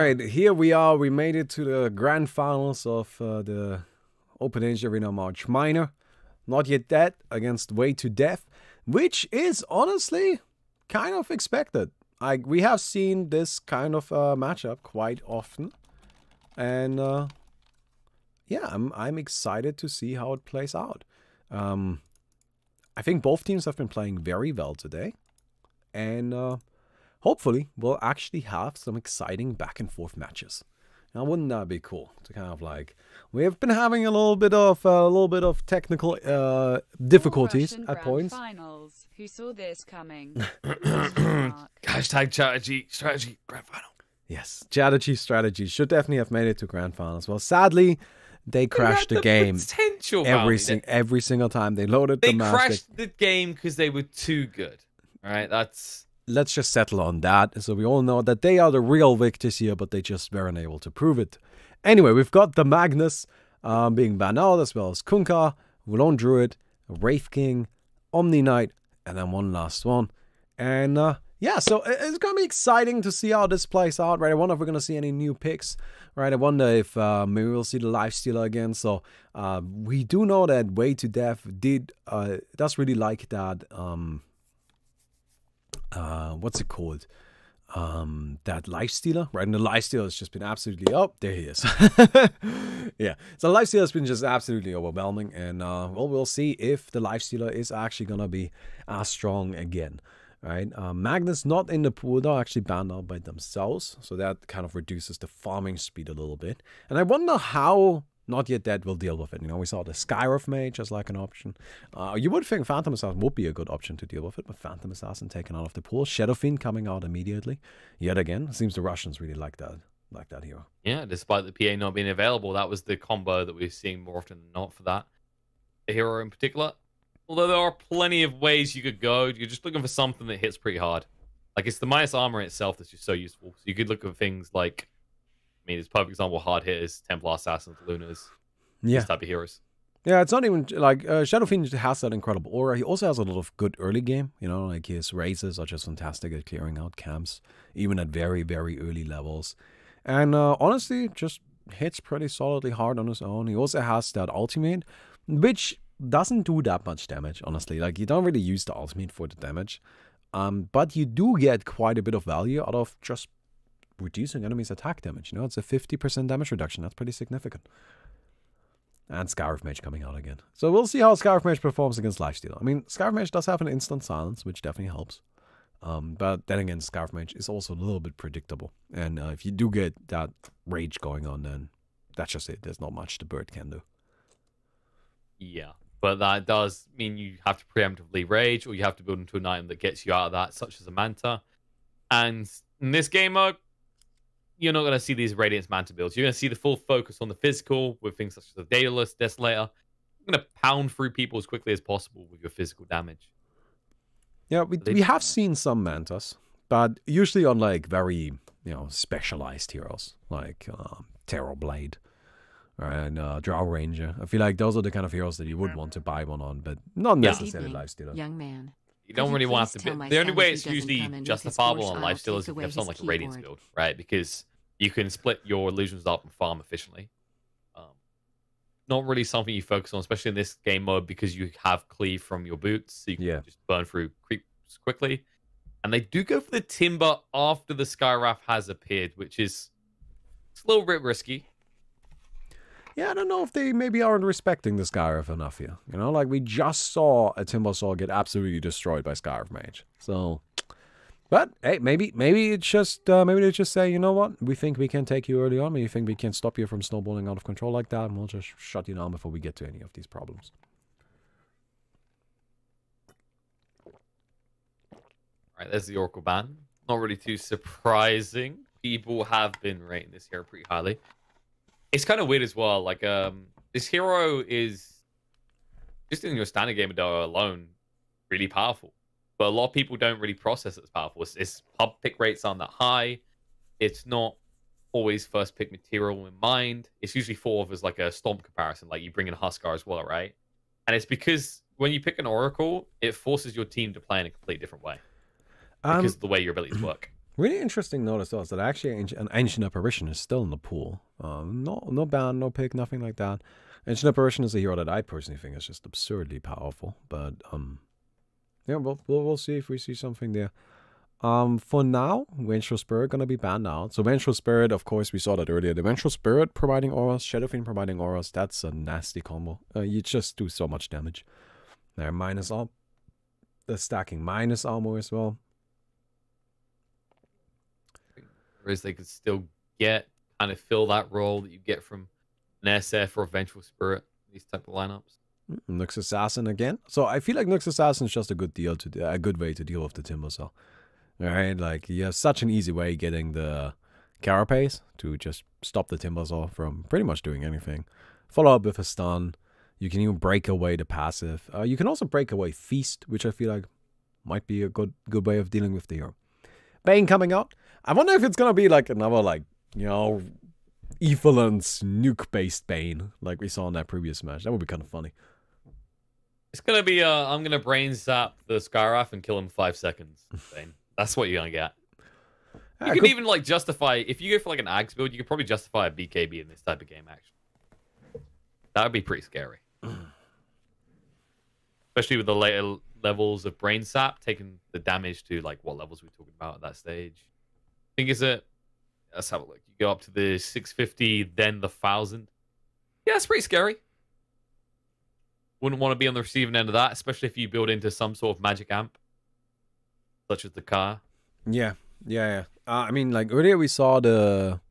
right, here we are. We made it to the grand finals of the Open Age Arena March Minor. Not Yet Dead against Way to Death, which is honestly kind of expected. We have seen this kind of matchup quite often, and yeah, I'm excited to see how it plays out. I think both teams have been playing very well today, and hopefully we'll actually have some exciting back and forth matches. Now, wouldn't that be cool to kind of like, we have been having a little bit of technical difficulties at points. Finals. Who saw this coming? Hashtag strategy grand final. Yes, strategy should definitely have made it to grand finals. Well, sadly, they crashed the game every single time they loaded the match. They crashed the game because they were too good. All right, let's just settle on that. So we all know that they are the real victors here, but they just weren't able to prove it. Anyway, we've got the Magnus being banned out, as well as Kunkka, Wulong Druid, Wraith King, Omni Knight, and then one last one. And yeah, so it's going to be exciting to see how this plays out, right? I wonder if we're going to see any new picks, right? I wonder if maybe we'll see the Lifestealer again. So we do know that Way to Death does really like that, what's it called? That Lifestealer, right? And the Lifestealer has just been absolutely, oh, there he is. Yeah, so the Lifestealer has been just absolutely overwhelming, and well, we'll see if the Lifestealer is actually gonna be as strong again, right? Magnus not in the pool, they're actually banned out by themselves, so that kind of reduces the farming speed a little bit. And I wonder how Not Yet Dead will deal with it. You know, we saw the Skywrath Mage as like an option. You would think Phantom Assassin would be a good option to deal with it, but Phantom Assassin taken out of the pool. Shadow Fiend coming out immediately. Yet again, it seems the Russians really like that hero. Yeah, despite the PA not being available, that was the combo that we're seeing more often than not for that hero in particular. Although there are plenty of ways you could go. You're just looking for something that hits pretty hard. Like, it's the minus armor itself that's just so useful. So you could look at things like, I mean, it's a perfect example, hard hitters, Templar Assassins, Lunas, these type of heroes. Yeah, it's not even like Shadow Fiend has that incredible aura. He also has a lot of good early game. You know, like his raises are just fantastic at clearing out camps, even at very, very early levels. And honestly, just hits pretty solidly hard on his own. He also has that ultimate, which doesn't do that much damage, honestly. Like, you don't really use the ultimate for the damage. But you do get quite a bit of value out of just reducing enemies' attack damage. You know, it's a 50% damage reduction. That's pretty significant. And Skywrath Mage coming out again. So we'll see how Skywrath Mage performs against Lifestealer. I mean, Skywrath Mage does have an instant silence, which definitely helps. But then again, Skywrath Mage is also a little bit predictable. And if you do get that rage going on, then that's just it. There's not much the bird can do. Yeah, but that does mean you have to preemptively rage, or you have to build into an item that gets you out of that, such as a Manta. And in this game mode, you're not going to see these Radiance Manta builds. You're going to see the full focus on the physical with things such as the Daedalus, Desolator. You're going to pound through people as quickly as possible with your physical damage. Yeah, we have seen some Mantas, but usually on like very, specialized heroes, like Terror Blade and Drow Ranger. I feel like those are the kind of heroes that you would want to buy one on, but not necessarily Lifestealer. Young man. You don't really want to. The only way it's usually justifiable on Lifesteal is if you have something like a Radiance build, right? Because you can split your illusions up and farm efficiently. Not really something you focus on, especially in this game mode, because you have cleave from your boots, so you can just burn through creeps quickly. And they do go for the Timber after the Skywrath has appeared, which is a little bit risky. Yeah, I don't know if they maybe aren't respecting the Skywrath enough here. You know, like we just saw a Timber Saw get absolutely destroyed by Skywrath Mage. So, but hey, maybe it's just maybe they just say, you know what, we think we can take you early on. We think we can stop you from snowballing out of control like that, and we'll just shut you down before we get to any of these problems. Right, there's the Oracle ban. Not really too surprising. People have been rating this hero pretty highly. It's kind of weird as well. Like, this hero is, just in your standard game alone, really powerful. But a lot of people don't really process it as powerful. Its pub pick rates aren't that high. It's not always first pick material in mind. It's usually thought of as like a Stomp comparison. Like, you bring in Huskar as well, right? And it's because when you pick an Oracle, it forces your team to play in a completely different way. Because of the way your abilities work. Really interesting notice though is that actually an ancient apparition is still in the pool. No ban, no pick, nothing like that. Ancient apparition is a hero that I personally think is just absurdly powerful. But yeah, we'll see if we see something there. For now, Vengeful Spirit gonna be banned out. So Vengeful Spirit, of course, we saw that earlier. The Vengeful Spirit providing auras, Shadow Fiend providing auras. That's a nasty combo. You just do so much damage. There, minus all. The stacking minus armor as well. Whereas they could still kind of fill that role that you get from an SF or a Vengeful Spirit, these type of lineups. Nyx Assassin again. So I feel like Nyx Assassin is just a good way to deal with the Timber Saw. Alright, like you have such an easy way getting the Carapace to just stop the Timber Saw from pretty much doing anything. Follow up with a stun. You can even break away the passive. You can also break away Feast, which I feel like might be a good way of dealing with the hero. Bane coming out. I wonder if it's gonna be like another, like, you know, Evelyn's nuke-based Bane, like we saw in that previous match. That would be kind of funny. It's gonna be I'm gonna brain zap the Skyrath and kill him in 5 seconds. Bane. That's what you're gonna get. You can even like justify, if you go for like an Axe build, you could probably justify a BKB in this type of game. Actually, that would be pretty scary, especially with the later levels of brain sap taking the damage to, like, what levels we're talking about at that stage. I think is it. Let's have a look. You go up to the 650, then the 1000. Yeah, that's pretty scary. Wouldn't want to be on the receiving end of that, especially if you build into some sort of magic amp, such as the car. Yeah. I mean, like earlier we saw the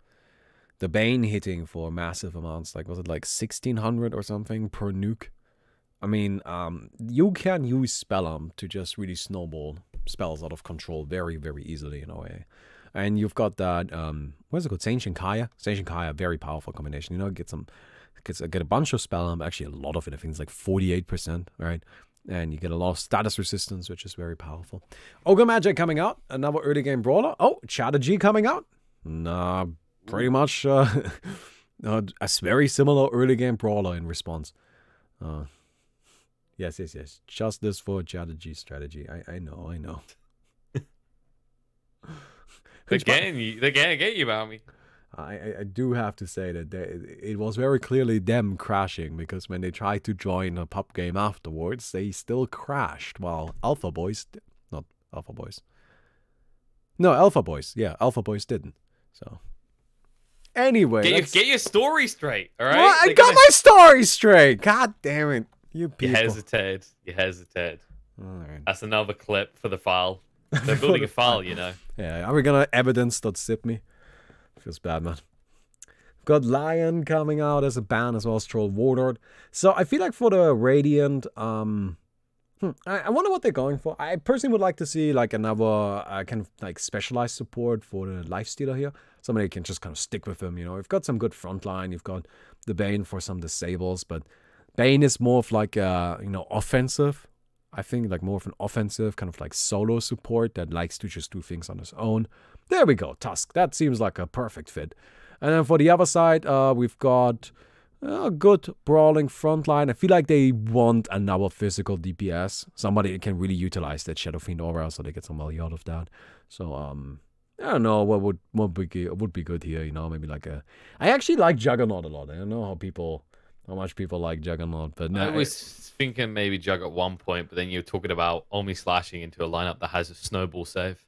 Bane hitting for massive amounts. Like, was it like 1600 or something per nuke? I mean, you can use Spell to just really snowball spells out of control very, very easily in OAA. And you've got that, what is it called? Saint Kaya. Saint Kaya, very powerful combination. You know, get a bunch of Spell, actually a lot of it. I think it's like 48%, right? And you get a lot of status resistance, which is very powerful. Ogre Magic coming out. Another early game brawler. Oh, Chatterjee coming out. Nah, pretty much a very similar early game brawler in response. Yes. Just this for Chatterjee strategy. I know. They're getting you about me. I do have to say that it was very clearly them crashing, because when they tried to join a pub game afterwards, they still crashed, while Alpha Boys didn't. So anyway, get your story straight, all right? Well, I got my story straight. God damn it, you people. You hesitated. All right. That's another clip for the file. They're building a file, you know. Yeah, are we gonna evidence.zip me? Feels bad, man. Got Lion coming out as a ban, as well as Troll Warlord. So I feel like for the Radiant, I wonder what they're going for. I personally would like to see like another kind of like specialized support for the Lifestealer here. Somebody can just kind of stick with him, you know. You've got some good frontline. You've got the Bane for some disables, but Bane is more of like offensive. I think like more of an offensive kind of like solo support that likes to just do things on his own. There we go, Tusk. That seems like a perfect fit. And then for the other side, we've got a good brawling frontline. I feel like they want another physical DPS. Somebody that can really utilize that Shadow Fiend aura so they get some value out of that. So, I don't know what would be good here, you know, maybe like I actually like Juggernaut a lot. I don't know how much people like Juggernaut, but I was thinking maybe Jug at one point, but then you're talking about only slashing into a lineup that has a snowball save.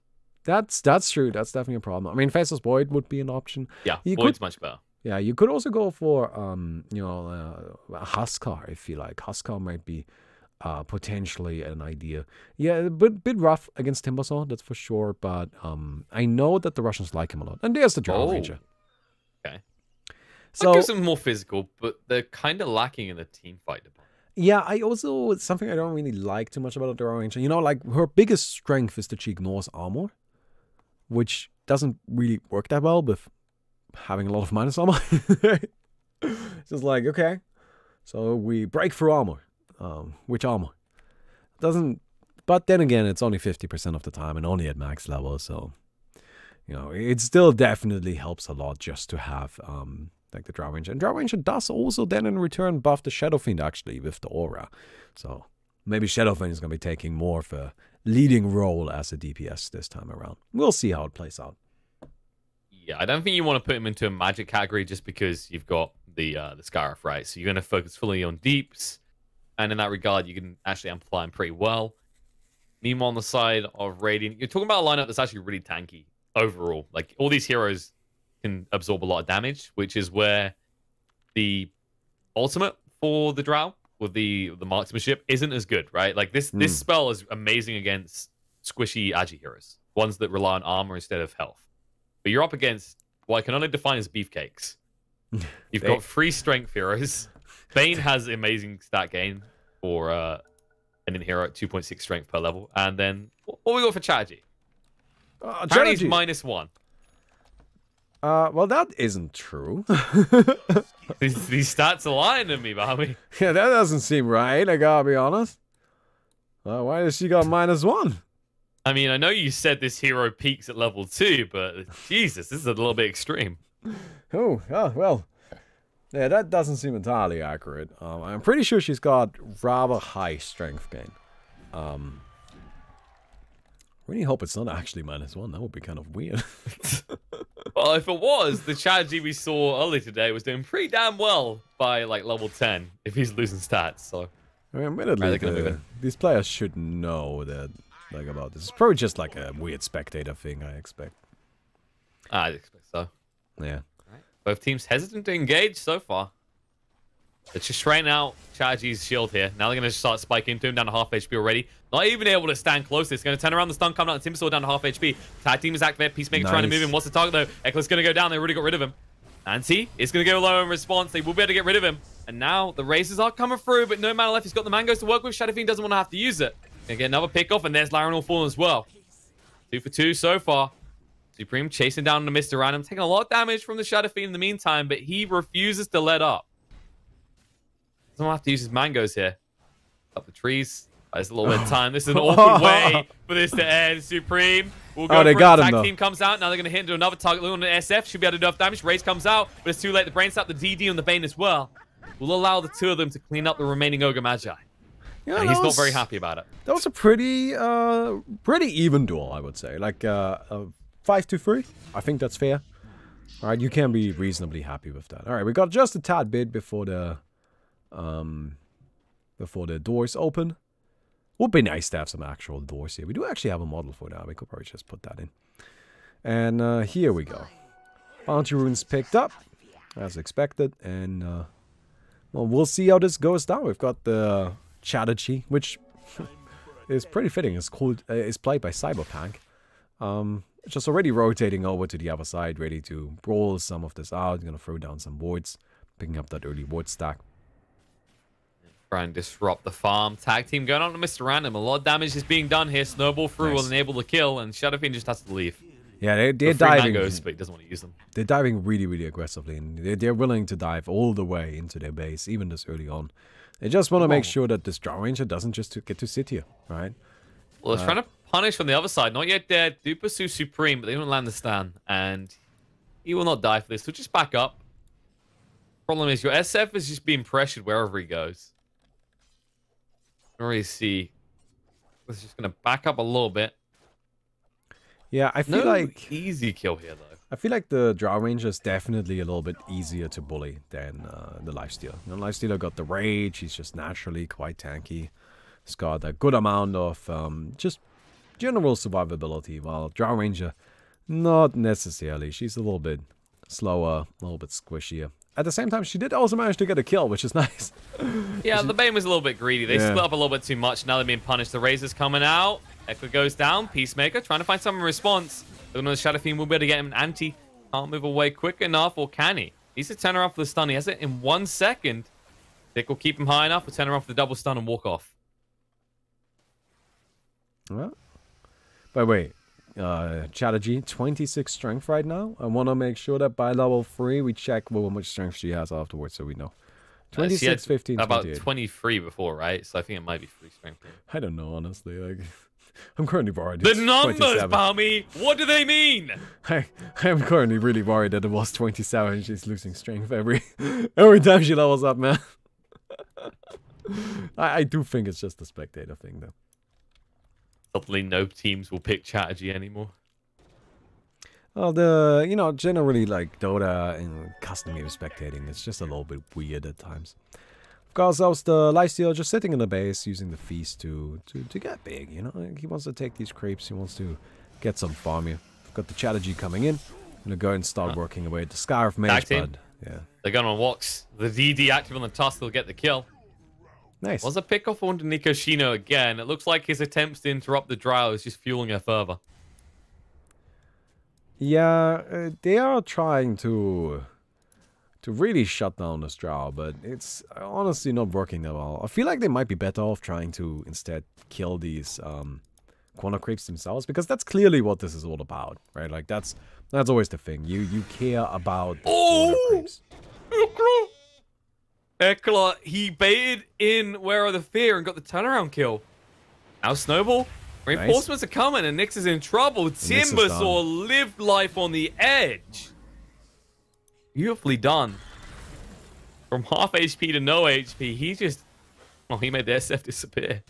That's true. That's definitely a problem. I mean, Faceless Void would be an option. Yeah, Void's much better. Yeah, you could also go for Huskar. I feel like Huskar might be potentially an idea. Yeah, a bit rough against Timbersaw, that's for sure. But I know that the Russians like him a lot. And there's the Dragon Ranger. Okay. So that gives them more physical, but they're kind of lacking in the team fight department. Yeah, something I don't really like too much about the Dragon Ranger. You know, like her biggest strength is that she ignores armor, which doesn't really work that well with having a lot of minus armor. It's just like, okay, so we break through armor. Which armor? Doesn't, but then again, it's only 50% of the time and only at max level, so, you know, it still definitely helps a lot just to have, like the Dragon Ranger. And Dragon Ranger does also then in return buff the Shadow Fiend actually with the aura. So, maybe Shadowfang is going to be taking more of a leading role as a DPS this time around. We'll see how it plays out. Yeah, I don't think you want to put him into a magic category just because you've got the Scarif, right? So you're going to focus fully on deeps, and in that regard, you can actually amplify him pretty well. Meanwhile, on the side of Radiant, you're talking about a lineup that's actually really tanky overall. Like, all these heroes can absorb a lot of damage, which is where the ultimate for the Drow with the marksmanship isn't as good, right? Like, this spell is amazing against squishy agi heroes, ones that rely on armor instead of health. But you're up against what I can only define as beefcakes. You've got 3 strength heroes. Bane has amazing stat gain for an hero at 2.6 strength per level. And then, what we got for Chaji? Chaji's -1. Well, that isn't true. these stats are lying to me, Bobby. Yeah, that doesn't seem right, I gotta be honest. Why does she got -1? I mean, I know you said this hero peaks at level 2, but Jesus, this is a little bit extreme. Oh, well. Yeah, that doesn't seem entirely accurate. I'm pretty sure she's got rather high strength gain. Really hope it's not actually -1. That would be kind of weird. Well, if it was, the Chaji we saw earlier today was doing pretty damn well by, like, level 10 if he's losing stats, so... I mean, admittedly, these players should know that, like, about this. It's probably just like a weird spectator thing, I expect. I expect so. Yeah. Right. Both teams hesitant to engage so far. Let's just straighten out Chaji's shield here. Now they're going to start spiking into him down to half HP already. Not even able to stand close. It's going to turn around the stun, coming out. Timbersaw down to half HP. Tag team is activated. Peacemaker trying to move him. What's the target though? Ekla's going to go down. They already got rid of him. Anti is going to go low in response. They will be able to get rid of him. And now the races are coming through, but no mana left. He's got the mangoes to work with. Shadowfiend doesn't want to have to use it. Gonna get another pick off, and there's Larinor falling as well. 2 for 2 so far. Supreme chasing down the Mr. Random, taking a lot of damage from the Shadowfiend in the meantime, but he refuses to let up. Doesn't have to use his mangoes here. Up the trees. There's a little bit of time. This is an awkward way for this to end. Supreme will go they for got it. him, Tag though. team comes out. Now they're going to hit into another target. On the SF should be able to do enough damage. Raze comes out, but it's too late. The brain slap, the DD on the Bane as well. Will allow the 2 of them to clean up the remaining Ogre Magi. Yeah, and he's not very happy about it. That was a pretty even duel, I would say. Like 5-3. I think that's fair. All right, you can be reasonably happy with that. All right, we got just a tad bit before the doors open. Would be nice to have some actual doors here. We do actually have a model for that. We could probably just put that in. And here we go. Bounty runes picked up, as expected. And, well, we'll see how this goes down. We've got the Chadachi, which is pretty fitting. It's called, it's played by Cyberpunk. Just already rotating over to the other side, ready to brawl some of this out. Gonna throw down some wards, picking up that early ward stack. Try and disrupt the farm. Tag team going on to Mr. Random. A lot of damage is being done here. Snowball through will enable the kill, and Shadowfiend just has to leave. Yeah, they're diving. Mangoes, but he doesn't want to use them. They're diving really, really aggressively, and they're willing to dive all the way into their base, even this early on. They just want to make sure that this Drow Ranger doesn't just get to sit here, right? Well, they're trying to punish from the other side. Not yet dead. Do pursue Supreme, but they don't land the stand, and he will not die for this. So just back up. Problem is, your SF is just being pressured wherever he goes. I don't really see. It's just going to back up a little bit. Yeah, I feel like easy kill here though. I feel like the Drow Ranger is definitely a little bit easier to bully than the Lifestealer. The Lifestealer got the rage. He's just naturally quite tanky. He's got a good amount of just general survivability. While Drow Ranger, not necessarily. She's a little bit slower, a little bit squishier. At the same time, she did also manage to get a kill, which is nice. Yeah, the Bane was a little bit greedy. They split up a little bit too much. Now they're being punished. The Razor's coming out. Ekla goes down. Peacemaker trying to find some response. Looking at the Shadowfiend will be able to get him an anti. Can't move away quick enough, or can he? He's to turn her off with the stun. He has it in 1 second. Dick will keep him high enough. We'll turn her off with the double stun and walk off. Well, by the way, Chadaji, 26 strength right now. I want to make sure that by level 3, we check how much strength she has afterwards, so we know. 26, 15, about 28. 23 before, right? So I think it might be 3 strength. I don't know, honestly. Like, I'm currently worried. The numbers, Balmy! What do they mean? I'm currently really worried that it was 27. She's losing strength every time she levels up, man. I do think it's just a spectator thing, though. Suddenly, no teams will pick Chatterjee anymore. Well, generally, like, Dota and custom game spectating, it's just a little bit weird at times. Of course, that was the Lifesteal just sitting in the base, using the feast to get big, you know? Like, he wants to take these creeps, he wants to get some farm here. We've got the Chatterjee coming in. I'm gonna go and start working away at the Scarf Mage, but yeah. They're going on walks. The DD active on the Tusk will get the kill. Nice. Was a pick off onto Nikoshino again. It looks like his attempts to interrupt the Drow is just fueling her further. Yeah, they are trying to really shut down this Drow, but it's honestly not working that well. I feel like they might be better off trying to instead kill these corner creeps themselves, because that's clearly what this is all about, right? Like that's always the thing. You care about the corner creeps. Ekla, he baited in Where Are the Fear and got the turnaround kill. Now Snowball, reinforcements are coming and Nyx is in trouble. Timbersaw lived life on the edge. Beautifully done. From half HP to no HP, he made the SF disappear.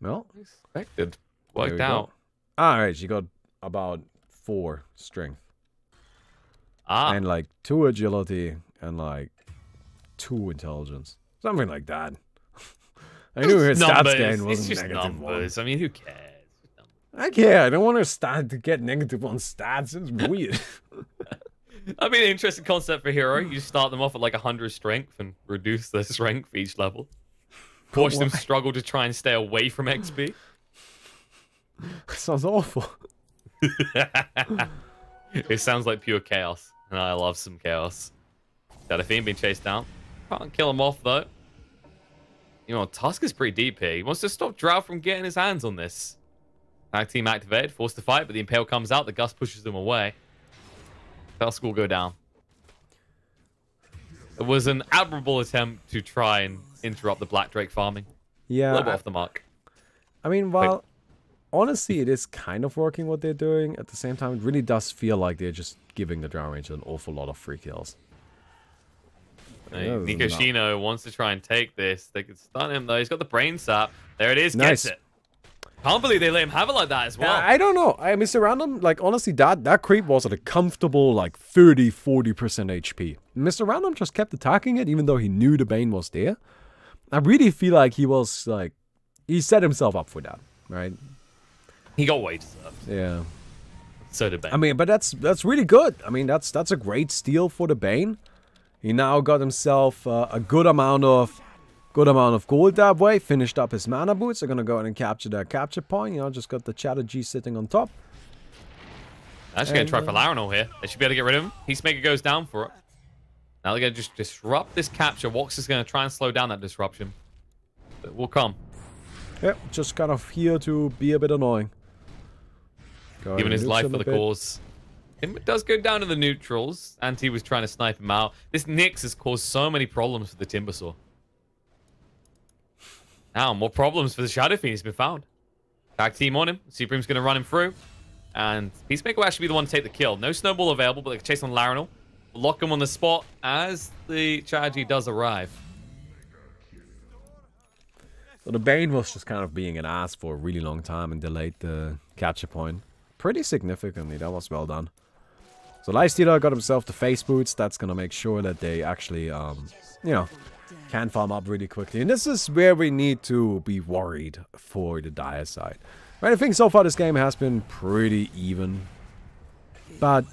Well, expected. Worked out. Alright, she got about 4 strength. And like 2 agility and like 2 intelligence. Something like that. I knew her stats gain wasn't just negative numbers. 1. I mean, who cares? I care. I don't want her stat to get negative on stats. It's weird. I mean, an interesting concept for hero. You start them off at like 100 strength and reduce their strength each level. Watch them struggle to try and stay away from XP. Sounds awful. It sounds like pure chaos. And I love some chaos. Got a Fiend being chased down. Can't kill him off, though. You know, Tusk is pretty deep here. He wants to stop Drow from getting his hands on this. Tag team activated, forced to fight, but the Impale comes out. The Gust pushes them away. Tusk will go down. It was an admirable attempt to try and interrupt the Black Drake farming. Yeah. A little bit off the mark. I mean, while honestly it is kind of working what they're doing, at the same time it really does feel like they're just giving the Drow Ranger an awful lot of free kills. Nikoshino wants to try and take this. They could stun him, though. He's got the brain sap. There it is. Nice. Gets it. Can't believe they let him have it like that as well. I don't know. I Mr. Random, like, honestly, that creep was at a comfortable, like, 30-40% HP. Mr. Random just kept attacking it, even though he knew the Bane was there. I really feel like he was, like, he set himself up for that, right? He got way deserved. Yeah. So did Bane. I mean, but that's really good. I mean, that's a great steal for the Bane. He now got himself a good amount of gold that way. Finished up his mana boots. They're gonna go ahead and capture that capture point. You know, just got the Chatterjee sitting on top. Actually gonna try for Larinol here. They should be able to get rid of him. Peacemaker goes down for it. Now they're gonna just disrupt this capture. Wox is gonna try and slow down that disruption. It will come. Yep, just kind of here to be a bit annoying. Giving his life for the cause. It does go down to the neutrals. Anti was trying to snipe him out. This Nyx has caused so many problems for the Timbersaw. Now, more problems for the Shadow Fiend has been found. Tag team on him. Supreme's going to run him through. And Peacemaker will actually be the one to take the kill. No snowball available, but they can chase on Larinol. Lock him on the spot as the Chatterjee does arrive. So the Bane was just kind of being an ass for a really long time and delayed the capture point pretty significantly. That was well done. So Lifestealer got himself the face boots. That's going to make sure that they actually, you know, can farm up really quickly. And this is where we need to be worried for the Dire side. Right, I think so far this game has been pretty even. But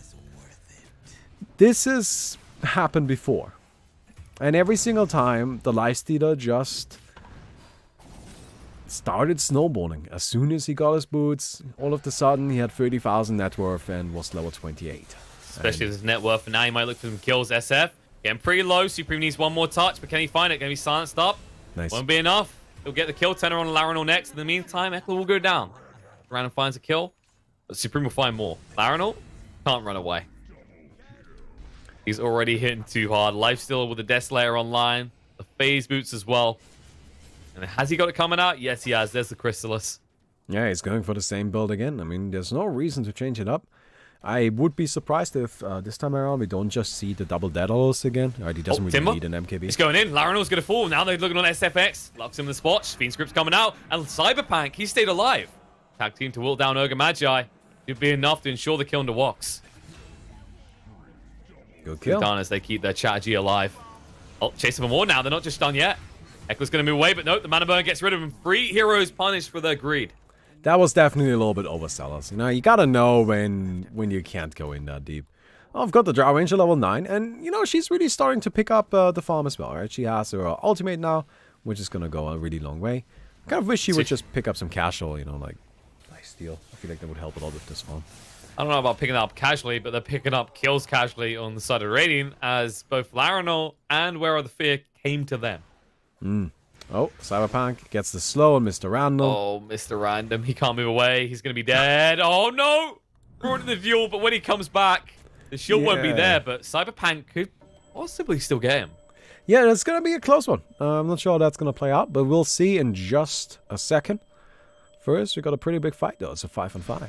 this has happened before. And every single time, the Lifestealer just started snowballing. As soon as he got his boots, all of a sudden he had 30,000 net worth and was level 28. Especially with his net worth. And now he might look for some kills. SF getting pretty low. Supreme needs one more touch, but can he find it? Going to be silenced up. Nice. Won't be enough. He'll get the kill. Turner on Larinol next. In the meantime, Eckler will go down. Random finds a kill, but Supreme will find more. Larinol can't run away. He's already hitting too hard. Lifestealer with the Death Slayer online. The phase boots as well. And has he got it coming out? Yes, he has. There's the Chrysalis. Yeah, he's going for the same build again. I mean, there's no reason to change it up. I would be surprised if this time around we don't just see the double Daedalus again. Alright, he doesn't really Timber. need an MKB. He's going in. Larinal's going to fall. Now they're looking on SFX. Locks him in the spot. Fiend Script's coming out. And Cyberpunk, he stayed alive. Tag team to wilt down Ogre Magi. Should be enough to ensure the kill into Wox. Good kill. Done as they keep their strategy alive. Oh, chasing for more now. They're not just done yet. Eckler's going to move away, but no, the Mana Burn gets rid of him. 3 heroes punished for their greed. That was definitely a little bit overzealous. You know, you gotta know when you can't go in that deep. Oh, I've got the Drow Ranger level 9, and you know, she's really starting to pick up the farm as well, right? She has her ultimate now, which is gonna go a really long way. I kind of wish she would just pick up some casual, you know, like nice steal. I feel like that would help a lot with this farm. I don't know about picking up casually, but they're picking up kills casually on the side of Radiant as both Larinal and Where Are the Fear came to them. Oh, Cyberpunk gets the slow on Mr. Random. Oh, Mr. Random. He can't move away. He's going to be dead. Oh, no! Brought in the duel, but when he comes back, the shield won't be there, but Cyberpunk could possibly still get him. Yeah, it's going to be a close one. I'm not sure how that's going to play out, but we'll see in just a second. First, we got a pretty big fight, though. It's a 5-on-5.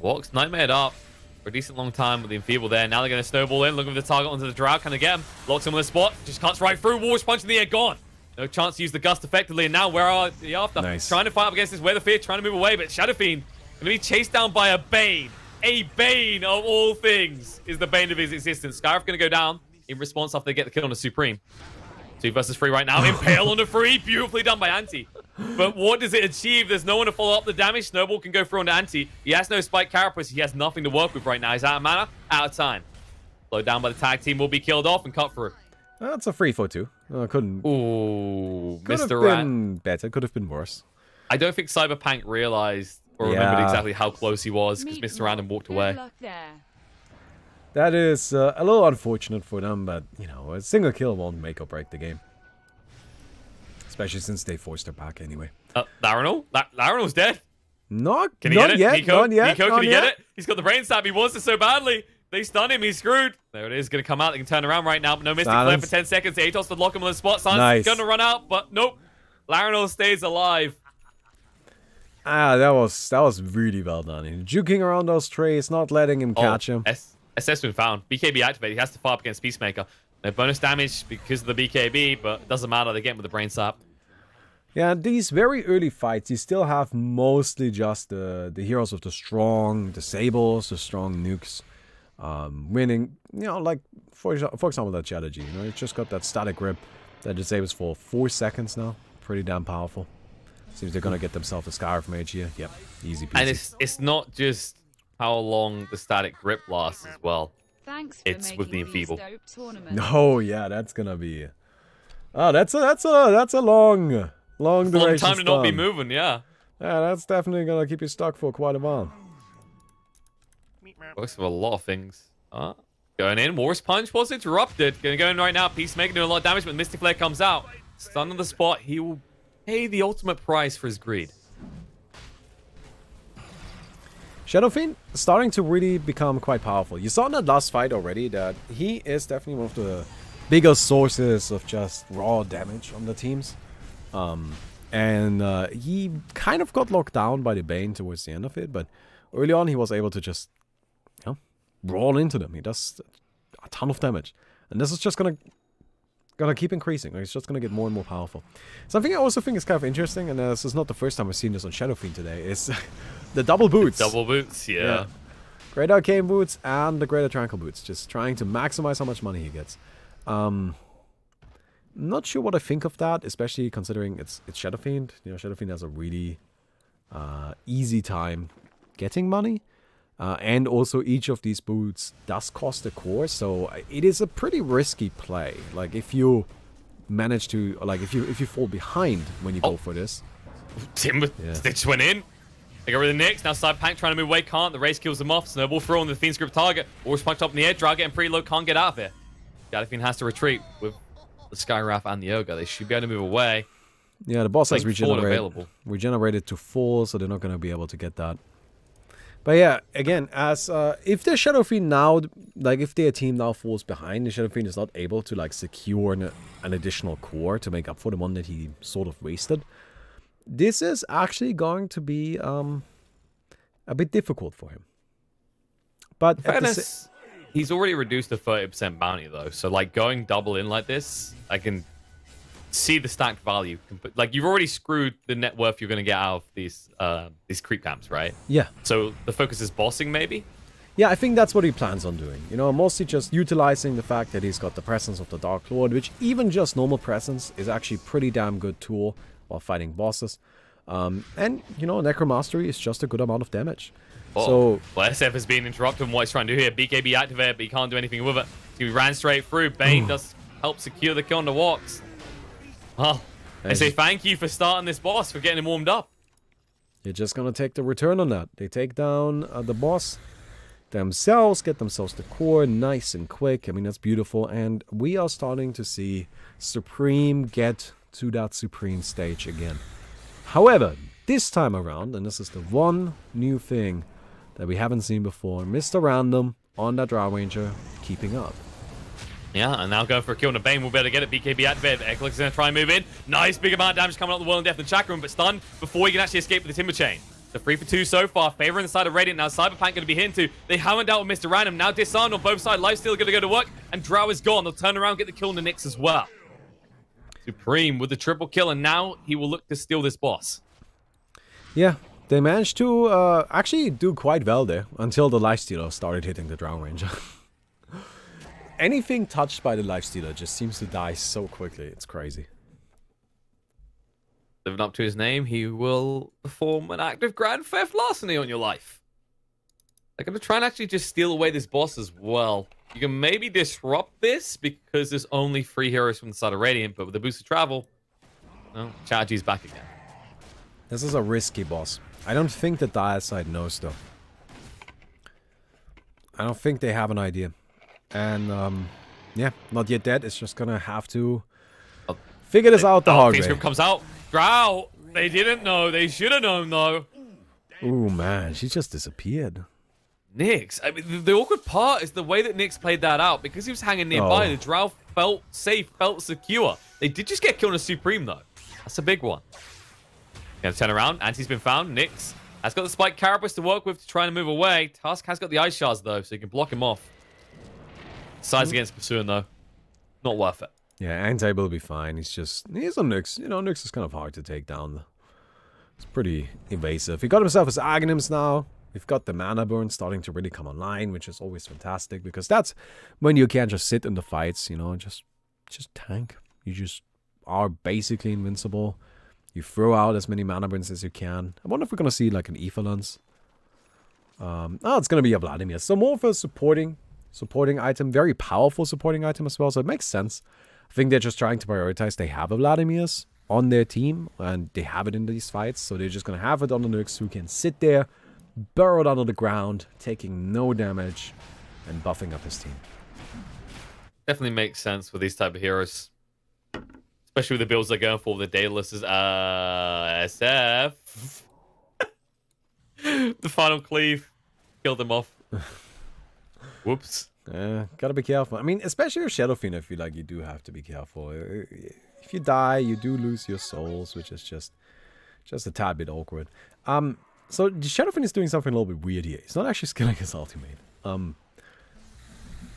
Walks nightmared up for a decent long time with the Enfeeble there. Now they're going to snowball in, looking for the target onto the Drow. Can they get him? Locks him on the spot. Just cuts right through. War's punch in the air, gone. No chance to use the Gust effectively, and now where are the after? Nice. Trying to fight up against this Weather Fear, trying to move away, but Shadow Fiend going to be chased down by a Bane. A Bane of all things is the Bane of his existence. Skyriff going to go down in response after they get the kill on the Supreme. 2 versus 3 right now. Impale on the 3. Beautifully done by Anti. But what does it achieve? There's no one to follow up the damage. Snowball can go through onto Anti. He has no Spike Carapace. He has nothing to work with right now. He's out of mana, out of time. Slowed down by the tag team, will be killed off and cut through. That's a 3-4-2. Couldn't. Ooh, Could have Mr. been better. Could have been worse. I don't think Cyberpunk realized or remembered exactly how close he was because Mr. Random walked away. Good luck there. That is a little unfortunate for them, but you know, a single kill won't make or break the game. Especially since they forced her back anyway. Larinal? Larinal's dead. Not, Can he not get it? yet. Nico, not yet. Nico, not can he yet. get it? He's got the brain stab. He wants it so badly. They stun him. He's screwed. There it is. Going to come out. They can turn around right now. But no Mystic Flare for 10 seconds. Atos to lock him on the spot. Silence Nice. going to run out, but nope. Larinal stays alive. Ah, that was really well done. He's juking around those trees, not letting him catch him. SS been found. BKB activated. He has to fire up against Peacemaker. No bonus damage because of the BKB, but it doesn't matter. They get him with the brain sap. Yeah, these very early fights, you still have mostly just the heroes with the strong disables, the strong nukes, winning. You know, like for example that strategy. You know, it's just got that static grip that disables for 4 seconds now. Pretty damn powerful. Seems they're gonna get themselves a Scarf Mage here. Yep, easy peasy. And it's not just how long the static grip lasts as well. Thanks for It's with the making these Enfeeble. dope tournaments. Oh yeah, that's gonna be. Oh, that's a long Long duration. time to not be stun. moving, yeah. Yeah, that's definitely gonna keep you stuck for quite a while. Works for a lot of things. Going in. War's Punch was interrupted. Gonna go in right now. Peacemaker doing a lot of damage, but Mystic Flare comes out. Stun on the spot. He will pay the ultimate price for his greed. Shadow Fiend starting to really become quite powerful. You saw in that last fight already that he is definitely one of the biggest sources of just raw damage on the teams. He kind of got locked down by the Bane towards the end of it, but early on he was able to just, you know, roll into them. He does a ton of damage, and this is just gonna keep increasing. Like, it's just gonna get more and more powerful. Something I also think is kind of interesting, and this is not the first time I've seen this on Shadow Fiend today, is the double boots. Double boots, yeah. Great Arcane boots and the Greater Tranquil boots, just trying to maximize how much money he gets. Not sure what I think of that, especially considering it's Shadow Fiend. You know, Shadow Fiend has a really easy time getting money. And also each of these boots does cost a core, so it is a pretty risky play. Like if you manage to, like if you fall behind when you go for this. Timber Stitch went in. They got rid of the Nyx. Now Cyberpunk trying to move away, can't. The race kills them off. Snowball throw on the Fiend Script target. War's Punch up in the air. Draw getting pretty low, can't get out of here. Shadow Fiend has to retreat with the Skywrath and the Ogre. They should be able to move away. Yeah, the boss has Like, regenerated to 4, so they're not going to be able to get that. But yeah, again, as if the Shadow Fiend now, like if their team now falls behind, the Shadow Fiend is not able to like secure an additional core to make up for the one that he sort of wasted. This is actually going to be a bit difficult for him. But In fairness, he's already reduced the 30% bounty though, so like going double in like this, I can see the stacked value. Like you've already screwed the net worth you're going to get out of these creep camps, right? yeah. So the focus is bossing, maybe. Yeah, I think that's what he plans on doing. You know, mostly just utilizing the fact that he's got the presence of the Dark Lord, which even just normal presence is actually pretty damn good tool while fighting bosses. And, you know, Necromastery is just a good amount of damage. Oh, So, well, SF has been interrupted in what he's trying to do here. BKB activated, but he can't do anything with it. So he ran straight through. Bane does help secure the kill on the walks. Well, I say thank you for starting this boss, for getting him warmed up. you're just going to take the return on that. They take down the boss themselves, get themselves the core nice and quick. I mean, that's beautiful. And we are starting to see Supreme get to that Supreme stage again. However, this time around, and this is the one new thing that we haven't seen before, Mr. Random on that Drow Ranger keeping up. Yeah, and now going for a kill on the Bane. We'll be able to get it. BKB activated. Eklik's going to try and move in. Nice big amount of damage coming out of the World and Death and Chakram, but stunned before he can actually escape with the Timber Chain. So 3 for 2 so far. Favoring the side of Radiant. Now Cyberpunk going to be hit into. They haven't dealt with Mr. Random. Now disarmed on both sides. Lifesteal going to go to work. And Drow is gone. They'll turn around, get the kill on the Nyx as well. Supreme with the triple kill. And now he will look to steal this boss. Yeah, they managed to actually do quite well there until the Lifestealer started hitting the Drow Ranger. Anything touched by the Lifestealer just seems to die so quickly. It's crazy. Living up to his name, he will perform an act of grand theft larceny on your life. They're going to try and actually just steal away this boss as well. You can maybe disrupt this because there's only 3 heroes from the side of Radiant, but with the boost of travel, well, Chaji's back again. This is a risky boss. I don't think the Dire side knows though. I don't think they have an idea. And, yeah, not yet dead. It's just gonna have to figure this out the hard way. Group comes out. Drow! They didn't know. They should have known, though. Ooh, man. She just disappeared. Nyx. I mean, the awkward part is the way that Nyx played that out. Because he was hanging nearby, the Drow felt safe, felt secure. They did just get killed on a Supreme, though. That's a big one. Gonna turn around. Anti's been found. Nyx has got the Spike Carapace to work with to try and move away. Tusk has got the Ice Shards, though, so you can block him off. Sides against pursuing though, not worth it. Yeah, Anti will be fine. He's a Nyx. You know, Nyx is kind of hard to take down. It's pretty evasive. He got himself his Aghanims now. We've got the Mana Burn starting to really come online, which is always fantastic because that's when you can't just sit in the fights. You know, just tank. You just are basically invincible. You throw out as many Mana Burns as you can. I wonder if we're gonna see like an Ether Lance. It's gonna be a Vladimir. So more of a supporting item, very powerful supporting item as well, so it makes sense. I think they're just trying to prioritize. They have a Vladimir's on their team, and they have it in these fights, so they're just going to have it on the Nyx, who can sit there, burrowed under the ground, taking no damage, and buffing up his team. Definitely makes sense with these type of heroes. Especially with the builds they're going for, the Daedalus is, SF. The final cleave. Killed them off. Whoops. Gotta be careful. I mean, especially your Shadow Fiend, I feel like you do have to be careful. If you die, you do lose your souls, which is just a tad bit awkward. So the Shadow Fiend is doing something a little bit weird here. He's not actually skilling his ultimate.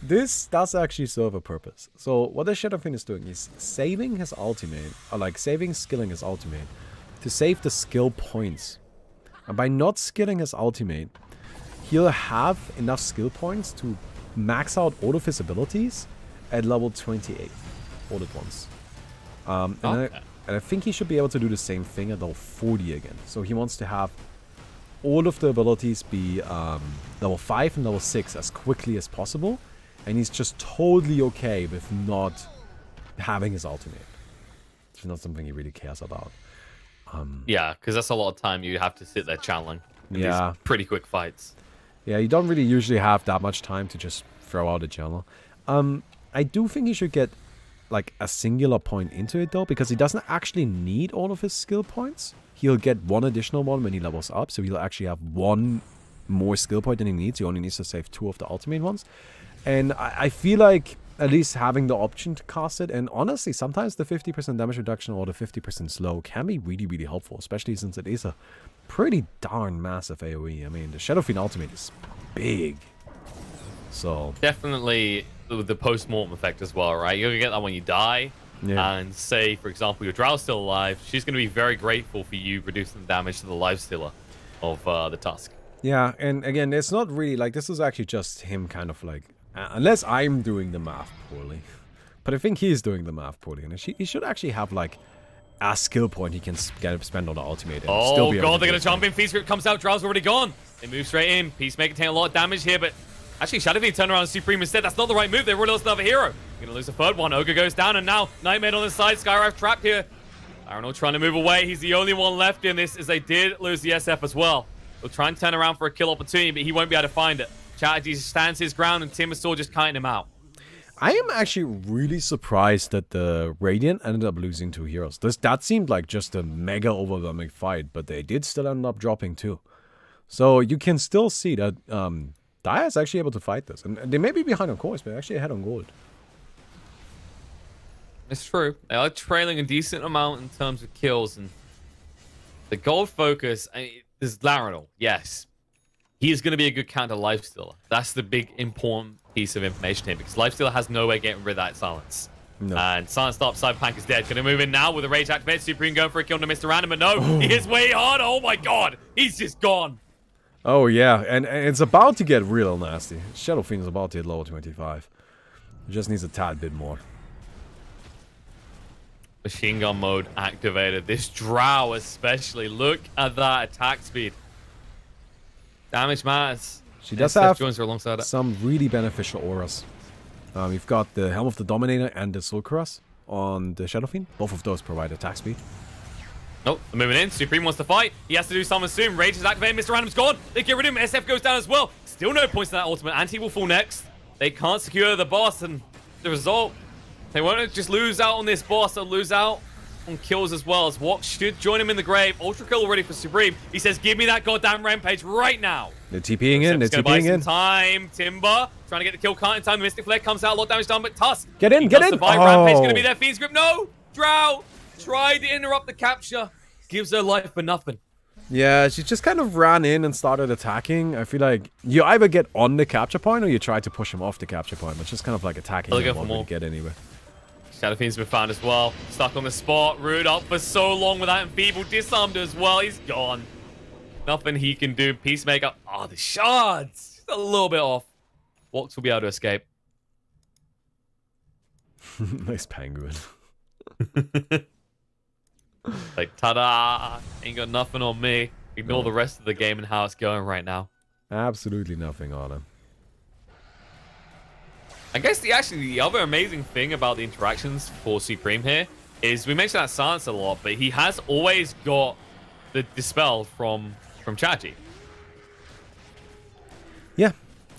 This does actually serve a purpose. So what the Shadow Fiend is doing is saving his ultimate, or like skilling his ultimate, to save the skill points. And by not skilling his ultimate, he'll have enough skill points to max out all of his abilities at level 28 all at once. And I think he should be able to do the same thing at level 40 again. So he wants to have all of the abilities be level 5 and level 6 as quickly as possible. And he's just totally okay with not having his ultimate. It's not something he really cares about. Yeah, because that's a lot of time you have to sit there channeling in these pretty quick fights. Yeah, you don't really usually have that much time to just throw out a channel. I do think he should get like a singular point into it though, because he doesn't actually need all of his skill points. He'll get one additional one when he levels up, so he'll actually have one more skill point than he needs. He only needs to save 2 of the ultimate ones. And I feel like at least having the option to cast it, and honestly, sometimes the 50% damage reduction or the 50% slow can be really, really helpful, especially since it is a pretty darn massive AoE. I mean, the Shadow Fiend ultimate is big. So definitely the post-mortem effect as well, right? You're gonna get that when you die. yeah. And say, for example, your Drow's still alive. She's gonna be very grateful for you reducing the damage to the life stealer of the Tusk. Yeah, and again, it's not really like this is actually just him kind of like, unless I'm doing the math poorly, but I think he's doing the math poorly, and he should actually have like a skill point he can spend on the ultimate. And still be able God, to they're gonna jump in. Feast Grip comes out. Drow's already gone. They move straight in. Peacemaker taking a lot of damage here, but actually Shadow Fiend turned around and Supreme instead. That's not the right move. They already lost another hero. You're gonna lose a third one. Ogre goes down, and now Nightmare on the side. Skywrath trapped here. Arnold trying to move away. He's the only one left in this, as they did lose the SF as well. They'll try and turn around for a kill opportunity, but he won't be able to find it. Chatterjee stands his ground, and Timbersaw just kiting him out. I am actually really surprised that the Radiant ended up losing 2 heroes. That seemed like just a mega overwhelming fight, but they did still end up dropping 2. So you can still see that Dire is actually able to fight this. And they may be behind on course, but actually ahead on gold. It's true. They are trailing a decent amount in terms of kills, and the gold focus is Larinal. Yes, he is going to be a good counter lifestealer. That's the big important piece of information here, because lifestealer has no way of getting rid of that silence. No. And silence stop, Cyberpunk is dead. Gonna move in now with a rage activate. Supreme going for a kill to Mr. Random, but no, he is way hard. Oh my god, he's just gone. Oh yeah, and it's about to get real nasty. Shadow Fiend is about to hit level 25. It just needs a tad bit more. Machine gun mode activated. This Drow especially. Look at that attack speed. Damage matters. She does SF have joins her alongside it. some really beneficial auras. We've got the Helm of the Dominator and the Soul Cross on the Shadow Fiend. Both of those provide attack speed. Nope, they're moving in. Supreme wants to fight. He has to do something soon. Rage is activated. Mr. Random's gone. They get rid of him. SF goes down as well. Still no points in that ultimate. Anti will fall next. They can't secure the boss, and the result, they won't just lose out on this boss. They'll lose out on kills as well, as Walk should join him in the grave. Ultra kill already for Supreme. He says, give me that goddamn rampage right now. They're TPing in. They're TPing in. Time. Timber trying to get the kill count in time. Mystic Flare comes out. A lot of damage done, but Tusk. Get in, get in. Rampage going to be there. Fiend's Grip. No. Drow tried to interrupt the capture. Gives her life for nothing. Yeah, she just kind of ran in and started attacking. I feel like you either get on the capture point or you try to push him off the capture point. But just kind of like attacking him won't really get anywhere. Shadow Fiend's been found as well. Stuck on the spot. Rude up for so long without enfeebled. Disarmed as well. He's gone. Nothing he can do. Peacemaker. Oh, the shards. Just a little bit off. Walks will be able to escape. Nice penguin. Like, ta-da! Ain't got nothing on me. Ignore the rest of the game and how it's going right now. Absolutely nothing on him. I guess the other amazing thing about the interactions for Supreme here is we mentioned that silence a lot, but he has always got the dispel from Chatterjee. Yeah.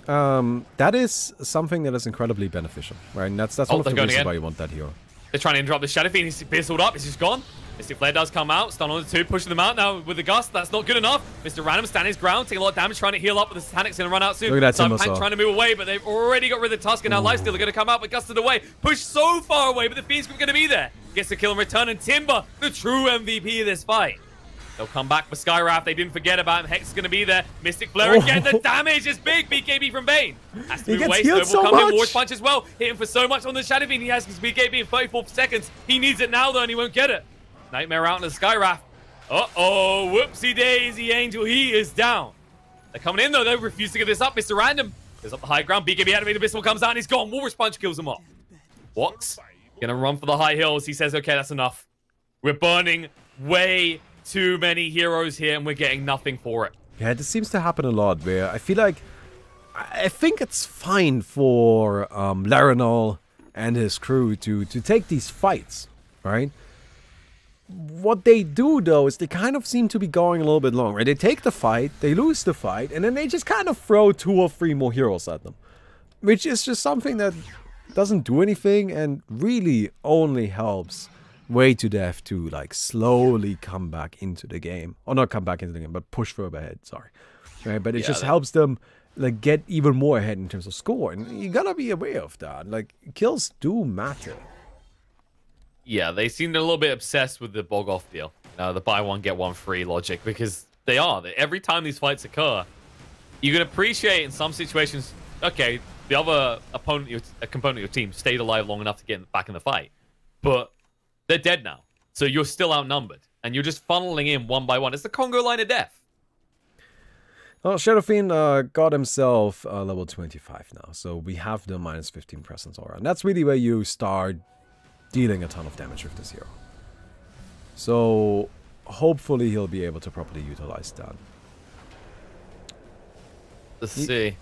That is something that is incredibly beneficial, right? And that's one of the reasons why you want that hero. They're trying to interrupt the Shadow Fiend. He's pistoled up. He's just gone. Mystic Flare does come out. Stun on the 2, pushing them out now with the Gust. That's not good enough. Mr. Random standing his ground, taking a lot of damage, trying to heal up, but the Satanic's going to run out soon. Look at that Cyberpunk trying to move away, but they've already got rid of the Tusk, and now Lifesteal are going to come out, but Gusted away. Pushed so far away, but the Fiend's going to be there. Gets the kill and return, and Timber, the true MVP of this fight. They'll come back for Skywrath. They didn't forget about him. Hex is going to be there. Mystic Flare again. The damage is big. BKB from Bane. Has to move away. Snowball coming in. War's Punch as well. Hitting for so much on the Shadow Fiend. He has his BKB in 34 seconds. He needs it now, though, and he won't get it. Nightmare out on the Skywrath. Uh-oh. Whoopsie daisy, Angel. He is down. They're coming in, though. They refuse to give this up. Mr. Random goes up the high ground. BKB activated. Abyssal comes out, and he's gone. War's Punch kills him off. Walks. Gonna run for the high hills. He says, okay, that's enough. We're burning way too many heroes here, and we're getting nothing for it. Yeah, this seems to happen a lot, where I feel like I think it's fine for Larinal and his crew to take these fights, right? What they do, though, is they kind of seem to be going a little bit long, right? They take the fight, they lose the fight, and then they just kind of throw 2 or 3 more heroes at them. Which is just something that doesn't do anything and really only helps Way to Death to like slowly come back into the game. Or not come back into the game, but push further ahead, sorry. Right? But it just helps them like get even more ahead in terms of score. And you gotta be aware of that. Like, kills do matter. Yeah, they seem a little bit obsessed with the bog off deal. The buy one, get one free logic, because every time these fights occur, you can appreciate in some situations, okay, the other opponent, a component of your team, stayed alive long enough to get back in the fight. But they're dead now. So you're still outnumbered. And you're just funneling in one by one. It's the Congo line of death. Well, Shadow Fiend got himself level 25 now. So we have the minus 15 presence aura. And that's really where you start dealing a ton of damage with this hero. So hopefully he'll be able to properly utilize that. Let's see.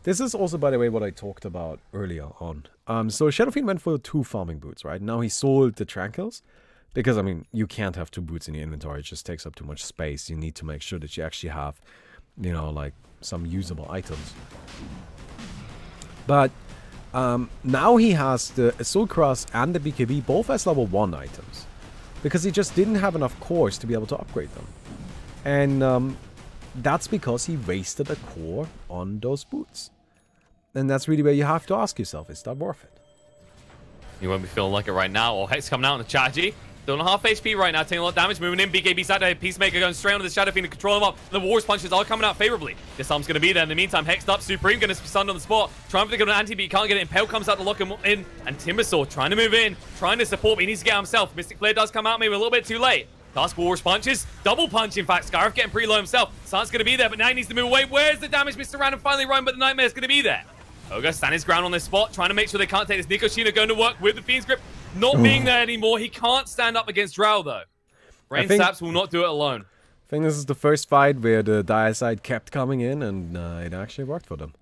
This is also, by the way, what I talked about earlier on. So Shadow Fiend went for 2 farming boots, right? Now he sold the Tranquils. Because, I mean, you can't have 2 boots in your inventory. It just takes up too much space. You need to make sure that you actually have, you know, like, some usable items. But now he has the Soul Cross and the BKB both as level 1 items. Because he just didn't have enough cores to be able to upgrade them. And that's because he wasted a core on those boots. And that's really where you have to ask yourself, is that worth it? You won't be feeling like it right now. Or Hex coming out on the Chaji. Still on half HP right now, taking a lot of damage, moving in. BKB side to Peacemaker going straight onto the Shadow Fiend to control him up. The Wars punches are coming out favorably. This arm's going to be there. In the meantime, Hexed up, Supreme going to be stunned on the spot. Trying to get an anti, but he can't get it. Impale comes out to lock him in. And Timbersaw trying to move in, trying to support, but he needs to get himself. Mystic Flare does come out maybe a little bit too late. Task Wars punches, double punch in fact. Scarif getting pretty low himself. San's going to be there, but now he needs to move away. Where's the damage? Mr. Random finally run, but the Nightmare's going to be there. Ogre standing his ground on this spot, trying to make sure they can't take this. Nikoshina going to work with the Fiend's Grip. Not being there anymore. He can't stand up against Drow, though. Rain Saps will not do it alone. I think this is the first fight where the Dire side kept coming in, and it actually worked for them.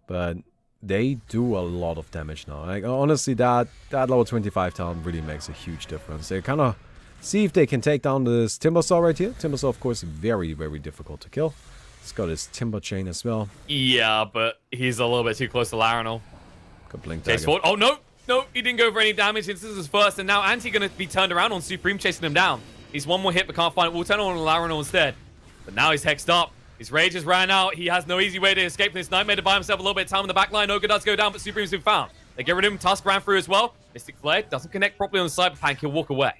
But they do a lot of damage now. Like, honestly, that level 25 talent really makes a huge difference. They kind of see if they can take down this Timbersaw right here. Timbersaw, of course, very, very difficult to kill. He's got his Timber Chain as well. Yeah, but he's a little bit too close to Larinal. Good blink Chase forward. Oh, no! No, he didn't go for any damage. This is his first, and now Anti going to be turned around on Supreme, chasing him down. He's one more hit, but can't find it. We'll turn on Larinal instead. But now he's hexed up. His rage has ran out. He has no easy way to escape from this Nightmare to buy himself a little bit of time in the back line. Ogre does go down, but Supreme's been found. They get rid of him. Tusk ran through as well. Mystic Flare doesn't connect properly on the Cyber Pank. He'll walk away.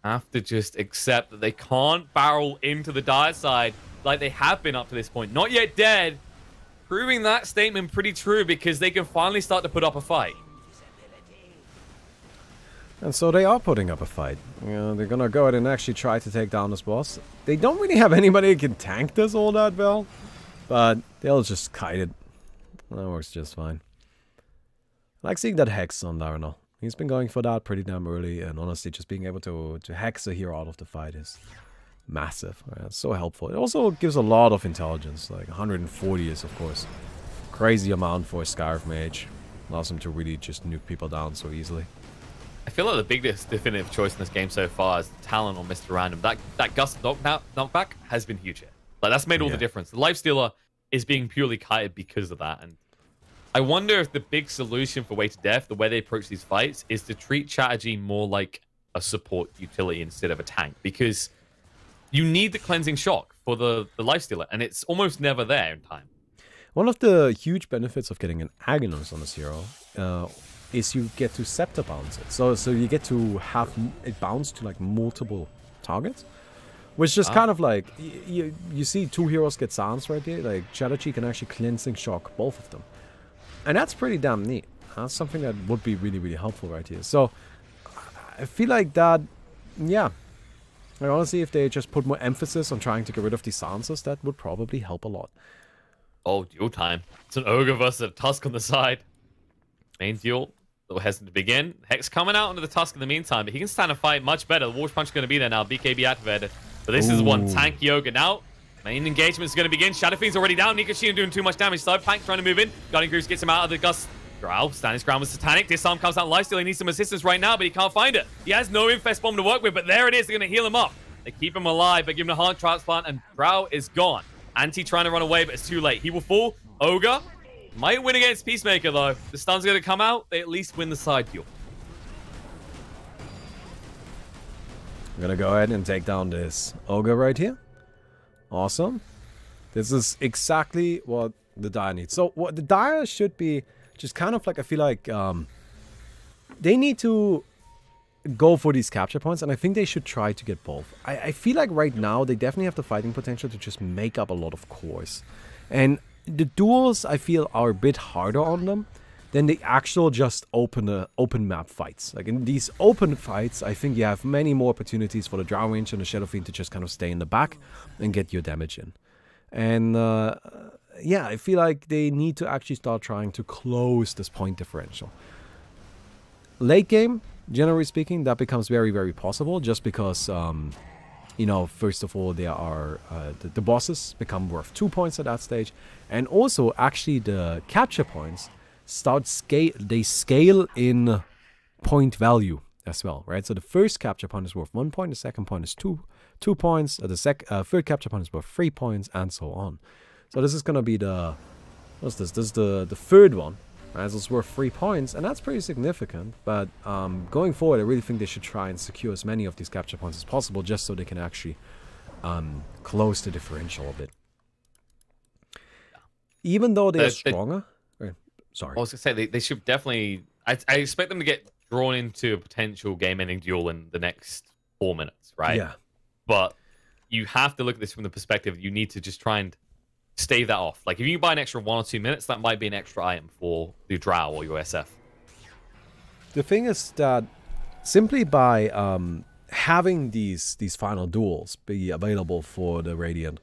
Have to just accept that they can't barrel into the Dire side like they have been up to this point. Not yet dead. Proving that statement pretty true because they can finally start to put up a fight. And so they are putting up a fight. You know, they're gonna go ahead and actually try to take down this boss. They don't really have anybody who can tank this all that well, but they'll just kite it. That works just fine. I like seeing that Hex on Larinal. He's been going for that pretty damn early, and honestly, just being able to hex a hero out of the fight is massive. Right? It's so helpful. It also gives a lot of intelligence. Like 140 is, of course, crazy amount for a Scarif Mage. Allows him to really just nuke people down so easily. I feel like the biggest definitive choice in this game so far is the talent on Mr. Random. That Gust knockback has been huge here. Like, that's made all the difference. The Lifestealer is being purely kited because of that, and I wonder if the big solution for Way to Death, the way they approach these fights, is to treat Chatterjee more like a support utility instead of a tank. Because you need the Cleansing Shock for the Lifestealer, and it's almost never there in time. One of the huge benefits of getting an Agonist on this hero is you get to Scepter bounce it. So you get to have it bounce to like multiple targets. Which is kind of like, you see 2 heroes get Sans right there. Like, Chatterjee can actually Cleansing Shock both of them. And that's pretty damn neat. That's something that would be really, really helpful right here. So, I feel like that, yeah. Like, honestly, if they just put more emphasis on trying to get rid of these Sanses, that would probably help a lot. Oh, duel time. It's an Ogre versus a Tusk on the side. Main duel. Little hesitant to begin. Hex coming out onto the Tusk in the meantime, but he can stand a fight much better. The War's Punch is going to be there now. BKB activated. But this is one tanky Ogre now. Main engagement is going to begin. Shadow Fiend's already down. Nikoshina doing too much damage. Side Pank trying to move in. Guardian Grooves gets him out of the Gust. Drow standing his ground with Satanic. Disarm comes out Lifesteal. He needs some assistance right now, but he can't find it. He has no Infest Bomb to work with, but there it is. They're going to heal him up. They keep him alive, but give him a heart transplant, and Drow is gone. Anti trying to run away, but it's too late. He will fall. Ogre might win against Peacemaker, though. The stun's going to come out. They at least win the side duel. I'm going to go ahead and take down this Ogre right here. Awesome. This is exactly what the Dire needs. So what the Dire should be just kind of like, I feel like they need to go for these capture points, and I think they should try to get both. I feel like right now they definitely have the fighting potential to just make up a lot of cores. And the duels I feel are a bit harder on them than the actual just open map fights. Like in these open fights, I think you have many more opportunities for the Drow Range and the Shadow Fiend to just kind of stay in the back and get your damage in. And yeah, I feel like they need to actually start trying to close this point differential. Late game, generally speaking, that becomes very, very possible just because, you know, first of all, there are the bosses become worth 2 points at that stage. And also, actually, the capture points they scale in point value as well, right? So the first capture point is worth 1 point, the second point is 2 points, the third capture point is worth 3 points, and so on. So this is gonna be the what's this? This is the third one, right? So it's worth 3 points, and that's pretty significant. But going forward, I really think they should try and secure as many of these capture points as possible, just so they can actually close the differential a bit. Even though they are stronger. Sorry. I was going to say, they should definitely... I expect them to get drawn into a potential game-ending duel in the next 4 minutes, right? Yeah. But you have to look at this from the perspective, you need to just try and stave that off. Like, if you buy an extra 1 or 2 minutes, that might be an extra item for your Drow or your SF. The thing is that simply by having these final duels be available for the Radiant,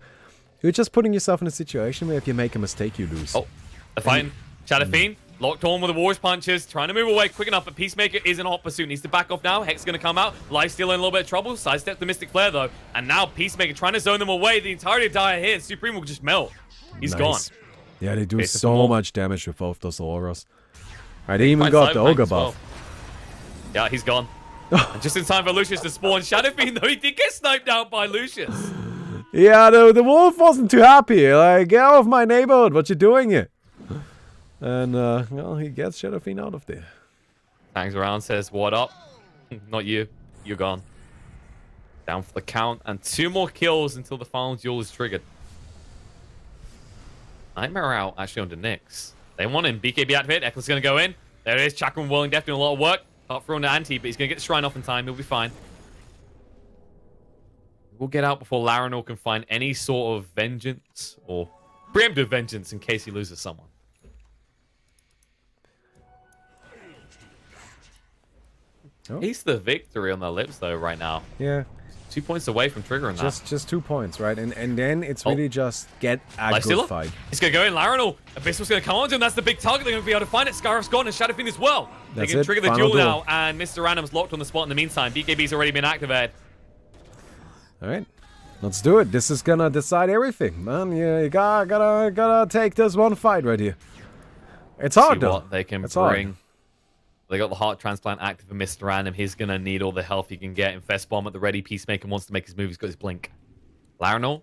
you're just putting yourself in a situation where if you make a mistake, you lose. Oh, the fine. Shadow Fiend, locked on with the Warriors punches, trying to move away quick enough, but Peacemaker is in hot pursuit. Needs to back off now. Hex is going to come out. Lifesteal in a little bit of trouble. Sidestep the Mystic Flare, though. And now Peacemaker trying to zone them away. The entirety of Dire here. Supreme will just melt. He's gone. Yeah, they do so much damage with both those auras. Right, they even got the Ogre buff. Well. Yeah, he's gone. And just in time for Lucius to spawn. Shadow Fiend, though, he did get sniped out by Lucius. Yeah, the wolf wasn't too happy. Like, get out of my neighborhood. What you doing here? And, well, he gets Shadow Fiend out of there. Hangs around, says, what up? Not you. You're gone. Down for the count. And 2 more kills until the final duel is triggered. Nightmare out, actually, on the Nyx. They want him. BKB activate. Eccles going to go in. There it is. Chakra and Whirling Death doing a lot of work. Can't throw on the anti, but he's going to get the Shrine off in time. He'll be fine. We'll get out before Larinor can find any sort of vengeance or preemptive vengeance in case he loses someone. Oh. He's the victory on their lips, though, right now. Yeah. 2 points away from triggering that. Just 2 points, right? And then it's really just get a good fight. He's going to go in. Larinor. Abyssmal's going to come on to him. That's the big target. They're going to be able to find it. Scarif's gone and Shadow Fiend as well. They can trigger the duel now. And Mr. Random's locked on the spot in the meantime. BKB's already been activated. All right. Let's do it. This is going to decide everything, man. You gotta take this one fight right here. It's hard, though. What they can it's bring. Hard. They got the heart transplant active for Mr. Random. He's going to need all the health he can get. Infest Bomb at the ready. Peacemaker wants to make his move. He's got his blink. Larinor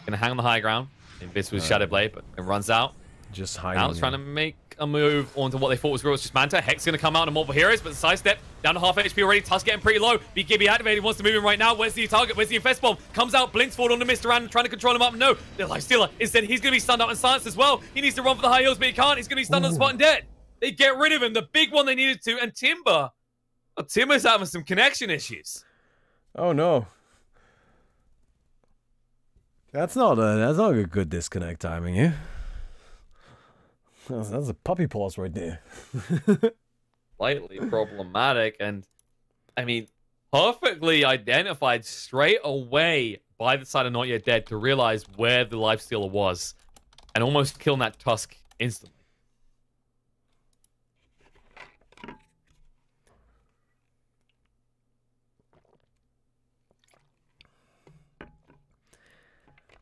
going to hang on the high ground. Invis with Shadow Blade, but it runs out. Just hiding. Now it's trying to make a move onto what they thought was real. It's just Manta. Hex going to come out on multiple heroes, but the sidestep down to half HP already. Tusk getting pretty low. BKB activated. Wants to move him right now. Where's the target? Where's the Infest Bomb? Comes out. Blinks forward onto Mr. Random, trying to control him up. No. The Lifestealer. Instead, he's going to be stunned up and silenced as well. He needs to run for the high heels, but he can't. He's going to be stunned on the spot and dead. They get rid of him, the big one they needed to, and Timber. Oh, Timber's having some connection issues. Oh no. That's not a good disconnect timing, yeah? That's a puppy paws right there. Slightly problematic, and I mean, perfectly identified straight away by the side of Not Yet Dead to realize where the Lifestealer was, and almost killing that Tusk instantly.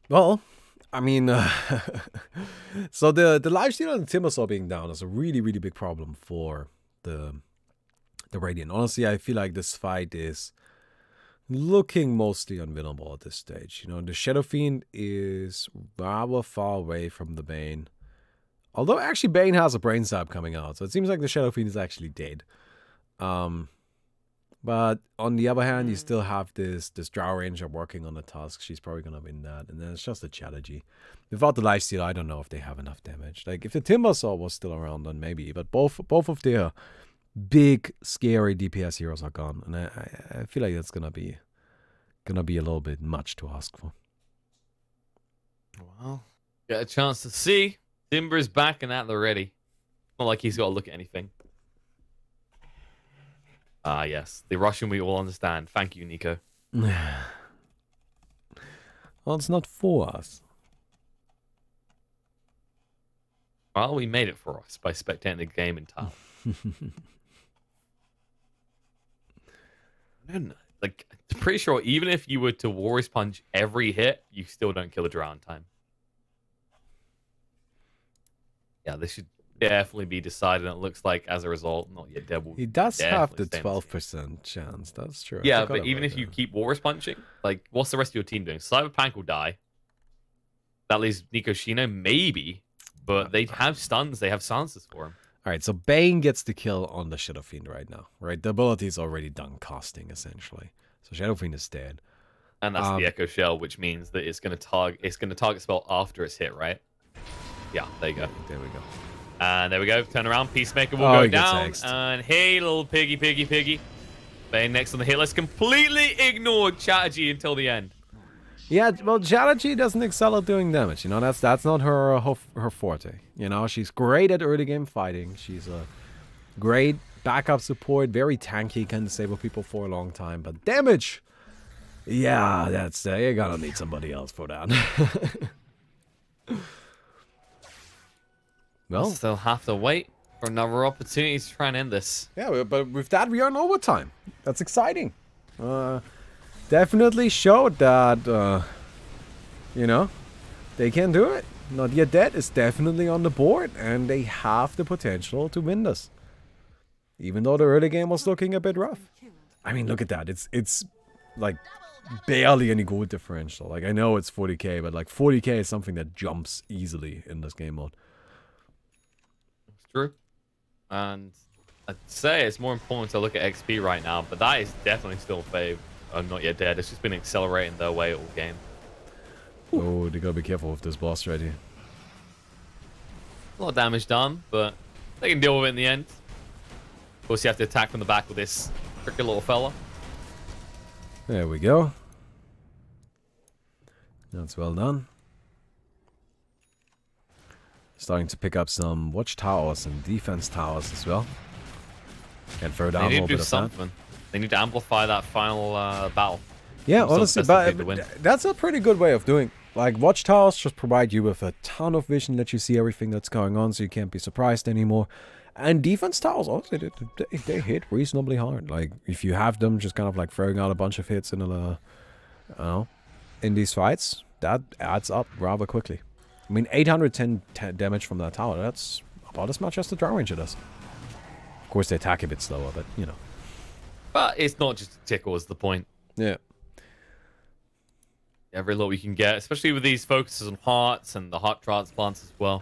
Well, I mean, so the Lifestealer and Timbersaw being down is a really, really big problem for the Radiant. Honestly, I feel like this fight is looking mostly unwinnable at this stage. You know, the Shadow Fiend is rather far away from the Bane. Although, actually, Bane has a Brain Stab coming out, so it seems like the Shadow Fiend is actually dead. But on the other hand, you still have this Drow Ranger working on the Tusk. She's probably going to win that. And then it's just a strategy. Without the Lifesteal, I don't know if they have enough damage. Like, if the Timbersaw was still around, then maybe. But both of their big, scary DPS heroes are gone. And I feel like that's going to be a little bit much to ask for. Well, get a chance to see Timber's back and at the ready. Not like he's got to look at anything. Ah, yes. The Russian we all understand. Thank you, Nico. Well, it's not for us. Well, we made it for us by spectating the game in time. Like, I'm pretty sure even if you were to Warriors Punch every hit, you still don't kill a drown time. Yeah, this should definitely be decided. And it looks like, as a result, Not Yet Dead will He does have the definitely stay in 12% chance. That's true. I Yeah, forgot but even about if you that. keep Warriors Punching, like, what's the rest of your team doing? Cyberpunk will die. That leaves Nico Shino, maybe. But they have stuns. They have silences for him. All right, so Bane gets the kill on the Shadow Fiend right now, right? The ability is already done casting, essentially. So Shadow Fiend is dead. And that's the Echo Shell, which means that it's going to target spell after it's hit, right? Yeah, there you go. There we go. And there we go. Turn around. Peacemaker will Oh, go he gets down. hexed. And hey, little piggy. Bane next on the hit list. Completely ignored Chatterjee until the end. Yeah, well, Jalaji doesn't excel at doing damage. You know, that's not her forte. You know, she's great at early game fighting. She's a great backup support, very tanky, can disable people for a long time. But damage, yeah, that's you're gonna need somebody else for that. Well, Still have to wait for another opportunity to try and end this. yeah, but with that we are in overtime. That's exciting. Definitely showed that, you know, they can do it. Not Yet Dead is definitely on the board, and they have the potential to win this. Even though the early game was looking a bit rough. I mean, look at that. It's like barely any gold differential. Like, I know it's 40k, but like 40k is something that jumps easily in this game mode. It's true. And I'd say it's more important to look at XP right now, but that is definitely still fave. Not Yet Dead. It's just been accelerating their way all game. Oh, they gotta be careful with this boss right here. A lot of damage done, but they can deal with it in the end. Of course, you have to attack from the back with this tricky little fella. There we go. That's well done. Starting to pick up some watchtowers and defense towers as well. Can throw down a They little need to bit do of something. They need to amplify that final battle. Yeah, Still honestly, best to pick the but win. that's a pretty good way of doing. Like, watchtowers just provide you with a ton of vision, let you see everything that's going on, so you can't be surprised anymore. And defense towers, honestly, they hit reasonably hard. Like, if you have them just kind of like throwing out a bunch of hits in in these fights, that adds up rather quickly. I mean, 810 damage from that tower, that's about as much as the draw ranger does. Of course, they attack a bit slower, but, you know. But it's not just a tickle is the point. Yeah. Every little you can get, especially with these focuses on hearts and the heart transplants as well.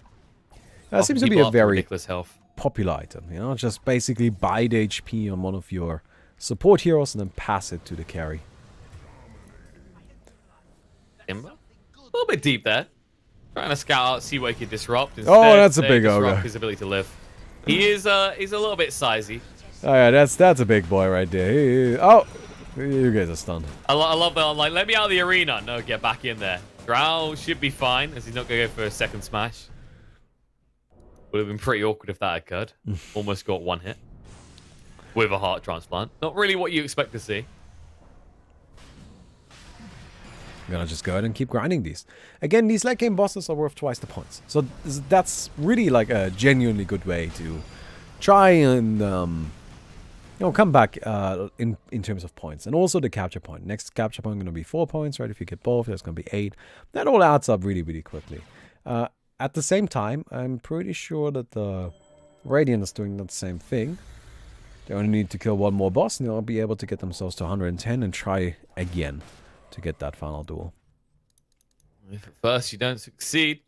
That seems to be People a up to very ridiculous health. popular item, you know, just basically buy the HP on one of your support heroes and then pass it to the carry. Timber? A little bit deep there. Trying to scout out, see what he can disrupt. Instead, Oh, that's a they big disrupt ogre. his ability to live. He's a little bit sizey. Oh yeah, that's a big boy right there. Oh, you guys are stunned. I love that. I'm like, let me out of the arena. No, get back in there. Drow should be fine, as he's not going to go for a second smash. Would have been pretty awkward if that occurred. Almost got one hit. With a heart transplant. Not really what you expect to see. I'm gonna just go ahead and keep grinding these. Again, these late game bosses are worth twice the points. So that's really like a genuinely good way to try and come back in terms of points. And also the capture point. Next capture point gonna be 4 points, right? If you get both, that's gonna be 8. That all adds up really, really quickly. At the same time, I'm pretty sure that the Radiant is doing that same thing. They only need to kill one more boss and they'll be able to get themselves to 110 and try again to get that final duel. If at first you don't succeed,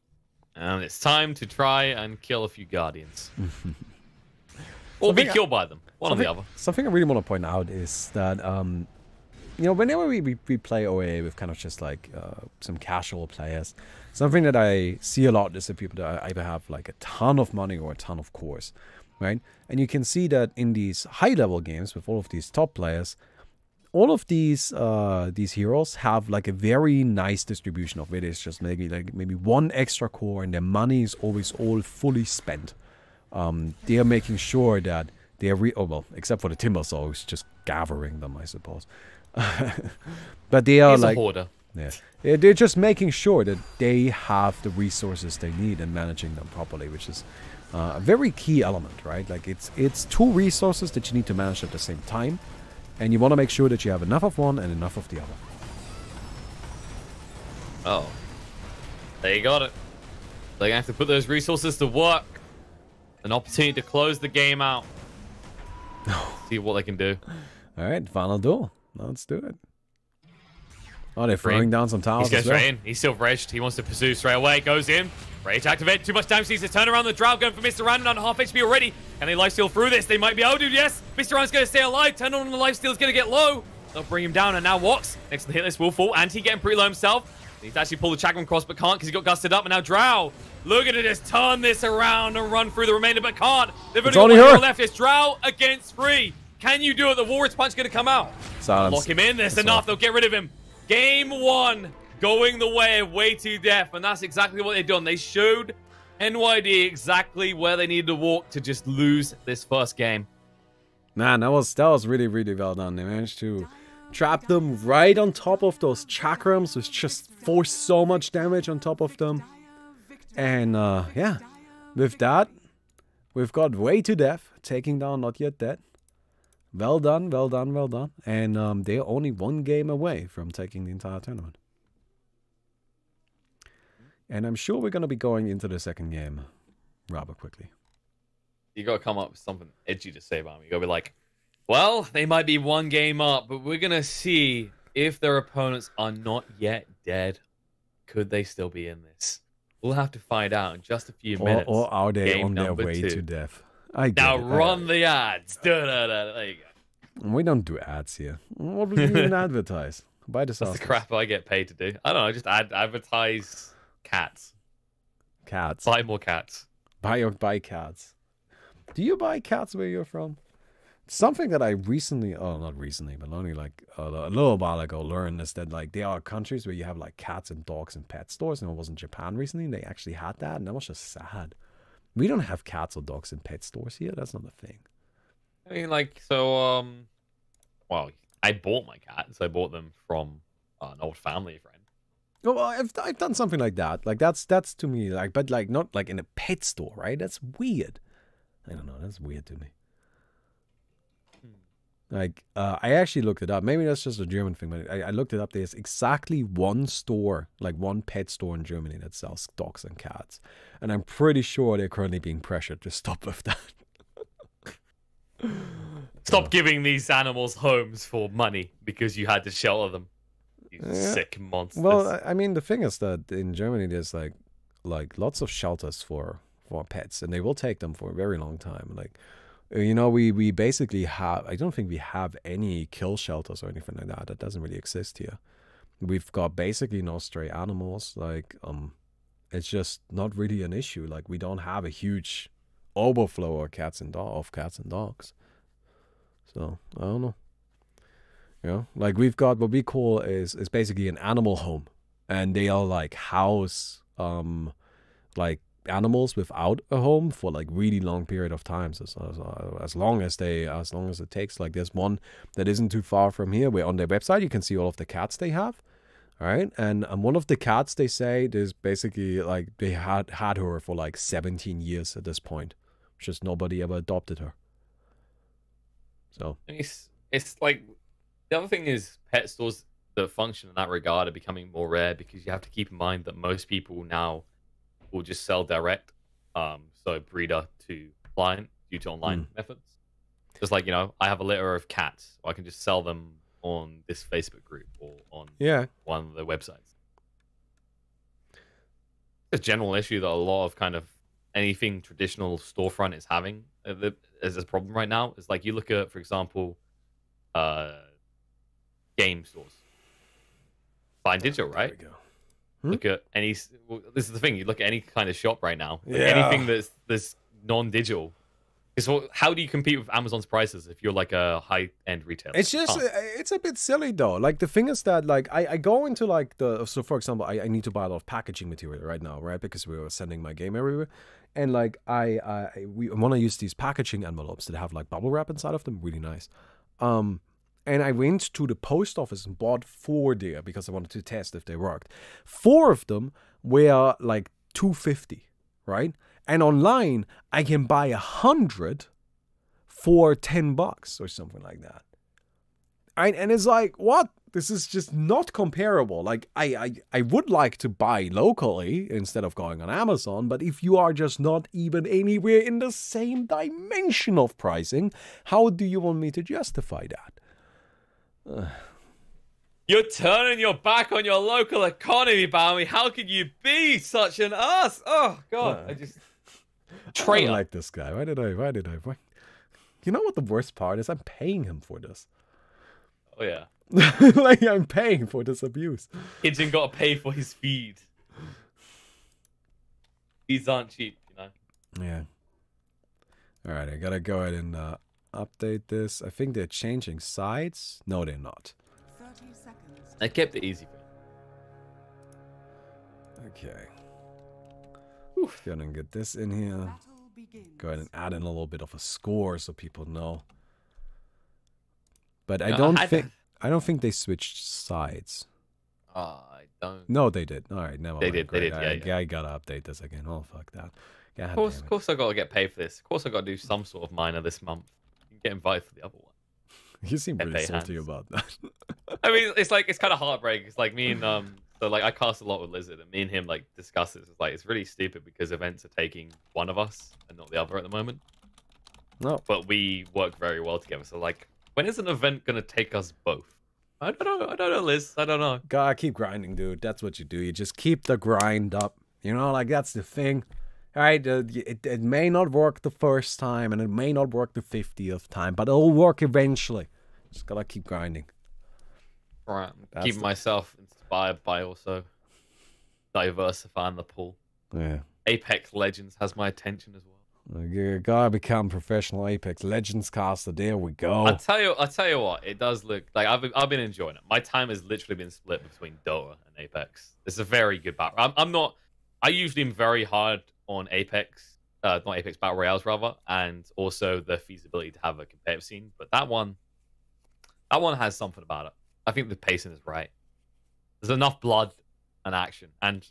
and it's time to try and kill a few Guardians. Or be killed by them. One or the other. Something I really want to point out is that, you know, whenever we play OAA with kind of just like some casual players, something that I see a lot is the people that either have like a ton of money or a ton of cores, right? And you can see that in these high-level games with all of these top players, all of these heroes have like a very nice distribution of it. It's just maybe one extra core, and their money is always all fully spent. They are making sure that they are except for the Timbersaw, who's just gathering them, I suppose. But they are He's like a hoarder. Yeah, they're just making sure that they have the resources they need and managing them properly, which is a very key element, right? Like it's two resources that you need to manage at the same time, and you want to make sure that you have enough of one and enough of the other. Oh, they got it. They're gonna have to put those resources to work. An opportunity to close the game out. See what they can do. All right, final duel. Let's do it. Oh, they're throwing down some towers. He's going straight in. He's still raged. He wants to pursue straight away. Goes in. Rage activate. Too much time. Sees to turn around the drought. Going for Mr. Random on half HP already. Can they lifesteal through this? They might be able to. Yes. Mr. Rand's going to stay alive. Turn on the lifesteal is going to get low. They'll bring him down. And now Wox next to the hit list will fall. Anti getting pretty low himself. He's actually pulled the Chakram cross, but can't because he got gusted up. And now Drow looking to just turn this around and run through the remainder, but can't. They've only got one hero left. It's Drow against 3. Can you do it? The Warrior's Punch going to come out. Silence. Lock him in. There's enough. They'll get rid of him. Game 1 going the way of way to death, and that's exactly what they've done. They showed NYD exactly where they needed to walk to just lose this first game. Man, that was really, really well done. They managed to trap them right on top of those chakrams, which just forced so much damage on top of them. And yeah, with that, we've got way to death, taking down Not Yet Dead. Well done, well done, well done. And they're only one game away from taking the entire tournament. And I'm sure we're going to be going into the second game rather quickly. You got to come up with something edgy to say about me. You got to be like, well, they might be one game up, but we're going to see if their opponents are not yet dead. Could they still be in this? We'll have to find out in just a few minutes. Or are they Game on their number way 2. to death? I get Now it. run the ads. There you go. We don't do ads here. What would we even advertise? Buy the sauce. That's the crap I get paid to do. I don't know. Just advertise cats. Cats. Buy more cats. Buy cats. Do you buy cats where you're from? Something that I recently, not recently, but only like a little while ago learned is that like there are countries where you have like cats and dogs and pet stores, and it was in Japan recently, and they actually had that, and that was just sad. We don't have cats or dogs in pet stores here. That's not a thing. I mean, like, so, well, I bought my cats. I bought them from an old family friend. Well, I've done something like that. Like that's to me like, but like not like in a pet store, right? That's weird. I don't know. That's weird to me. Like, I actually looked it up. Maybe that's just a German thing, but I looked it up. There's exactly one store, like one pet store in Germany that sells dogs and cats. And I'm pretty sure they're currently being pressured to stop with that. Stop giving these animals homes for money because you had to shelter them. You sick monsters. Well, I mean, the thing is that in Germany, there's like lots of shelters for pets, and they will take them for a very long time. Like, you know, we basically have, I don't think we have any kill shelters or anything like that. That doesn't really exist here. We've got basically no stray animals. Like, it's just not really an issue. Like, we don't have a huge overflow of cats and dogs. So, I don't know. You know, like we've got what we call is basically an animal home. And they are like house, like, animals without a home for like really long period of time, as long as it takes. Like there's one that isn't too far from here where on their website you can see all of the cats they have, all right? And one of the cats, they say, there's basically like they had her for like 17 years at this point, just nobody ever adopted her. So it's like the other thing is pet stores that function in that regard are becoming more rare because you have to keep in mind that most people now will just sell direct, so breeder to client due to online methods. Just like, you know, I have a litter of cats, I can just sell them on this Facebook group or on one of the websites. It's a general issue that a lot of kind of anything traditional storefront is having as a problem right now. Is like you look at, for example, game stores. Fine Digital, right? There we go. Look at any. Well, this is the thing. You look at any kind of shop right now. Like anything that's non-digital, So how do you compete with Amazon's prices if you're like a high-end retailer? It's just, it's a bit silly though. Like the thing is that like I go into like so for example, I need to buy a lot of packaging material right now, right? Because we were sending my game everywhere. And like we want to use these packaging envelopes that have like bubble wrap inside of them, really nice. And I went to the post office and bought 4 there because I wanted to test if they worked. 4 of them were like $2.50, right? And online, I can buy 100 for $10 or something like that. And it's like, what? This is just not comparable. Like, I would like to buy locally instead of going on Amazon, but if you are just not even anywhere in the same dimension of pricing, how do you want me to justify that? You're turning your back on your local economy, Bowie. How could you be such an ass? Oh, God. I don't like this guy. Why did I? You know what the worst part is? I'm paying him for this. Oh, yeah. Like, I'm paying for this abuse. Kids ain't got to pay for his feed. Feeds aren't cheap, you know? Yeah. All right, I gotta go ahead and update this. I think they're changing sides. No, they're not. 30 seconds. I kept it easy for you. Okay. Go ahead and get this in here. Go ahead and add in a little bit of a score so people know. But I don't think they switched sides. I don't. No, they did. All right, never mind. They did. Yeah. I gotta update this again. Oh, fuck that. Of course, I gotta get paid for this. Of course, I gotta do some sort of minor this month. You can get invited for the other one. You seem really salty about that. I mean, it's kind of heartbreaking. It's like me and so like I cast a lot with Lizard, and me and him like discuss this. It's like it's really stupid because events are taking one of us and not the other at the moment. No, but we work very well together. So like, when is an event gonna take us both? I don't know, Liz. I don't know. Gotta keep grinding, dude. That's what you do. You just keep the grind up. You know, like that's the thing. All right, it may not work the first time, and it may not work the 50th time, but it'll work eventually. Just gotta keep grinding. Right, keep myself inspired by also diversifying the pool. Yeah. Apex Legends has my attention as well. You gotta become professional Apex Legends caster. There we go. I'll tell you what. It does look like I've been enjoying it. My time has literally been split between Dota and Apex. It's a very good battle. I'm not. I usually am very hard on Apex, not Apex Battle Royales rather, and also the feasibility to have a competitive scene. But that one has something about it. I think the pacing is right. There's enough blood and action. And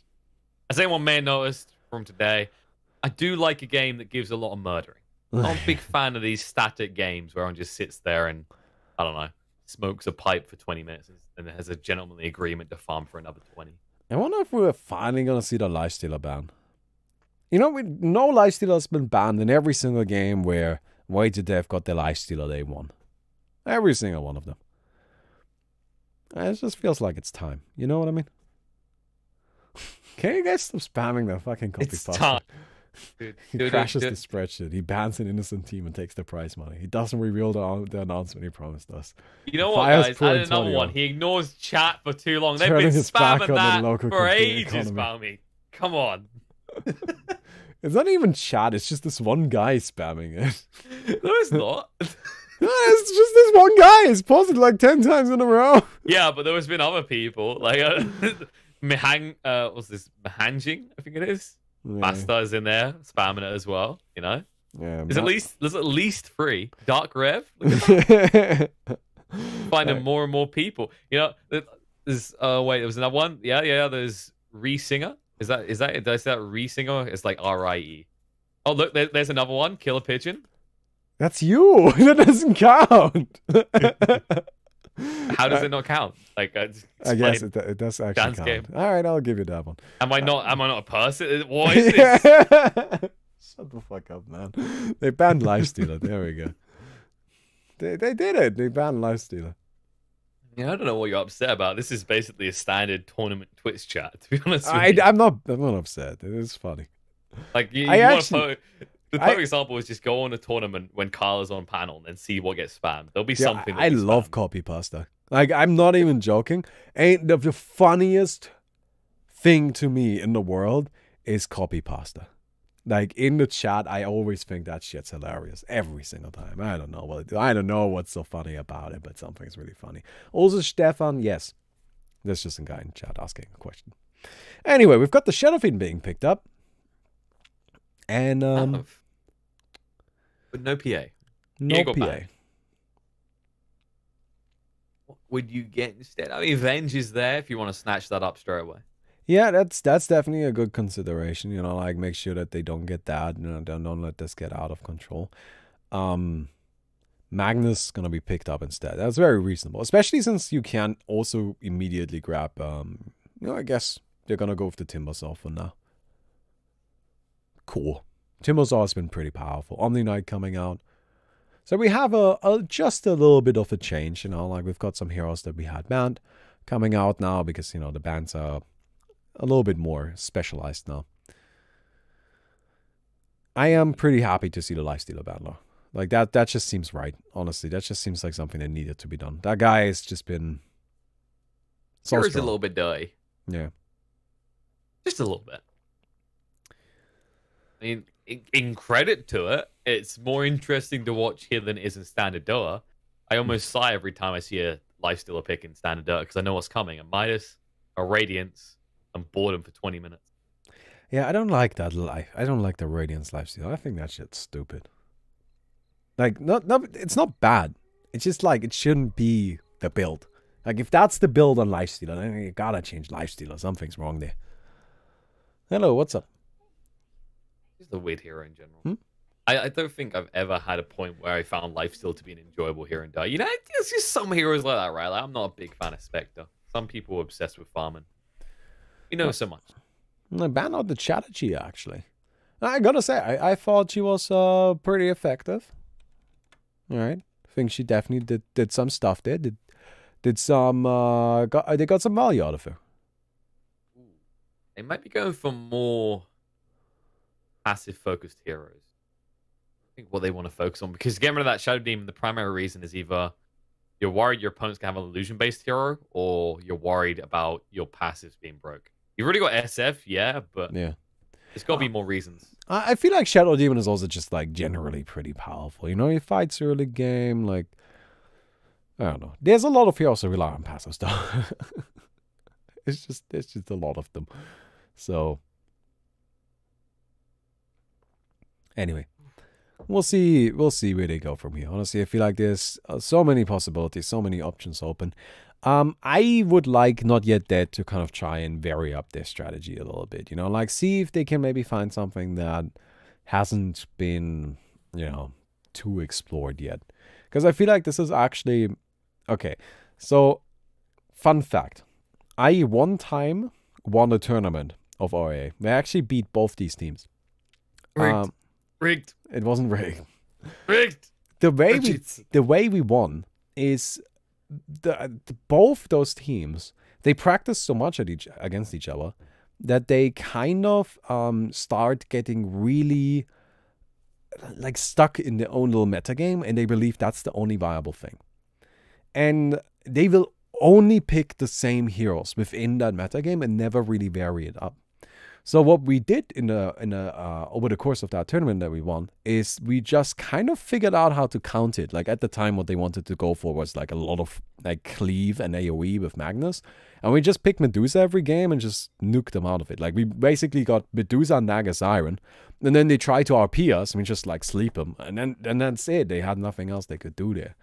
as anyone may have noticed from today, I do like a game that gives a lot of murdering. I'm a big fan of these static games where one just sits there and, I don't know, smokes a pipe for 20 minutes and has a gentlemanly agreement to farm for another 20. I wonder if we're finally going to see the Lifestealer ban. You know, no Lifestealer has been banned in every single game where Way to Death got their Lifestealer they won. Every single one of them. It just feels like it's time. You know what I mean? Can you guys stop spamming the fucking copy It's pasta? time. He crashes the spreadsheet. He bans an innocent team and takes the prize money. He doesn't reveal the announcement he promised us. You know what, Fires guys? poor Add another Antonio. one. He ignores chat for too long. They've Turning been his back spamming on the that local for computer ages, economy. Bowie. Come on. It's not even chat. It's just this one guy spamming it. No, it's not. No, it's just this one guy. It's posted like 10 times in a row. Yeah, but there has been other people. Like, what's this? Mahanjing, I think it is. Yeah. Master is in there, spamming it as well, you know? Yeah, There's at least 3. Dark Rev, finding more and more people. You know, there's wait, there was another one. Yeah, there's Re-Singer. Is that Re-Singer? It's like R-I-E. Oh, look, there's another one, Killer Pigeon. That's you. That doesn't count. How does it not count? Like, I guess it does actually dance count. game. All right, I'll give you that one. Am I not a person? What is this? Shut the fuck up, man. They banned Lifestealer. There we go. They did it. They banned Lifestealer. Yeah, I don't know what you're upset about. This is basically a standard tournament Twitch chat, to be honest with you. I'm not upset. It is funny. Like, the perfect example is just go on a tournament when Carl is on panel and then see what gets spammed. There'll be something. I love copy pasta. Like, I'm not even joking. And the funniest thing to me in the world is copy pasta. Like, in the chat, I always think that shit's hilarious. Every single time. I don't know I don't know what's so funny about it, but something's really funny. Also, Stefan, yes. There's just a guy in chat asking a question. Anyway, we've got the Shadow Fiend being picked up. And, but no PA. no PA. What would you get instead? I mean, Venge is there if you want to snatch that up straight away. Yeah, that's definitely a good consideration. You know, like, make sure that they don't get that. You know, don't let this get out of control. Magnus gonna be picked up instead. That's very reasonable, especially since you can also immediately grab. You know, I guess they're gonna go with the Timbersaw for now. Cool. Timbersaw has been pretty powerful. Omni Knight coming out. So we have just a little bit of a change, you know, like we've got some heroes that we had banned coming out now because, you know, the bans are a little bit more specialized now. I am pretty happy to see the Lifestealer Battler. Like, that just seems right, honestly. That just seems like something that needed to be done. That guy has just been so Hero's a strong. little bit dirty. Yeah. Just a little bit. I mean, in credit to it, it's more interesting to watch here than it is in Standard Dota. I almost sigh every time I see a Lifestealer pick in Standard Dota because I know what's coming. A Midas, a Radiance, and Boredom for 20 minutes. Yeah, I don't like that life. I don't like the Radiance Lifestealer. I think that shit's stupid. Like, no, it's not bad. It's just like, it shouldn't be the build. Like, if that's the build on Lifestealer, then you gotta change Lifestealer. Something's wrong there. Hello, what's up? He's a weird hero in general. I don't think I've ever had a point where I found Lifesteal to be an enjoyable hero in Dota. You know, there's just some heroes like that, right? Like, I'm not a big fan of Spectre. Some people are obsessed with farming. You know so much. I banned out the Chatterjee, actually. I gotta say, I thought she was pretty effective. Alright. I think she definitely did some stuff there. Did some, they got some value out of her. They might be going for more passive-focused heroes. I think what they want to focus on, because getting rid of that Shadow Demon, the primary reason is either you're worried your opponent's going to have an illusion-based hero, or you're worried about your passives being broke. You've already got SF, yeah, but yeah, there's got to be more reasons. I feel like Shadow Demon is also just, like, generally pretty powerful. You know, he fights early game, like, I don't know. There's a lot of heroes that rely on passive stuff. It's just a lot of them. So, anyway, we'll see where they go from here. Honestly, I feel like there's so many possibilities, so many options open. I would like Not Yet Dead to kind of try and vary up their strategy a little bit. You know, like, see if they can maybe find something that hasn't been, you know, too explored yet. Because I feel like this is actually okay. So, fun fact. I one time won a tournament of OAA. They actually beat both these teams. Rigged. Rigged. It wasn't rigged. Rigged. The way we won is both those teams, they practice so much against each other that they kind of start getting really, like, stuck in their own little metagame, and they believe that's the only viable thing. And they will only pick the same heroes within that metagame and never really vary it up. So what we did over the course of that tournament that we won is we just kind of figured out how to count it. Like, at the time, what they wanted to go for was like a lot of like cleave and AoE with Magnus. And we just picked Medusa every game and just nuked them out of it. Like, we basically got Medusa, Naga, Siren. And then they tried to RP us and we just like sleep them. And that's it. They had nothing else they could do there.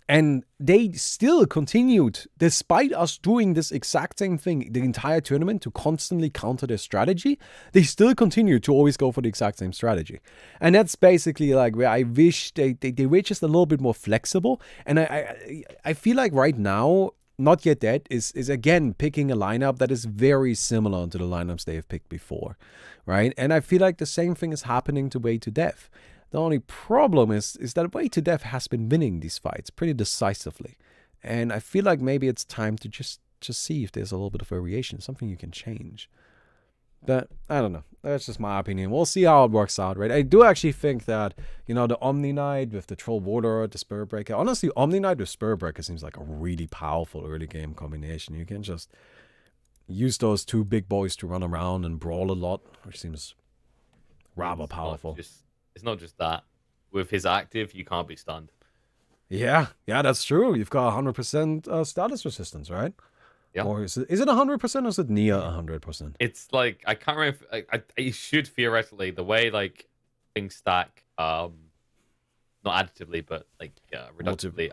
And they still continued, despite us doing this exact same thing the entire tournament to constantly counter their strategy, they still continued to always go for the exact same strategy. And that's basically like where I wish they were just a little bit more flexible. And I feel like right now, Not Yet Dead is again picking a lineup that is very similar to the lineups they have picked before, right? And I feel like the same thing is happening to Way to Death. The only problem is that Way to Death has been winning these fights pretty decisively. And I feel like maybe it's time to just see if there's a little bit of variation, something you can change. But I don't know. That's just my opinion. We'll see how it works out, right? I do actually think that, you know, the Omni Knight with the Troll Warder, the Spirit Breaker. Honestly, Omni Knight with Spirit Breaker seems like a really powerful early game combination. You can just use those two big boys to run around and brawl a lot, which seems rather powerful. It's not just that. With his active, you can't be stunned. Yeah, that's true. You've got 100% status resistance, right? Yeah. Or is it 100% or is it near 100%? It's like, I can't remember. It should theoretically, the way like things stack, not additively, but like reductively.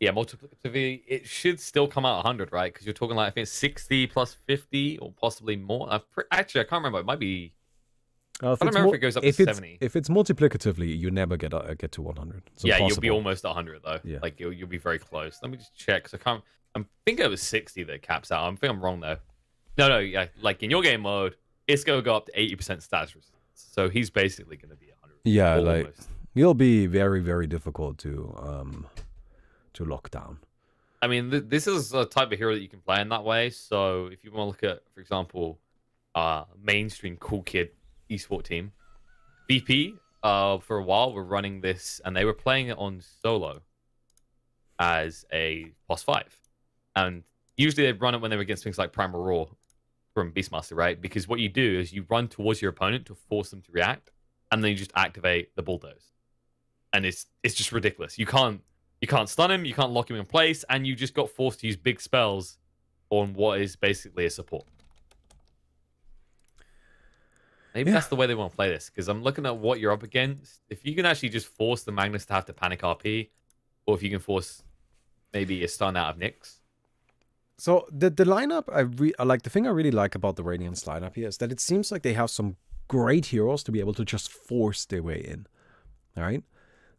Multiplicatively, it should still come out 100, right? Because you're talking like, I think it's 60 plus 50 or possibly more. Actually, I can't remember. It might be. I don't remember if it goes up to 70. If it's multiplicatively, you never get to 100. It's impossible. You'll be almost 100 though. Yeah. Like you'll be very close. Let me just check. Cause I'm thinking it was 60 that caps out. I think I'm wrong though. No, yeah. Like in your game mode, it's gonna go up to 80% status resistance. So he's basically gonna be 100. Yeah, like he'll be very, very difficult to lock down. I mean, this is a type of hero that you can play in that way. So if you want to look at, for example, mainstream cool kid esport team, BP for a while were running this, and they were playing it on solo as a +5, and usually they'd run it when they were against things like Primal Raw from Beastmaster, right? Because what you do is you run towards your opponent to force them to react, and then you just activate the bulldoze, and it's just ridiculous. You can't stun him, you can't lock him in place, and you just got forced to use big spells on what is basically a support. Maybe that's the way they want to play this, because I'm looking at what you're up against. If you can actually just force the Magnus to have to panic RP, or if you can force maybe a stun out of Nyx. So the lineup, the thing I really like about the Radiance lineup here is that it seems like they have some great heroes to be able to just force their way in. All right?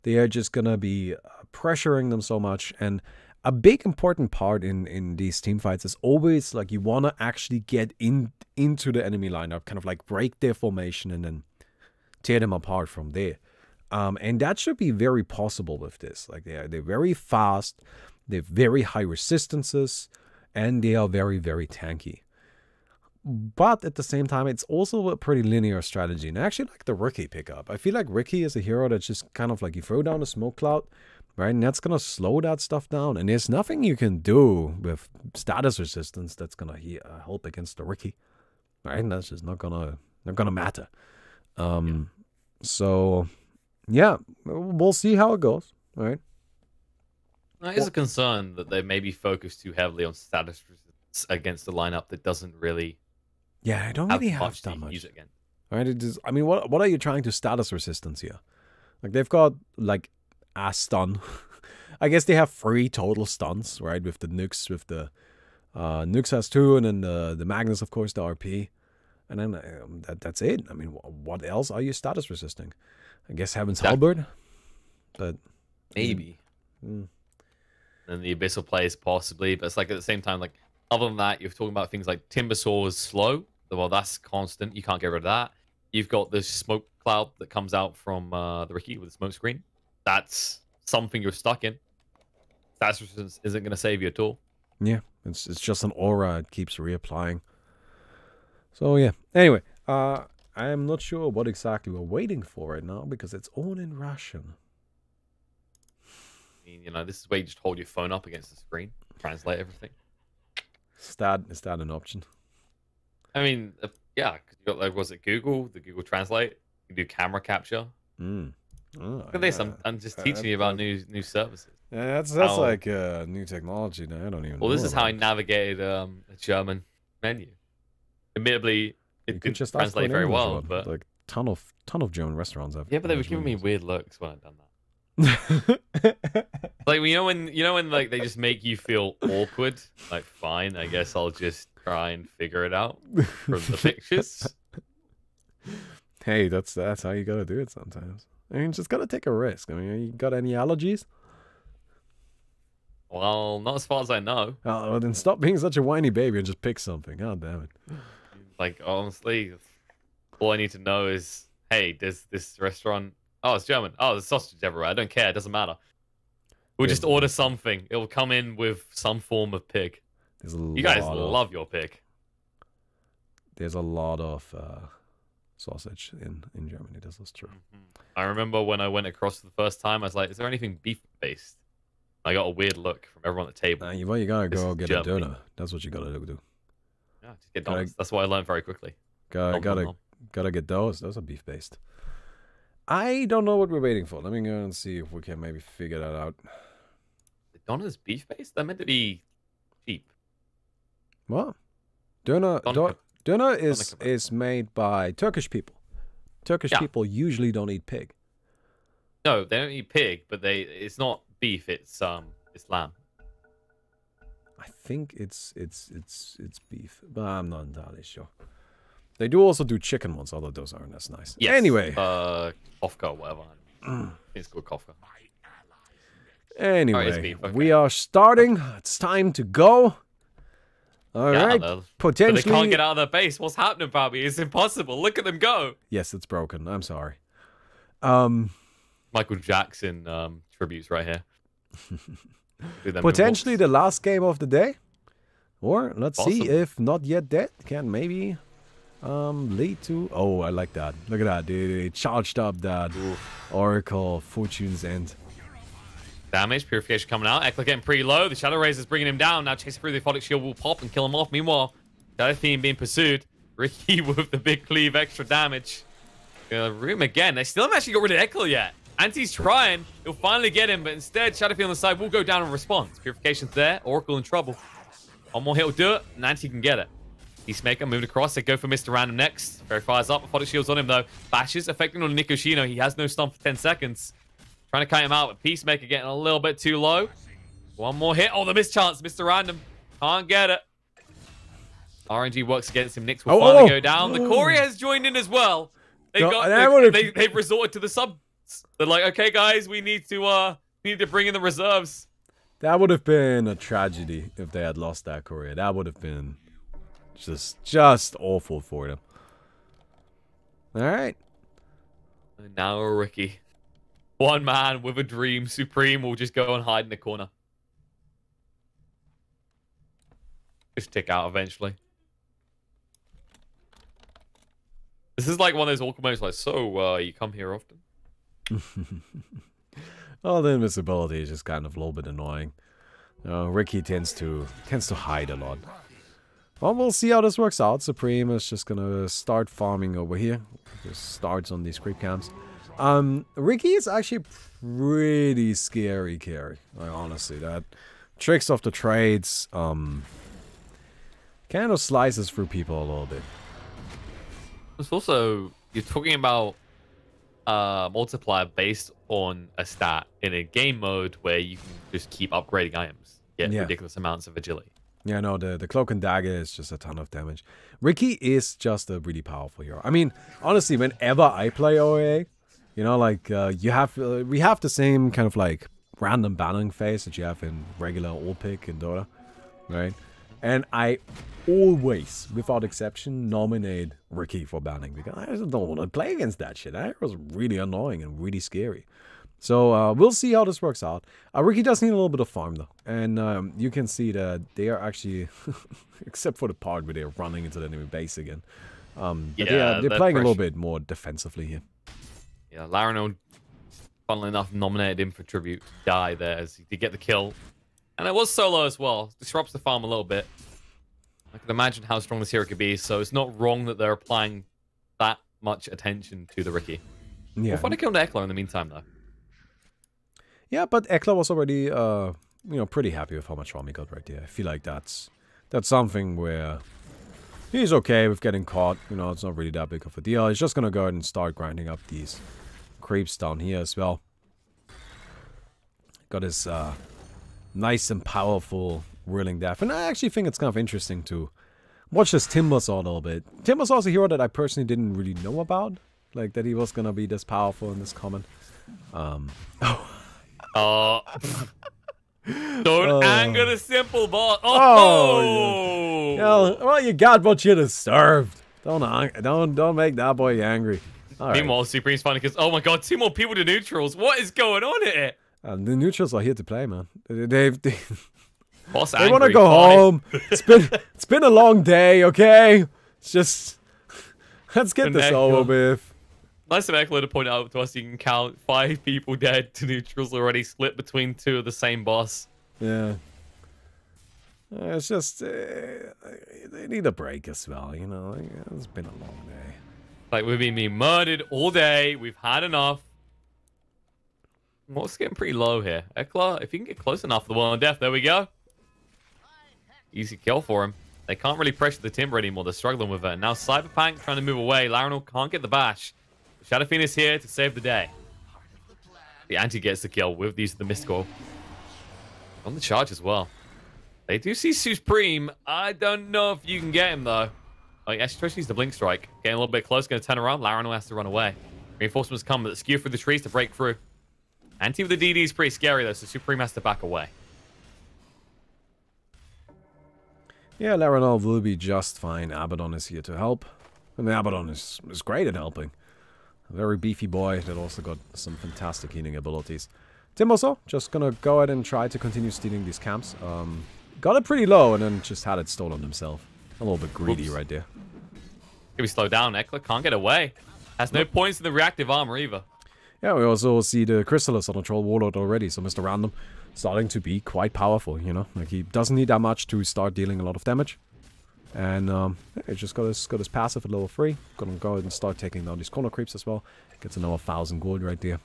They are just going to be pressuring them so much. And a big important part in these team fights is always like you want to actually get into the enemy lineup, kind of like break their formation and then tear them apart from there. And that should be very possible with this. Like they're very fast, they have very high resistances, and they are very, very tanky. But at the same time, it's also a pretty linear strategy. And I actually like the Ricky pickup. I feel like Ricky is a hero that's just kind of like you throw down a smoke cloud, right? And that's going to slow that stuff down. And there's nothing you can do with status resistance that's going to help against the Ricky, right? And that's just not gonna matter. So, yeah, we'll see how it goes, right? It is a concern that they maybe focus too heavily on status resistance against the lineup that doesn't really. Yeah, I don't really have that much. Use it again. Right? It is, I mean, what are you trying to status resistance here? Like they've got like a stun. I guess they have 3 total stuns, right? With the Nyx, with the Nyx has 2, and then the Magnus, of course, the RP, and then that's it. I mean, what else are you status resisting? I guess Heaven's Halberd, but maybe. And the Abyssal plays possibly, but it's like at the same time, like other than that, you're talking about things like Timbersaw is slow. Well, that's constant. You can't get rid of that. You've got this smoke cloud that comes out from the Ricky with the smoke screen. That's something you're stuck in. Status resistance isn't going to save you at all. Yeah, it's just an aura. It keeps reapplying. So yeah. Anyway, I am not sure what exactly we're waiting for right now because it's all in Russian. I mean, this is where you just hold your phone up against the screen, translate everything. Is that an option? I mean, yeah, because you got like, was it Google? The Google Translate. You can do camera capture. Oh, look at this. I'm just teaching you about new services. Yeah, that's like new technology. No, I don't even. Well, this is how I navigated a German menu. Admittedly, it didn't just translate very well, but like ton of German restaurants have. Yeah, but they were giving me weird looks when I'd done that. Like when like they just make you feel awkward. Like, fine, I guess I'll just try and figure it out from the pictures. Hey, that's how you gotta do it sometimes. I mean, just gotta take a risk. I mean, you got any allergies? Well, not as far as I know. Oh, well, then stop being such a whiny baby and just pick something. God damn it. Like, honestly, all I need to know is, hey, does this restaurant... Oh, it's German. Oh, there's sausage everywhere. I don't care. It doesn't matter. We'll just order something. It will come in with some form of pig. You guys love your pig. There's a lot of sausage in Germany. This is true. I remember when I went across for the first time, I was like, is there anything beef-based? I got a weird look from everyone at the table. You gotta go get a doner. That's what you gotta do. Yeah, just get dollars. That's what I learned very quickly. Gotta get those. Those are beef based. I don't know what we're waiting for. Let me go and see if we can maybe figure that out. The Donna's beef based? They're meant to be cheap. What? Döner is made by Turkish people. Turkish people usually don't eat pig. No, they don't eat pig, but it's not beef, it's lamb. I think it's beef, but I'm not entirely sure. They do also do chicken ones, although those aren't as nice. Yes. Anyway. Kofka or whatever. It's called Kofka. Anyway, we are starting. It's time to go. All right. Potentially. But they can't get out of their base. What's happening, Bobby? It's impossible. Look at them go. Yes, it's broken. I'm sorry. Michael Jackson tributes right here. Potentially the last game of the day. Or let's see if not yet dead can maybe lead to... Oh, I like that. Look at that. They charged up that Oracle Fortune's End. Damage, Purification coming out. Eckler getting pretty low. The Shadow Razor's bringing him down. Now chasing through the Aphotic Shield will pop and kill him off. Meanwhile, Shadow Theme being pursued. Ricky with the big cleave, extra damage. Room again. They still haven't actually got rid of Eckler yet. Anti's trying. He'll finally get him, but instead, Shadowfield on the side will go down in response. Purification's there. Oracle in trouble. One more hit will do it, and Anti can get it. Peacemaker moving across. They go for Mr. Random next. Very fires up. Aphotic Shield's on him, though. Bashes affecting on Nikoshino. He has no stun for 10 seconds. Trying to cut him out, but Peacemaker getting a little bit too low. One more hit. Oh, the mischance. Mr. Random. Can't get it. RNG works against him. Nyx will finally go down. The Corey has joined in as well. They've resorted to the subs. They're like, okay, guys, we need to bring in the reserves. That would have been a tragedy if they had lost that Korea. That would have been just awful for them. All right. And now Ricky. One man with a dream. Supreme will just go and hide in the corner. Just tick out eventually. This is like one of those awkward moments like, so, you come here often? Well, the invisibility is just kind of a little bit annoying. Ricky tends to hide a lot. Well, we'll see how this works out. Supreme is just gonna start farming over here. Just starts on these creep camps. Ricky is actually pretty scary carry. Like, honestly, that tricks off the trades kind of slices through people a little bit. It's also, you're talking about multiplier based on a stat in a game mode where you can just keep upgrading items, get ridiculous amounts of agility. Yeah, no, the cloak and dagger is just a ton of damage. Ricky is just a really powerful hero. I mean, honestly, whenever I play OAA, you know, like we have the same kind of like random banning phase that you have in regular all pick in Dota, right? And I always, without exception, nominate Ricky for banning because I just don't want to play against that shit. That was really annoying and really scary. So we'll see how this works out. Ricky does need a little bit of farm though, and you can see that they are actually, except for the part where they're running into the enemy base again, they're playing a little bit more defensively here. Yeah, Larino, funnily enough, nominated him for tribute to die there as he did get the kill. And it was solo as well. Disrupts the farm a little bit. I can imagine how strong this hero could be, so it's not wrong that they're applying that much attention to the Ricky. Yeah. We'll find a kill to Eckler in the meantime, though. Yeah, but Eckler was already, pretty happy with how much farm he got right there. I feel like that's something where he's okay with getting caught. You know, it's not really that big of a deal. He's just gonna go ahead and start grinding up these creeps down here as well. Got his nice and powerful Whirling Death. And I actually think it's kind of interesting to watch this Timbersaw a little bit. Timbersaw is a hero that I personally didn't really know about. Like, that he was gonna be this powerful in this common. Don't anger the simple boss. Oh! Yeah, well, you got what you deserved. Don't make that boy angry. Meanwhile, Supreme's funny because, oh my god, 2 more people to neutrals. What is going on here? The neutrals are here to play, man. They want to go home. It's been a long day, okay? It's just, let's get this over with. Nice of Eckler to point out to us you can count 5 people dead to neutrals already split between 2 of the same boss. Yeah. It's just they need a break as well, you know. It's been a long day. Like we've been being murdered all day. We've had enough. What's getting pretty low here? Ekla, if you can get close enough to the wall on death, there we go. Easy kill for him. They can't really pressure the timber anymore. They're struggling with it. Now Cyberpunk trying to move away. Larinal can't get the bash. Shadow Fiend is here to save the day. The anti gets the kill with these the mystical. On the charge as well. They do see Supreme. I don't know if you can get him though. Like actually needs the blink strike. Getting a little bit close, gonna turn around. Larinal has to run away. Reinforcements come, but the skew through the trees to break through. Anti with the DD is pretty scary though, so Supreme has to back away. Yeah, Larinal will be just fine. Abaddon is here to help. And Abaddon is great at helping. A very beefy boy that also got some fantastic healing abilities. Timboso, just gonna go ahead and try to continue stealing these camps. Got it pretty low and then just had it stolen himself. A little bit greedy right there. Can we slow down? Ekla can't get away. Has no points in the reactive armor either. Yeah, we also see the Chrysalis on the Troll Warlord already, so Mr. Random starting to be quite powerful, you know? Like, he doesn't need that much to start dealing a lot of damage. And, he just got his passive at level 3. Gonna go ahead and start taking down these corner creeps as well. Gets another 1,000 gold right there.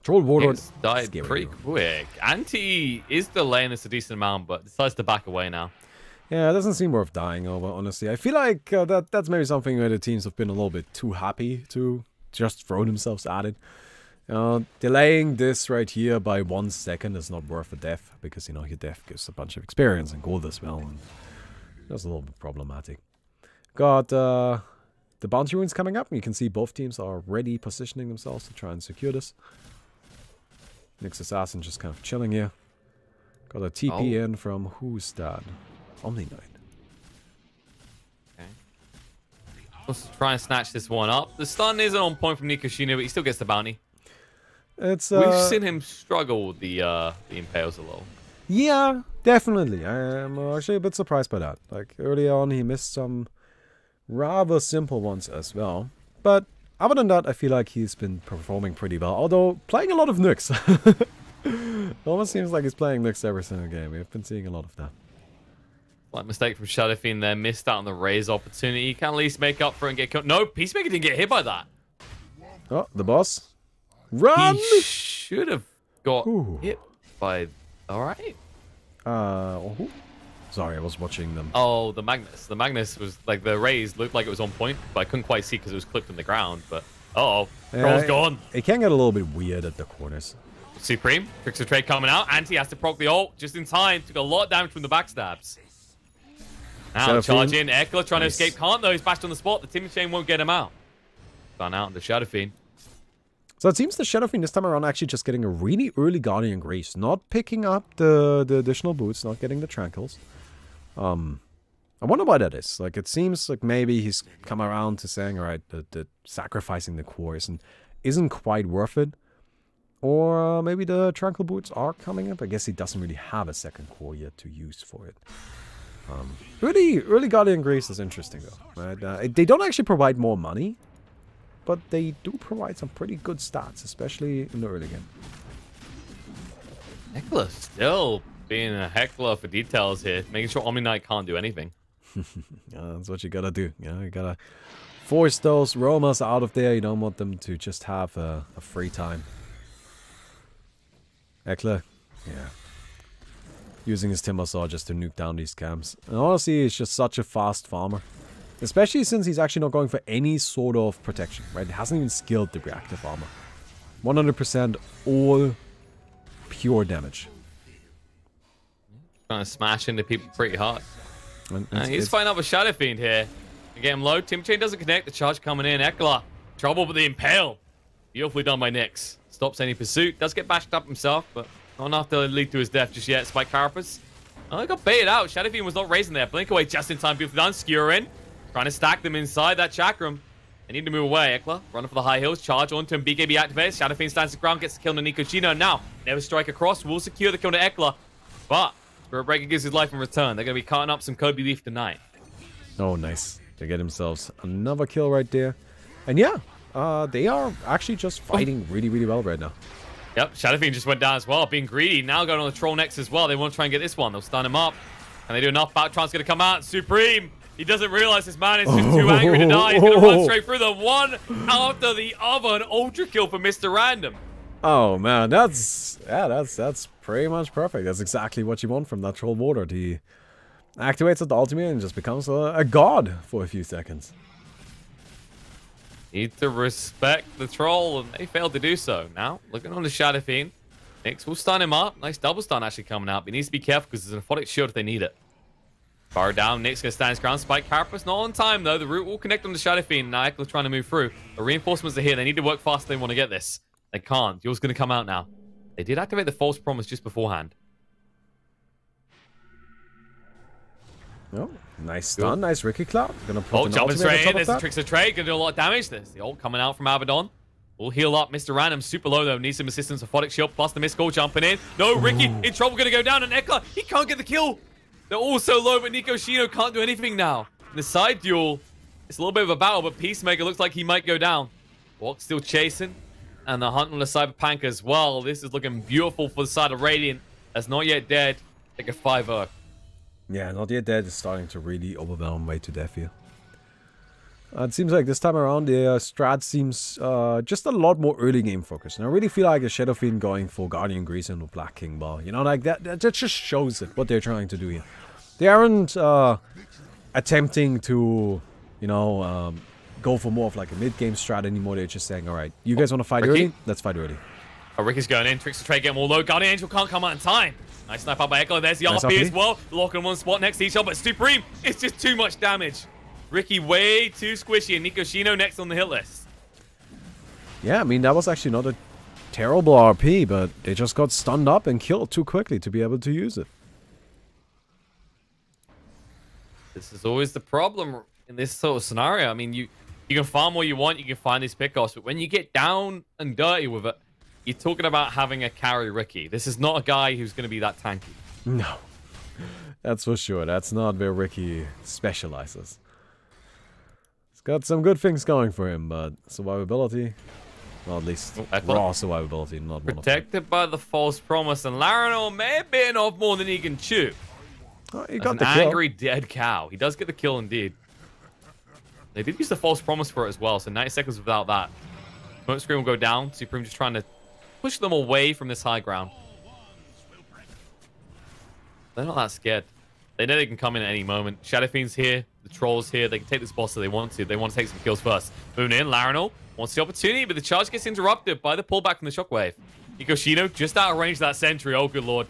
Troll Warlord died pretty quick. Anti is delaying this a decent amount, but decides to back away now. Yeah, it doesn't seem worth dying over, honestly. I feel like that's maybe something where the teams have been a little bit too happy to just throw themselves at it. Delaying this right here by 1 second is not worth a death, because, you know, your death gives a bunch of experience and gold as well, and that's a little bit problematic. Got the bounty runes coming up. You can see both teams are already positioning themselves to try and secure this. Nyx Assassin just kind of chilling here. Got a TP in from who's that? Omni Knight. Okay. Let's try and snatch this one up. The stun isn't on point from Nikoshino, but he still gets the bounty. It's we've seen him struggle with the impales a little. Yeah, definitely. I am actually a bit surprised by that. Like early on, he missed some rather simple ones as well. But other than that, I feel like he's been performing pretty well. Although playing a lot of Nyx. Almost seems like he's playing Nyx every single game. We've been seeing a lot of that. Slight mistake from Shadow Fiend there. Missed out on the raise opportunity. He can at least make up for it and get killed. No, Peacemaker didn't get hit by that. Oh, the boss. Run! He should have got hit by... Alright. Sorry, I was watching them. Oh, the Magnus. The Magnus was like the raise looked like it was on point, but I couldn't quite see because it was clipped in the ground. But Troll's gone. It can get a little bit weird at the corners. Supreme, tricks of trade coming out. Anti has to proc the ult just in time. Took a lot of damage from the backstabs. Now charge in. Ekla trying to escape. Can't though. He's bashed on the spot. The Timber Chain won't get him out. Gone out in the Shadow Fiend. So it seems the Shadow Fiend this time around actually just getting a really early Guardian Grace. Not picking up the additional boots. Not getting the Tranquils. I wonder why that is. Like, it seems like maybe he's come around to saying, alright, the sacrificing the core isn't quite worth it. Or maybe the Tranquil boots are coming up. I guess he doesn't really have a second core yet to use for it. Early Guardian Grace is interesting though. Right? They don't actually provide more money, but they do provide some pretty good stats, especially in the early game. Ekla still being a heckler for details here, making sure Omni Knight can't do anything. Yeah, that's what you gotta do. You know, you gotta force those roamers out of there. You don't want them to just have a free time. Ekla, yeah. Using his Timber Saw just to nuke down these camps. And honestly, he's just such a fast farmer. Especially since he's actually not going for any sort of protection, right? He hasn't even skilled the reactive armor. 100% all pure damage. Trying to smash into people pretty hard. And he's fighting up with Shadow Fiend here. Get him low. Timber Chain doesn't connect. The charge coming in. Ekla. Trouble with the impale. Beautifully done by Nyx. Stops any pursuit. Does get bashed up himself, but not enough to lead to his death just yet. Spike Carapace. Oh, he got baited out. Shadow Fiend was not raising there. Blink away just in time. Beautifully done. Skewer in. Trying to stack them inside that chakram. They need to move away. Ekla running for the high hills. Charge onto him. BKB activates. Shadow Fiend stands the ground. Gets the kill to Nikoshino. Now, never strike across. Will secure the kill to Ekla. But Spirit Breaker gives his life in return. They're going to be cutting up some Kobe beef tonight. Oh, nice. They get themselves another kill right there. And yeah, they are actually just fighting really, really well right now. Yep, Shadow Fiend just went down as well, being greedy. Now going on the Troll next as well. They want to try and get this one. They'll stun him up. And they do enough. Battletron's going to come out. Supreme. He doesn't realize his man is just too angry to die. He's going to run straight through them one after the other. An ultra kill for Mr. Random. Oh man, that's pretty much perfect. That's exactly what you want from that Troll Warlord. He activates the ultimate and just becomes a god for a few seconds. Need to respect the Troll, and they failed to do so. Now, looking on the Shadow Fiend. Nyx will stun him up. Nice double stun actually coming out, but he needs to be careful because there's an Aphotic Shield if they need it. Far down, Nyx gonna stand his ground. Spike Carapace not on time though. The root will connect on the Shadow Fiend. Now Eckler's trying to move through. The reinforcements are here. They need to work fast if they want to get this. They can't. Duel's gonna come out now. They did activate the False Promise just beforehand. Oh, nice stun, nice Ricky Cloud. Gonna put an jumping ultimate straight on top in. of There's the that. Tricks of Trade. Gonna do a lot of damage. There's the ult coming out from Abaddon. We'll heal up. Mr. Random super low though. Needs some assistance. Aphotic Shield plus the Mist Call jumping in. No, Ricky in trouble. Gonna go down. And Eckler, he can't get the kill. They're all so low, but Nico Shino can't do anything now. In the side duel, it's a little bit of a battle, but Peacemaker looks like he might go down. Walk still chasing. And the hunt on the Cyberpunk as well. This is looking beautiful for the side of Radiant. That's not yet dead. Take a 5-0. Yeah, not yet dead is starting to really overwhelm way to death here. It seems like this time around the strat seems just a lot more early game focused. And I really feel like a Shadow Fiend going for Guardian Grease and Black King Ball. You know, like that just shows it, what they're trying to do here. They aren't attempting to, you know, go for more of like a mid-game strat anymore. They're just saying, all right, you guys want to fight Ricky? early? Let's fight early. Oh, Ricky's going in. Tricks to Trade getting more low. Guardian Angel can't come out in time. Nice snipe out by Echo. There's the Nice RP RP. as well. Lock in one spot next to each other. But Supreme, it's just too much damage. Ricky way too squishy. And Nico Shino next on the hit list. Yeah, I mean, that was actually not a terrible RP, but they just got stunned up and killed too quickly to be able to use it. This is always the problem in this sort of scenario. I mean, you can farm all you want. You can find these pickoffs. But when you get down and dirty with it, you're talking about having a carry Ricky. This is not a guy who's going to be that tanky. No, that's for sure. That's not where Ricky specializes. He's got some good things going for him, but survivability, well, at least raw survivability, not one of them. Protected by the False Promise, and Larinor may have bitten off more than he can chew. Oh, he That's got an the kill. angry dead cow. He does get the kill indeed. They did use the False Promise for it as well, so 90 seconds without that. Smoke screen will go down. Supreme just trying to push them away from this high ground. They're not that scared. They know they can come in at any moment. Shadow Fiend's here. The Troll's here. They can take this boss if they want to. They want to take some kills first. Moving in, Larinor wants the opportunity, but the charge gets interrupted by the pullback from the Shockwave. Nico Shino just out of range of that sentry. Oh, good lord.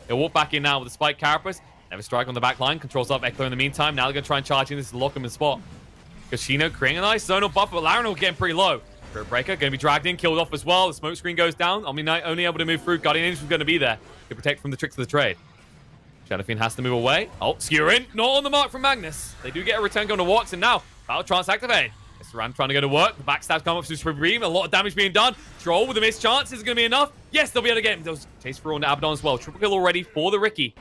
He'll walk back in now with the Spike Carapace. Never strike on the back line. Controls up Eckler in the meantime. Now they're going to try and charge in. This is a lock him in spot. Kashino creating a nice zonal buff, but Larinor getting pretty low. Spirit Breaker going to be dragged in, killed off as well. The smoke screen goes down. Omni-Knight only able to move through. Guardian Angel's going to be there to protect from the tricks of the trade. Shadow Fiend has to move away. Oh, skewer in. Not on the mark from Magnus. They do get a return going to Walks, and now Battle Trance activate. Mr. Rand trying to go to work. The backstab's come up through Supreme. A lot of damage being done. Troll with a missed chance. Is it going to be enough? Yes, they'll be able to get him. They'll chase through on to Abaddon as well. Triple kill already for the Ricky.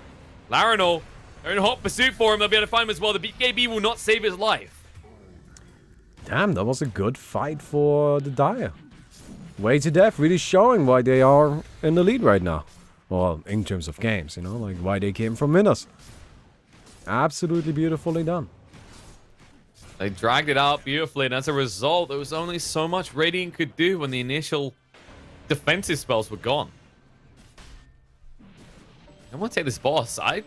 Larinor, they're in hot pursuit for him. They'll be able to find him as well. The BKB will not save his life. Damn, that was a good fight for the Dire. Way to death, really showing why they are in the lead right now. Well, in terms of games, you know, like why they came from winners. Absolutely beautifully done. They dragged it out beautifully, and as a result, there was only so much Radiant could do when the initial defensive spells were gone. I want to take this boss. I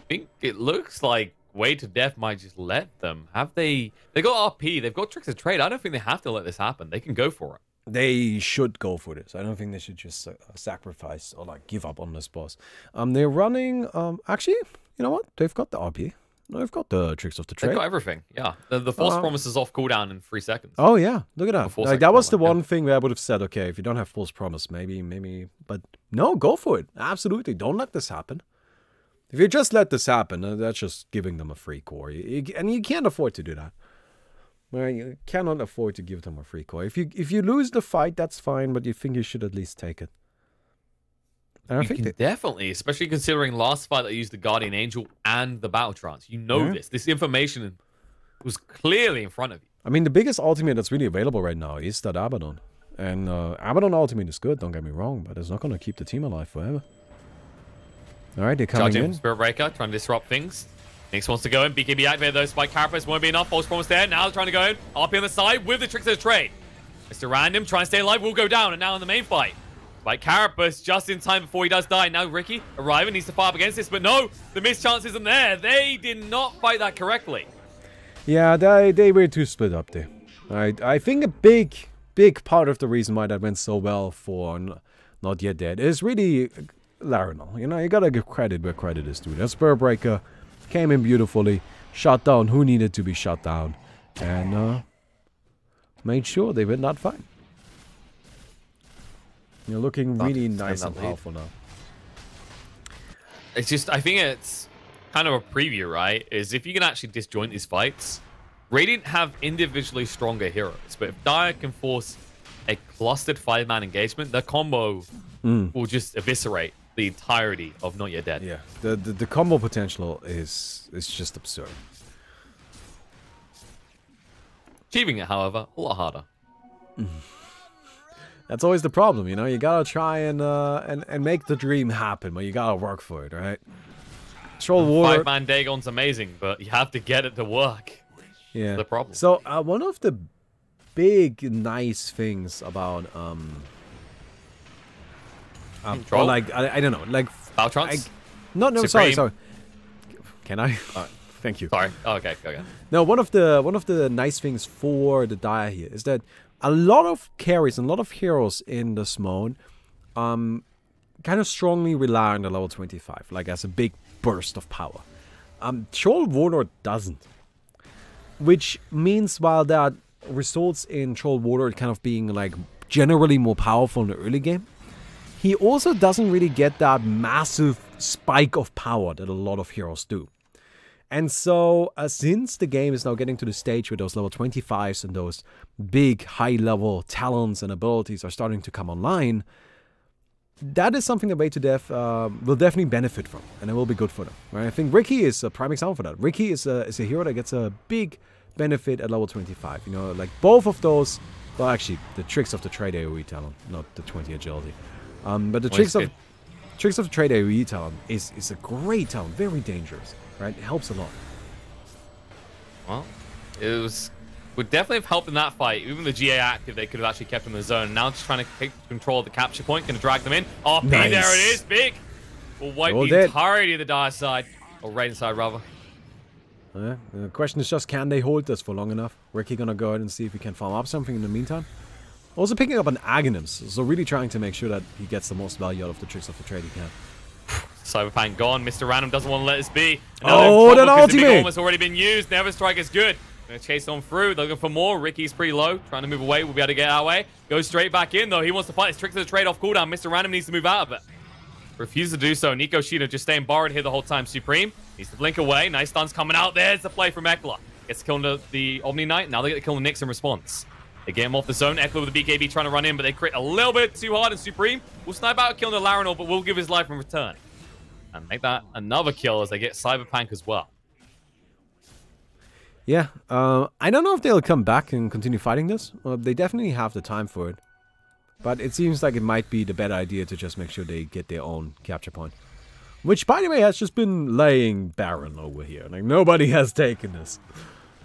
think it looks like Way to Death might just let them. Have they got RP, they've got Tricks of Trade. I don't think they have to let this happen. They can go for it. They should go for this. I don't think they should just sacrifice or like give up on this boss. They're running. Actually, you know what? They've got the RP. No, they've got the Tricks of the Trade. They've got everything. Yeah, the false promise is off cooldown in 3 seconds. Oh yeah, look at that. Before Like that was the second one thing where I would have said, okay, if you don't have false promise, maybe, but no, go for it. Absolutely, don't let this happen. If you just let this happen, that's just giving them a free core, and you can't afford to do that. Well, you cannot afford to give them a free core. If you lose the fight, that's fine, but you think you should at least take it. And I You think can definitely, especially considering last fight they used the Guardian Angel and the Battle Trance. You know Yeah. this information was clearly in front of you. I mean, the biggest ultimate that's really available right now is that Abaddon. And Abaddon ultimate is good, don't get me wrong, but it's not going to keep the team alive forever. Alright, they're coming in. Spirit Breaker, trying to disrupt things. Nix wants to go in. BKB activated though. Spike Carapace won't be enough. False promise there. Now trying to go in. RP on the side with the tricks of the trade. Mr. Random trying to stay alive. Will go down. And now in the main fight. Spike Carapace just in time before he does die. Now Ricky arriving. Needs to fight up against this. But no, the missed chance isn't there. They did not fight that correctly. Yeah, they were too split up there. I think a big part of the reason why that went so well for Not Yet Dead is really Larinal. You know, you gotta give credit where credit is due. That Spur Breaker came in beautifully, shut down who needed to be shut down, and made sure they win that fight. You're looking really nice and powerful now. It's just, I think it's kind of a preview, right? Is if you can actually disjoint these fights, Radiant have individually stronger heroes, but if Dire can force a clustered 5-man engagement, the combo will just eviscerate the entirety of Not Yet Dead. Yeah, the combo potential is just absurd. Achieving it, however, a lot harder. That's always the problem, you know. You gotta try and make the dream happen, but you gotta work for it, right? Troll War. 5-man Dagon's amazing, but you have to get it to work. Yeah, the problem. So one of the big nice things about or like I don't know, like Valtrons? No, sorry. Can I? Thank you. Sorry. Oh, okay. No, one of the nice things for the Dire here is that a lot of carries and a lot of heroes in this mode kind of strongly rely on the level 25, like as a big burst of power. Troll Warlord doesn't. Which means while that results in Troll Warlord kind of being like generally more powerful in the early game, he also doesn't really get that massive spike of power that a lot of heroes do. And so, since the game is now getting to the stage where those level 25s and those big high-level talents and abilities are starting to come online, that is something that Way to Death will definitely benefit from, and it will be good for them. Right? I think Ricky is a prime example for that. Ricky is a hero that gets a big benefit at level 25. You know, like both of those, well, actually, the tricks of the trade AoE talent, not the 20 agility. But the tricks of the trade AoE talent is a great talent, very dangerous. Right, it helps a lot. Well, would definitely have helped in that fight. Even the GA active, they could have actually kept him in the zone. Now just trying to take control of the capture point, going to drag them in. RP, nice. There it is, big. Will wipe the entirety of the Dire side, or Raiden side rather. The question is just, can they hold this for long enough? Ricky gonna go ahead and see if he can farm up something in the meantime. Also picking up an Aghanim's, so really trying to make sure that he gets the most value out of the tricks of the trade he can. Cyberpunk gone. Mr. Random doesn't want to let this be. Oh, that ultimate! The big has already been used. Never Strike is good. Going to chase on through. They're looking for more. Ricky's pretty low. Trying to move away. We'll be able to get our way. Goes straight back in, though. He wants to fight. His tricks of the trade off cooldown. Mr. Random needs to move out of it. Refuses to do so. Nico Shida just staying borrowed here the whole time. Supreme needs to blink away. Nice stuns coming out. There's the play from Ekla. Gets killed the Omni Knight. Now they get to kill the Nyx in response. They get him off the zone. Ekla with the BKB trying to run in, but they crit a little bit too hard. And Supreme will snipe out killing the Larinal, but will give his life in return. And make that another kill as they get Cyberpunk as well. Yeah, I don't know if they'll come back and continue fighting this. They definitely have the time for it. But it seems like it might be the better idea to just make sure they get their own capture point. Which, by the way, has just been laying barren over here. Like, nobody has taken this.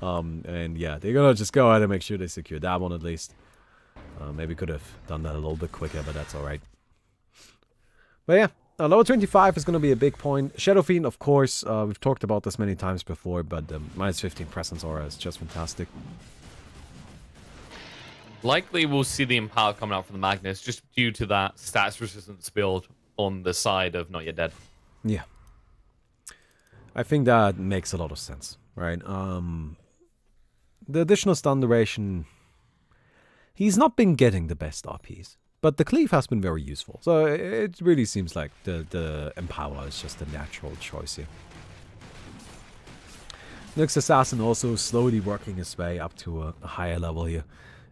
And yeah, they're gonna just go ahead and make sure they secure that one at least. Maybe could have done that a little bit quicker, but that's alright. But yeah. Level 25 is going to be a big point. Shadow Fiend, of course, we've talked about this many times before, but minus 15 presence aura is just fantastic. Likely we'll see the Empower coming out from the Magnus, just due to that stats resistance build on the side of Not Yet Dead. Yeah. I think that makes a lot of sense, right? The additional stun duration, he's not been getting the best RPs. But the cleave has been very useful. So it really seems like the Empower is just a natural choice here. Nyx Assassin also slowly working his way up to a higher level here.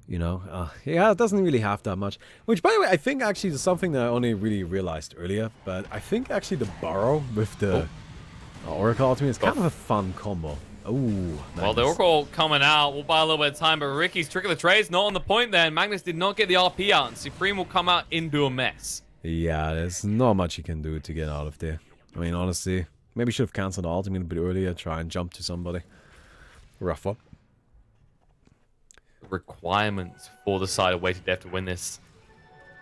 You know, yeah, it doesn't really have that much. Which, by the way, I think actually is something that I only really realized earlier. But I think actually the Burrow with the Oracle ultimate is kind of a fun combo. Ooh, Well, the Oracle coming out. We'll buy a little bit of time, but Ricky's trick of the trade's not on the point there. And Magnus did not get the RP out, and Supreme will come out into a mess. Yeah, there's not much you can do to get out of there. I mean, honestly, maybe should have cancelled the ultimate a bit earlier, try and jump to somebody. Rough one. Requirements for the side of Weighted Death to win this.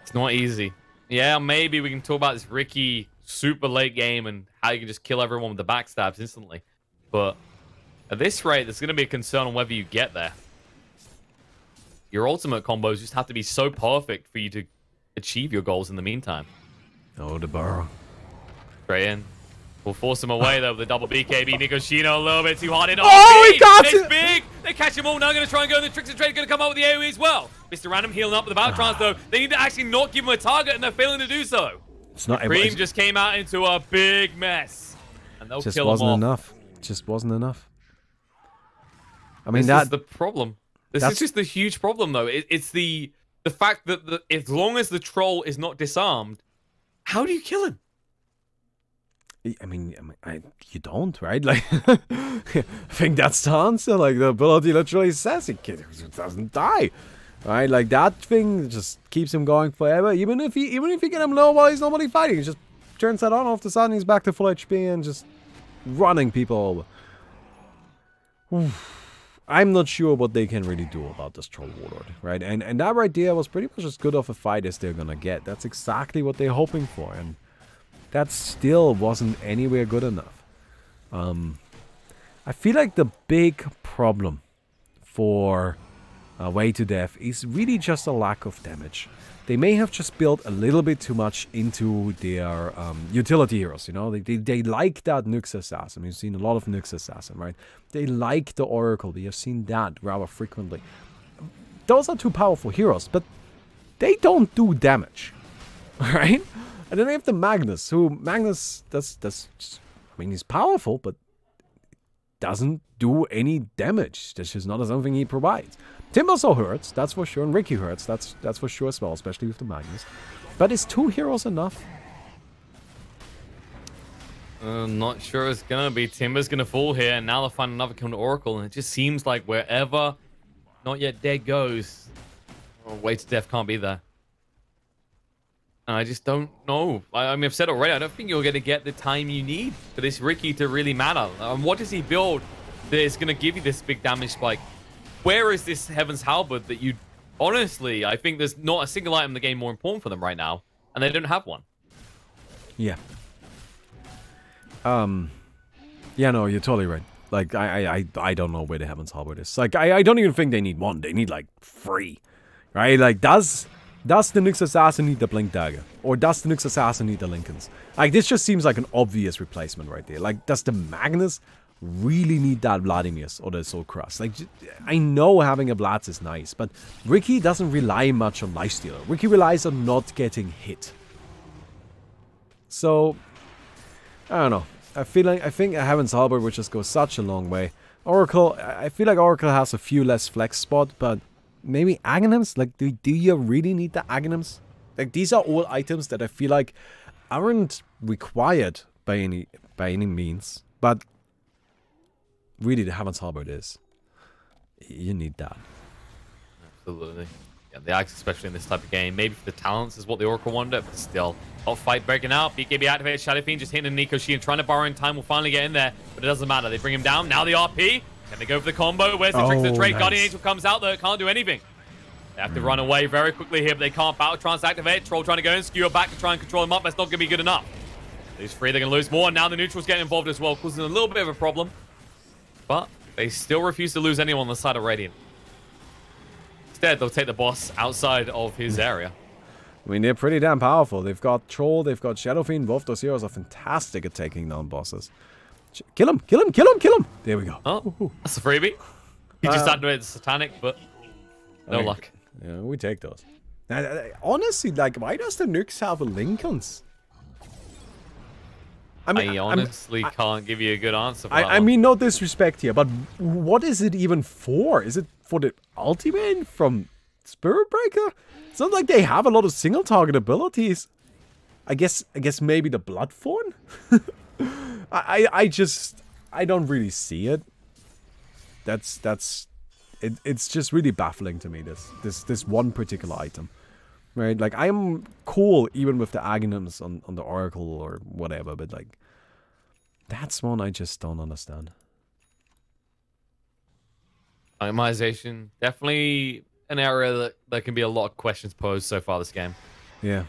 It's not easy. Yeah, maybe we can talk about this Ricky super late game and how you can just kill everyone with the backstabs instantly. But at this rate, there's going to be a concern on whether you get there. Your ultimate combos just have to be so perfect for you to achieve your goals in the meantime. Oh, the burrow. Straight in. We'll force him away, though, with the double BKB. Nikoshino a little bit too hard in. Oh, he got it's it! big! They catch him all. Now going to try and go. The Tricks and Trade going to come out with the AoE as well. Mr. Random healing up with the Valtrons, though. They need to actually not give him a target, and they're failing to do so. It's not Cream just came out into a big mess. And they'll kill him off. Enough. It just wasn't enough. I mean, this is the problem. This is just the huge problem, though. It's the fact that as long as the troll is not disarmed, how do you kill him? I mean, you don't, right? Like, I think that's the answer. Like, the ability literally says it doesn't die, right? Like, that thing just keeps him going forever. Even if you get him low while he's normally fighting, he just turns that on. All of a sudden, he's back to full HP and just running people over. Oof. I'm not sure what they can really do about this Troll Warlord, right? And that right there was pretty much as good of a fight as they're gonna get. That's exactly what they're hoping for, and that still wasn't anywhere good enough. I feel like the big problem for Way to Death is really just a lack of damage. They may have just built a little bit too much into their utility heroes, you know? They like that Nyx Assassin. We've seen a lot of Nyx Assassin, right? They like the Oracle. We have seen that rather frequently. Those are two powerful heroes, but they don't do damage, right? And then they have the Magnus, that's I mean, he's powerful, but doesn't do any damage. That's just not something he provides. Tim also hurts, that's for sure, and Ricky hurts, that's for sure as well, especially with the Magnus. But is 2 heroes enough? Not sure it's gonna be. Timber's gonna fall here, and now they'll find another kill to Oracle, and it just seems like wherever Not Yet Dead goes, Way to Death can't be there. And I just don't know. I mean, I've said already, I don't think you're gonna get the time you need for this Ricky to really matter. What does he build that is gonna give you this big damage spike? Where is this Heaven's Halberd that you... Honestly, I think there's not a single item in the game more important for them right now, and they don't have one. Yeah. Yeah, no, you're totally right. Like, I don't know where the Heaven's Halberd is. Like, I don't even think they need 1. They need, like, 3. Right? Like, does the Nyx Assassin need the Blink Dagger? Or does the Nyx Assassin need the Lincolns? Like, this just seems like an obvious replacement right there. Like, does the Magnus really need that Vladimir's or the Soul Cross? Like, I know having a Vlads is nice, but Ricky doesn't rely much on Lifestealer. Ricky relies on not getting hit. So, I don't know. I think a Heaven's Halberd would just go such a long way. Oracle, I feel like Oracle has a few less flex spot, but maybe Aghanims? Like, do you really need the Aghanims? Like, these are all items that I feel like aren't required by any means, but really the Heaven's Halberd is. You need that. Absolutely. Yeah, the Axe, especially in this type of game. Maybe for the talents is what the Oracle wanted, but still. Hot fight breaking out. BKB activated. Shadow Fiend just hitting Nico Sheehan, trying to borrow in time. Will finally get in there, but it doesn't matter. They bring him down. Now the RP. Can they go for the combo? Where's the Tricks of the Trade? Nice. Guardian Angel comes out, though. It can't do anything. They have to run away very quickly here, but they can't. Battle Trance activate. Troll trying to go in, skewer back to try and control him up. That's not going to be good enough. Lose 3, they're going to lose more. Now the neutrals getting involved as well, causing a little bit of a problem. But they still refuse to lose anyone on the side of Radiant. Instead, they'll take the boss outside of his area. I mean, they're pretty damn powerful. They've got Troll, they've got Shadow Fiend. Both those heroes are fantastic at taking down bosses. Kill him, kill him, kill him, kill him. There we go. Oh, that's a freebie. He just activated Satanic, but no luck. Yeah, we take those. Honestly, like, why does the Nyx have a Lincolns? I honestly can't give you a good answer for that I mean, no disrespect here, but what is it even for? Is it for the ultimate from Spirit Breaker? It's not like they have a lot of single target abilities. I guess maybe the Bloodthorn? I don't really see it. It's just really baffling to me, this one particular item. Right? Like, I'm cool even with the Aghanims on the Oracle or whatever, but like, that's one I just don't understand. Itemization, definitely an area that there can be a lot of questions posed so far this game. Yeah.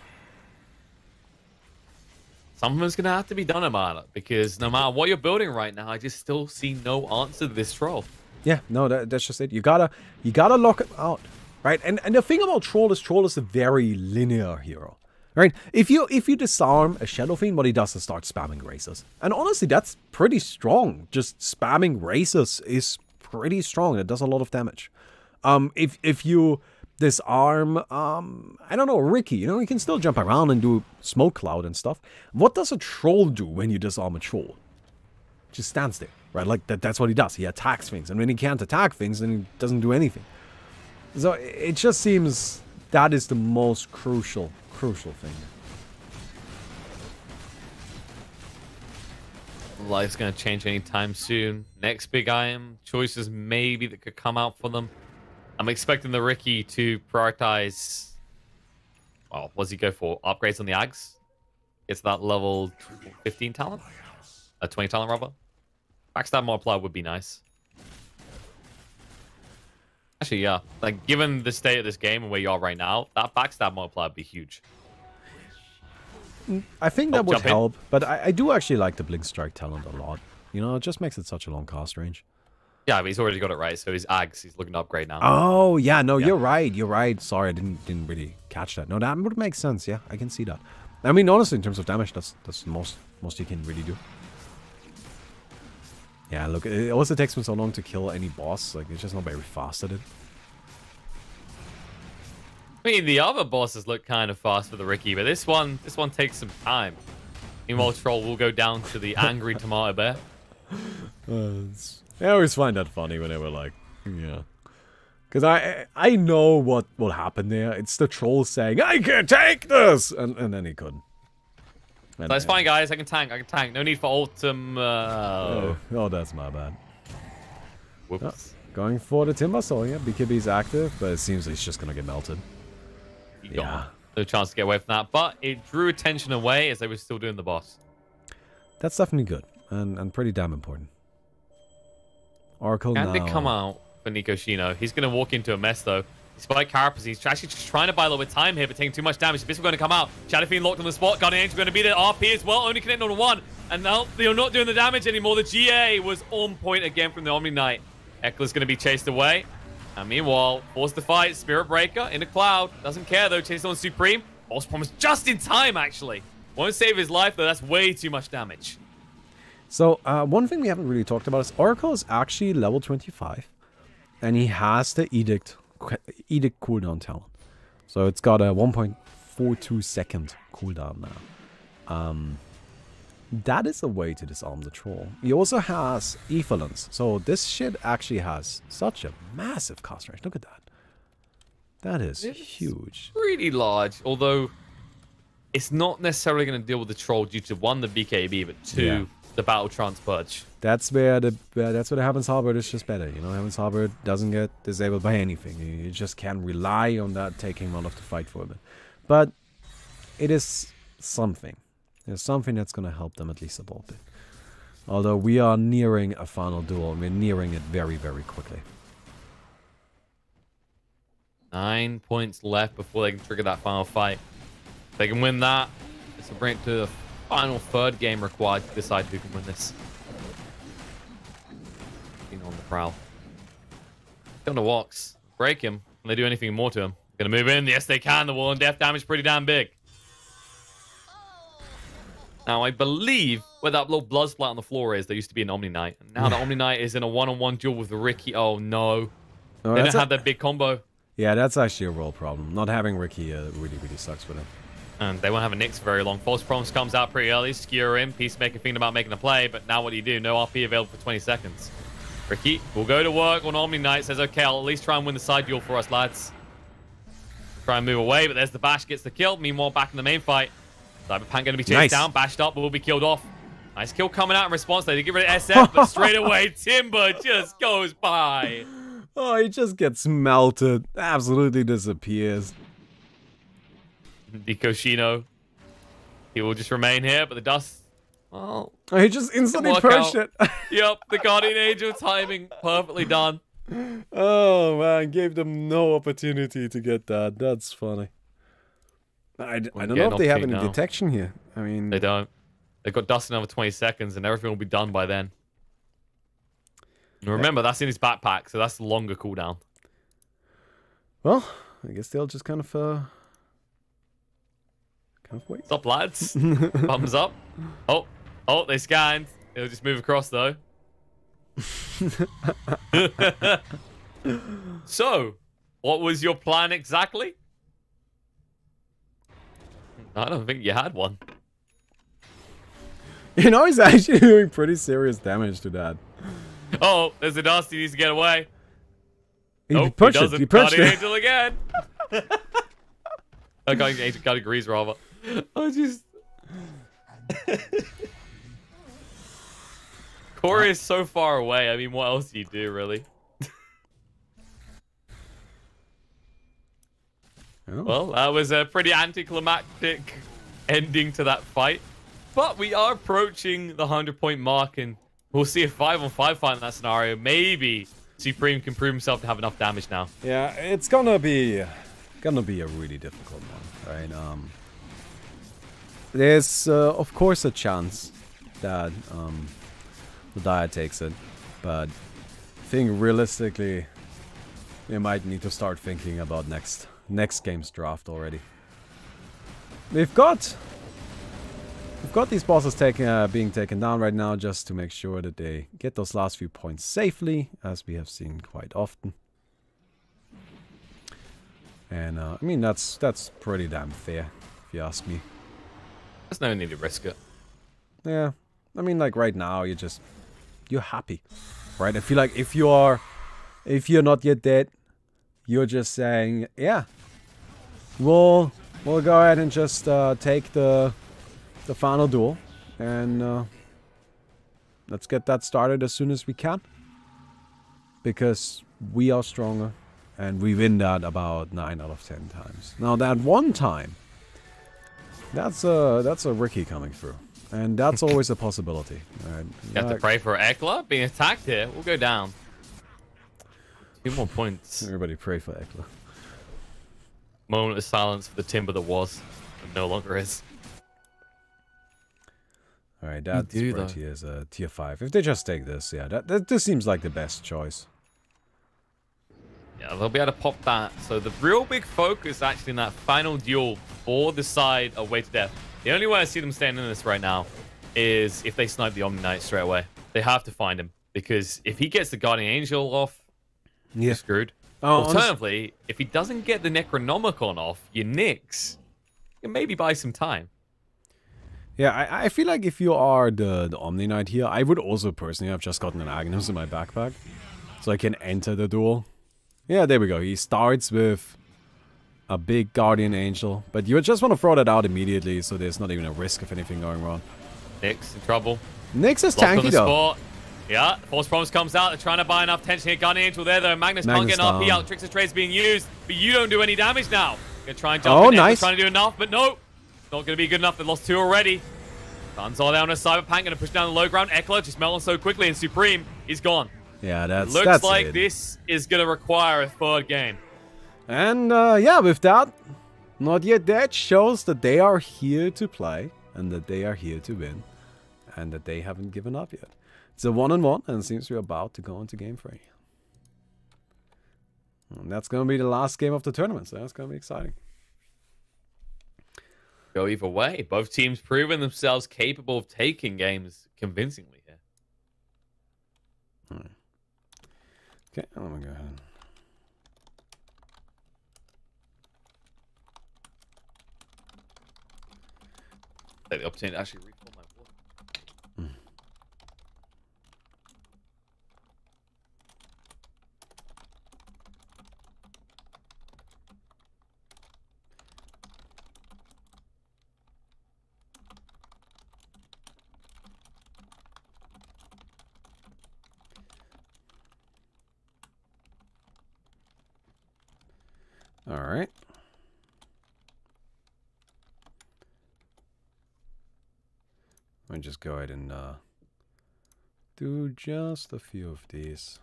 Something's going to have to be done about it, because no matter what you're building right now, I just still see no answer to this troll. Yeah, no, that's just it. You gotta lock it out, right? And the thing about Troll is a very linear hero, right? If you disarm a Shadow Fiend, what he does is start spamming races, and honestly, that's pretty strong. Just spamming races is pretty strong. It does a lot of damage. If you disarm, I don't know, Ricky, you know, he can still jump around and do smoke cloud and stuff. What does a Troll do when you disarm a Troll? Just stands there, right? Like, that's what he does. He attacks things, and when he can't attack things, then he doesn't do anything. So it just seems that is the most crucial thing. Life's going to change anytime soon. Next big item choices maybe that could come out for them. I'm expecting the Ricky to prioritize. Well, what does he go for? Upgrades on the Ags? It's that level 15 talent? 20 talent rather. Backstab multiplier would be nice. Actually, yeah. Like, given the state of this game and where you are right now, that backstab multiplier would be huge. I think that would help, but I do actually like the Blink Strike talent a lot. You know, it just makes it such a long cast range. Yeah, but he's already got it right, so his Ags, he's looking to upgrade now. Oh, yeah, no, you're right. Sorry, I didn't really catch that. No, that would make sense, yeah, I can see that. I mean, honestly, in terms of damage, that's the most you can really do. Yeah, look, it also takes me so long to kill any boss. Like, it's just not very fast at it. I mean, the other bosses look kind of fast for the Ricky, but this one takes some time. Meanwhile, Troll will go down to the angry tomato bear. I always find that funny whenever, like, yeah. Because I know what will happen there. It's the Troll saying, I can't take this! And then he couldn't. And That's fine, guys. I can tank. No need for ultim. Oh, that's my bad. Whoops. Oh, going for the Timber Saw, yeah. BKB's active, but it seems he's just going to get melted. Yeah. No chance to get away from that. But it drew attention away as they were still doing the boss. That's definitely good. And pretty damn important. Oracle now. Can they come out for Nico Shino? He's going to walk into a mess, though. Despite Carapace, he's actually just trying to buy a little bit of time here, but taking too much damage. This is going to come out. Shadow Fiend locked on the spot. Guardian Angel going to be there. RP as well. Only connecting on one. And now they're not doing the damage anymore. The GA was on point again from the Omni Knight. Eckler's going to be chased away. And meanwhile, forced to fight. Spirit Breaker in a cloud. Doesn't care, though. Chased on Supreme. False Promise just in time, actually. Won't save his life, though. That's way too much damage. So, one thing we haven't really talked about is Oracle is actually level 25. And he has the Edict cooldown talent. So it's got a 1.42 second cooldown now. That is a way to disarm the Troll. He also has Effluence. So this shit actually has such a massive cast range. Look at that. That is huge. Pretty large, although it's not necessarily going to deal with the Troll due to, one, the BKB, but two, the Battle Trance Purge. That's where the Heaven's Harbor is just better. You know, Heaven's Harbor doesn't get disabled by anything. You just can rely on that taking him out of the fight for a bit. But it is something. It's something that's going to help them at least a little bit. Although we are nearing a final duel, and we're nearing it very, very quickly. 9 points left before they can trigger that final fight. If they can win that, this will bring it to the final third game required to decide who can win this. Being on the prowl. Come to Walks. Break him. Can they do anything more to him? Gonna move in. Yes, they can. The wall and death damage pretty damn big. Now, I believe where that little blood splat on the floor is, there used to be an Omni Knight. And now the Omni Knight is in a one-on-one duel with Ricky. Oh, no. Oh, they don't have that big combo. Yeah, that's actually a real problem. Not having Ricky really, really sucks for them. And they won't have a Nyx for very long. False Promise comes out pretty early. Skewer in. Peacemaker thinking about making a play. But now what do you do? No RP available for 20 seconds. Ricky will go to work on Omni Knight. Says, okay, I'll at least try and win the side duel for us, lads. Try and move away. But there's the bash. Gets the kill. Meanwhile, back in the main fight. Cyberpunk going to be chased down. Bashed up. Will be killed off. Nice kill coming out in response. They get rid of SF, but straight away, Timber just goes by. Oh, he just gets melted. Absolutely disappears. Dikoshino. He will just remain here, but the dust... Well... Oh, he just instantly work pushed out. it. Yep, the Guardian Angel timing. Perfectly done. Oh, man. Gave them no opportunity to get that. That's funny. I don't know if they have any detection here. I mean... They don't. They've got dust in another 20 seconds, and everything will be done by then. And remember, that's in his backpack, so that's the longer cooldown. Well, I guess they'll just kind of wait. What's up, lads? Thumbs up. Oh, they scanned. They'll just move across, though. So, what was your plan exactly? I don't think you had one. You know, he's actually doing pretty serious damage to that. Oh, there's a dust. He needs to get away. He punched it. He punched Guardian it. Angel again. Guardian Angel got agrees, rather. I just... Corey is so far away. I mean, what else do you do, really? Oh. Well, that was a pretty anticlimactic ending to that fight. But we are approaching the 100-point mark, and we'll see a 5-on-5 fight in that scenario. Maybe Supreme can prove himself to have enough damage now. Yeah, it's gonna be a really difficult one, right? There's of course a chance that the Dire takes it, but I think realistically we might need to start thinking about next game's draft already. We've got these bosses being taken down right now just to make sure that they get those last few points safely, as we have seen quite often. And I mean that's pretty damn fair, if you ask me. There's no need to risk it. Yeah, I mean, like right now you're happy, right? I feel like if you're not yet dead, you're just saying, yeah, we'll go ahead and just take the final duel, and let's get that started as soon as we can, because we are stronger, and we win that about 9 out of 10 times. Now that one time, that's a Ricky coming through, and that's always a possibility. Right? You have to pray for Ekla being attacked here. We'll go down. 2 more points. Everybody pray for Ekla. Moment of silence for the Timber that was, and no longer is. Alright, that's right here is a tier 5. If they just take this, yeah, this seems like the best choice. Yeah, they'll be able to pop that. So the real big focus actually in that final duel for the side of Way to Death. The only way I see them staying in this right now is if they snipe the Omni Knight straight away. They have to find him, because if he gets the Guardian Angel off, you're screwed. Alternatively, if he doesn't get the Necronomicon off, you nix. You can maybe buy some time. Yeah, I feel like if you are the Omni Knight here, I would also personally have just gotten an Agnes in my backpack, so I can enter the duel. Yeah, there we go. He starts with a big Guardian Angel, but you just want to throw that out immediately, so there's not even a risk of anything going wrong. Nyx in trouble. Nyx is tanky though. Spot. Yeah, Force Promise comes out. They're trying to buy enough tension here. Guardian Angel there, though. Magnus can't get an RP out. Trickster Trade's being used, but you don't do any damage now. Gonna try and jump in. Nice. Trying to do enough, but no. Not gonna be good enough. They lost 2 already. Guns all down on Cyberpunk. Gonna push down the low ground. Ekla just melting so quickly, and Supreme is gone. Yeah, that's looks like this is gonna require a 3rd game. And yeah, with that, Not Yet Dead shows that they are here to play, and that they are here to win, and that they haven't given up yet. It's a 1-on-1, and it seems we're about to go into game 3. And that's going to be the last game of the tournament, so that's going to be exciting. Go either way. Both teams proving themselves capable of taking games convincingly here. Okay, I'm going to go ahead. Take the opportunity to actually reform my board. All right. Let me just go ahead and do just a few of these.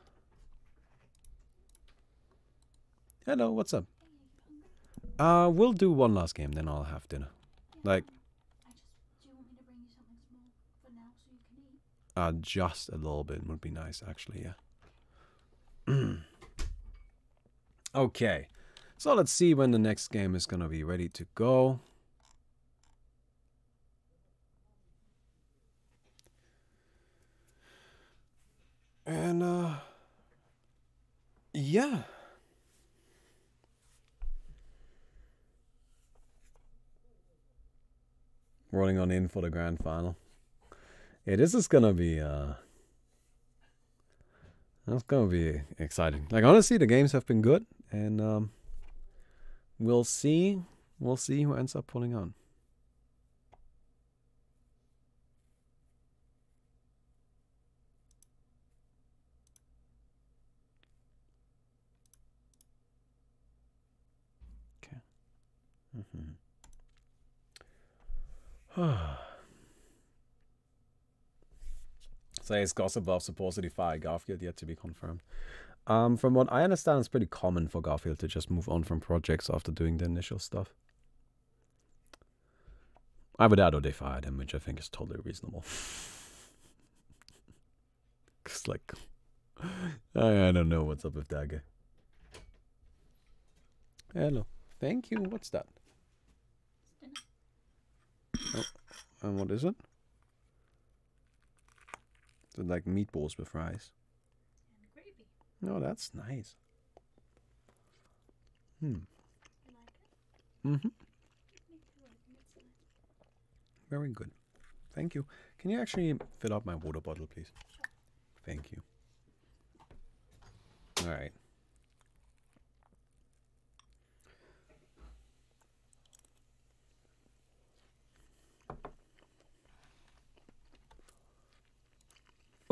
Hello, what's up? We'll do one last game, then I'll have dinner. Like, Do you want me to bring you something small for now so you can eat? just a little bit would be nice, actually, yeah. Okay, so let's see when the next game is gonna be ready to go. And, yeah. Rolling on in for the grand final. Yeah, this is gonna be, that's gonna be exciting. Like, honestly, the games have been good, and, we'll see who ends up pulling on. Says gossip of supposedly fire Garfield yet to be confirmed. From what I understand, it's pretty common for Garfield to just move on from projects after doing the initial stuff. Either that or they fired him, which I think is totally reasonable. Cause like, I don't know what's up with that guy. Hello. Thank you. What's that? Oh, and what is it? Is it like meatballs with fries? And gravy. No, that's nice. You like it? Mm-hmm. Me too. I think it's nice. Very good. Thank you. Can you actually fill up my water bottle, please? Sure. Thank you. All right.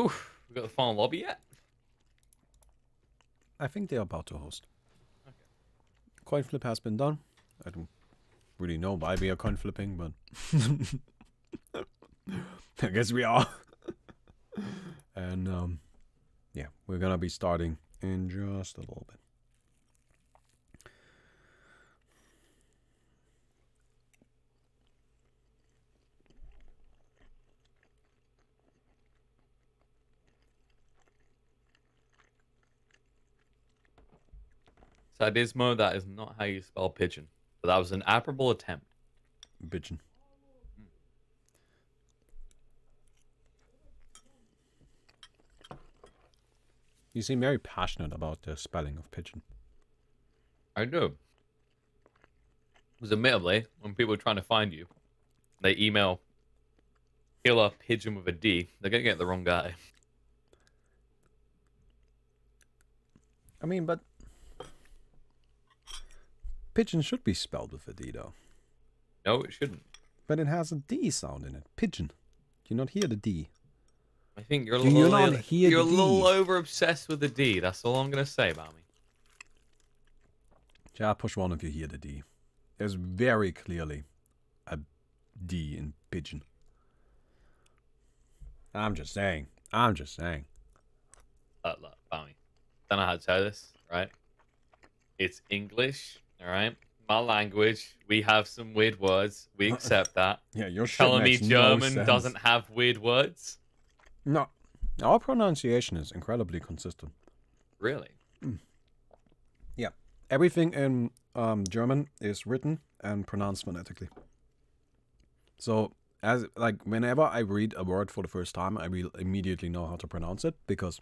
Oof, we got the final lobby yet? I think they're about to host. Okay. Coin flip has been done. I don't really know why we are coin flipping, but I guess we are. And yeah, we're gonna be starting in just a little bit. Sadismo, that is not how you spell pigeon. But that was an admirable attempt. Bitchin'. You seem very passionate about the spelling of pigeon. I do. Because admittedly, when people are trying to find you, they email killer pigeon with a D, they're going to get the wrong guy. I mean, but pigeon should be spelled with a D, though. No, it shouldn't. But it has a D sound in it. Pigeon. Do you not hear the D? I think you're a Do you little, not hear you're a the little D? over obsessed with the D. That's all I'm going to say about me. Yeah, push one if you hear the D. There's very clearly a D in pigeon. I'm just saying. I'm just saying. Look, Bammy. Don't know how to say this, right? It's English, all right? My language. We have some weird words. We accept that. Yeah, your shit Telling me makes no German sense. doesn't have weird words? No. Our pronunciation is incredibly consistent. Really? Yeah. Everything in German is written and pronounced phonetically. So, as like whenever I read a word for the first time, I will immediately know how to pronounce it because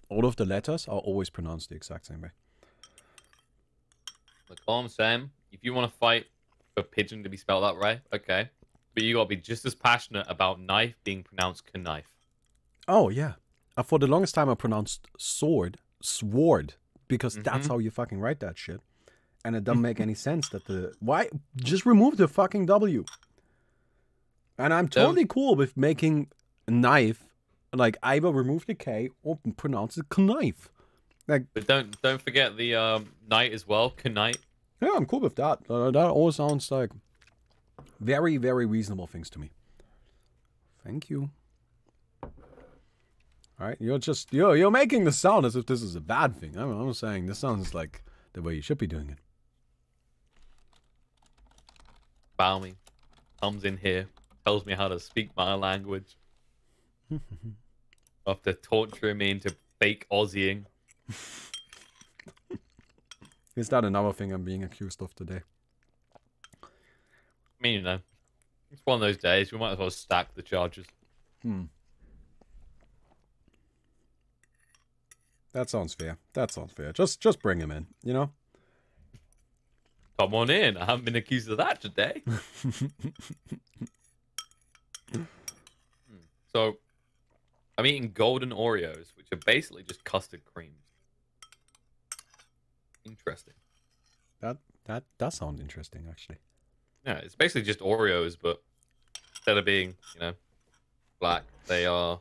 all of the letters are always pronounced the exact same way. Look, all I'm saying, if you want to fight for pigeon to be spelled that way, okay. But you got to be just as passionate about knife being pronounced knife. Oh, yeah. For the longest time, I pronounced sword, because that's how you fucking write that shit. And it doesn't make any sense that the... Why? Just remove the fucking W. And I'm totally cool with making knife, like, either remove the K or pronounce it knife. Like, But don't forget the knight as well, knight. Yeah, I'm cool with that. That all sounds like very, very reasonable things to me. Thank you. All right, you're making the sound as if this is a bad thing. I'm saying this sounds like the way you should be doing it. Balmy comes in here, tells me how to speak my language. After torturing me into fake Aussieing. Is that another thing I'm being accused of today? I mean, you know, it's one of those days. We might as well stack the charges. That sounds fair. That sounds fair. Just bring him in, you know? Come on in. I haven't been accused of that today. So, I'm eating golden Oreos, which are basically just custard creams. Interesting. That does sound interesting, actually. Yeah, it's basically just Oreos, but instead of being, you know, black, they are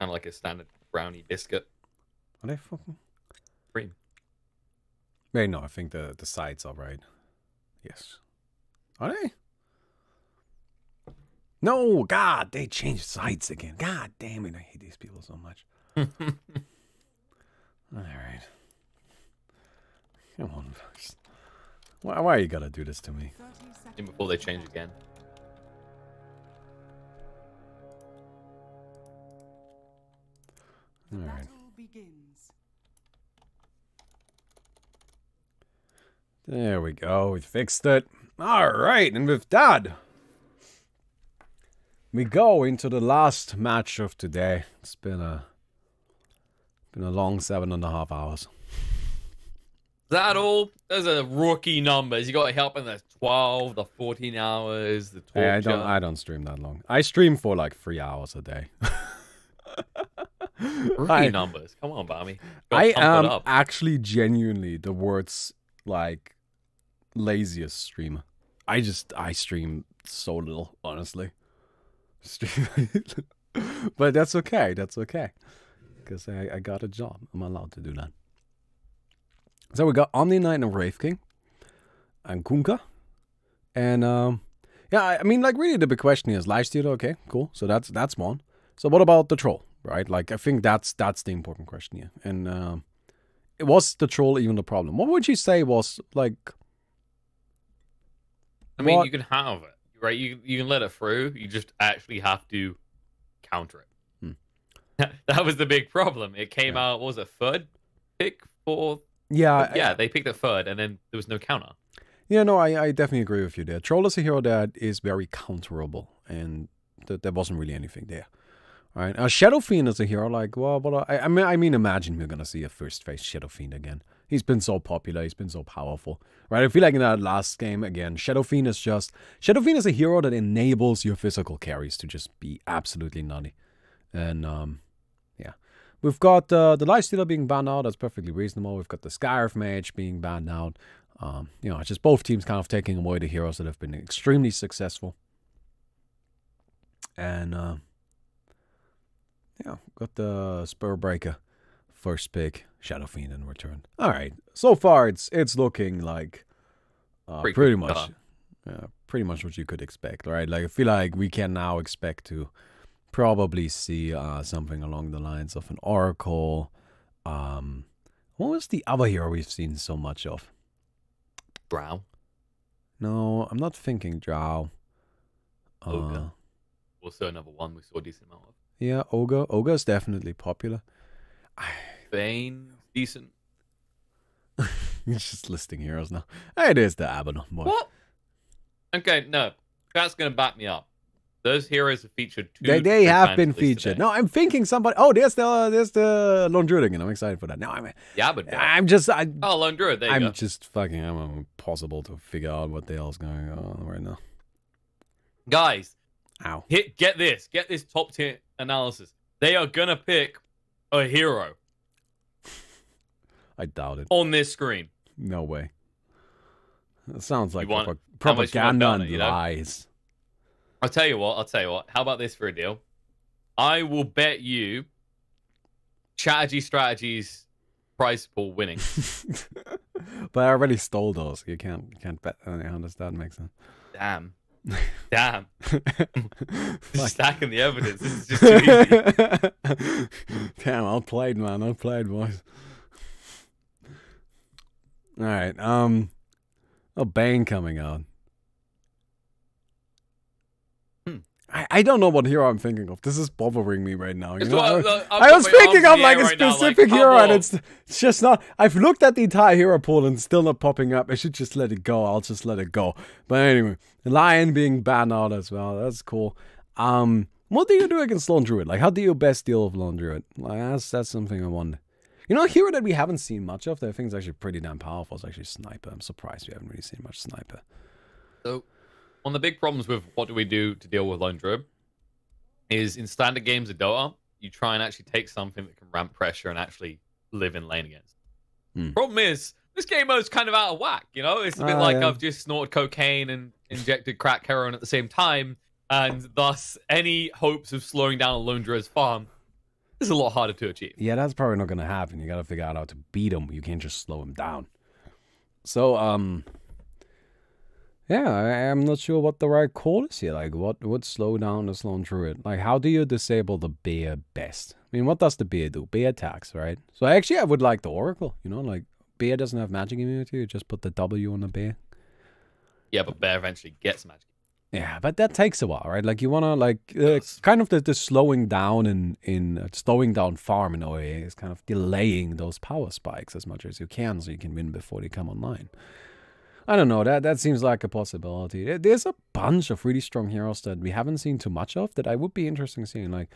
kind of like a standard brownie biscuit. Are they fucking Cream. Wait, no, I think the sides are right. Yes. Are they? No, God, they changed sides again. God damn it, I hate these people so much. All right. Come on, folks. Why you gotta do this to me? Even before they change again. All right. There we go. We fixed it. All right, and with that, we go into the last match of today. It's been a long 7.5 hours. Is that all? Those are rookie numbers. You got help in the 12, the 14 hours, the 12. Hey, I don't stream that long. I stream for like 3 hours a day. Rookie numbers. Come on, Bammy. I am actually genuinely the world's like laziest streamer. I stream so little, honestly. But that's okay. That's okay. Because I got a job. I'm allowed to do that. So we got Omni Knight and Wraith King. And Kunkka. And yeah, I mean, like, really the big question is lifesteal. Okay, cool. So that's one. So what about the troll, right? Like, I think that's the important question here. And was the troll even the problem? What would you say was like? I mean, you can have it, right? You can let it through. You just actually have to counter it. That was the big problem. It came out. What was it, third pick for? Yeah, they picked it third, and then there was no counter. Yeah, no, I definitely agree with you there. Troll is a hero that is very counterable, and there wasn't really anything there. All right, Shadow Fiend is a hero like, well, but I mean, imagine we're gonna see a first phase Shadow Fiend again. He's been so popular, he's been so powerful, right? I feel like in that last game again, Shadow Fiend is a hero that enables your physical carries to just be absolutely nutty, and yeah. We've got the Lifestealer being banned out. That's perfectly reasonable. We've got the Scarf Mage being banned out. You know, just both teams kind of taking away the heroes that have been extremely successful. And yeah, got the Spur Breaker first pick, Shadow Fiend in return. All right, so far it's looking like pretty much what you could expect. Right, like I feel like we can now expect to probably see something along the lines of an Oracle. What was the other hero we've seen so much of? Drow. No, I'm not thinking Drow. Ogre. Also another one we saw a decent amount of. Yeah, Ogre. Ogre is definitely popular. Bane, decent. You're just listing heroes now. It is the Abaddon boy. What? Okay, no. That's going to back me up. Those heroes have featured two. They have been featured. Today. No, I'm thinking somebody. Oh, there's the Lone Druid again. I'm excited for that. No, I'm just. Lone Druid. There you go. I'm just fucking. I'm impossible to figure out what the hell's going on right now. Guys, ow! Get this top tier analysis. They are gonna pick a hero. I doubt it. On this screen. No way. It sounds like propaganda and lies. I'll tell you what. How about this for a deal? I will bet you Strategies prize pool winning. But I already stole those. You can't bet. I understand. Makes sense. Damn. Damn. Just stacking the evidence. This is just too easy. Damn, outplayed, man. Outplayed, boys. All right. Oh, Bane coming out. I don't know what hero I'm thinking of. This is bothering me right now. You know? I was thinking of like a specific hero, and it's just not. I've looked at the entire hero pool and it's still not popping up. I should just let it go. I'll just let it go. But anyway, the Lion being banned out as well. That's cool. What do you do against Lone Druid? Like, how do you best deal with Lone Druid? Like, that's something I wonder. You know, a hero that we haven't seen much of that I think is actually pretty damn powerful is actually Sniper. I'm surprised we haven't really seen much Sniper. So, one of the big problems with what do we do to deal with Lone Druid is in standard games of Dota, you try and actually take something that can ramp pressure and actually live in lane against. Problem is, this game mode's kind of out of whack, you know? It's a bit like I've just snorted cocaine and injected crack heroin at the same time, and thus any hopes of slowing down a Lone Druid's farm is a lot harder to achieve. Yeah, that's probably not going to happen. You got to figure out how to beat him. You can't just slow him down. So, yeah, I'm not sure what the right call is here. Like, what would slow down this Lone Druid? Like, how do you disable the bear best? I mean, what does the bear do? Bear attacks, right? So, actually, I would like the Oracle. You know, like, bear doesn't have magic immunity. You just put the W on the bear. Yeah, but bear eventually gets magic. Yeah, but that takes a while, right? Like, you want to, like, kind of the slowing down in slowing down farm in OAA is kind of delaying those power spikes as much as you can so you can win before they come online. I don't know, that seems like a possibility. There's a bunch of really strong heroes that we haven't seen too much of that I would be interested in seeing. Like,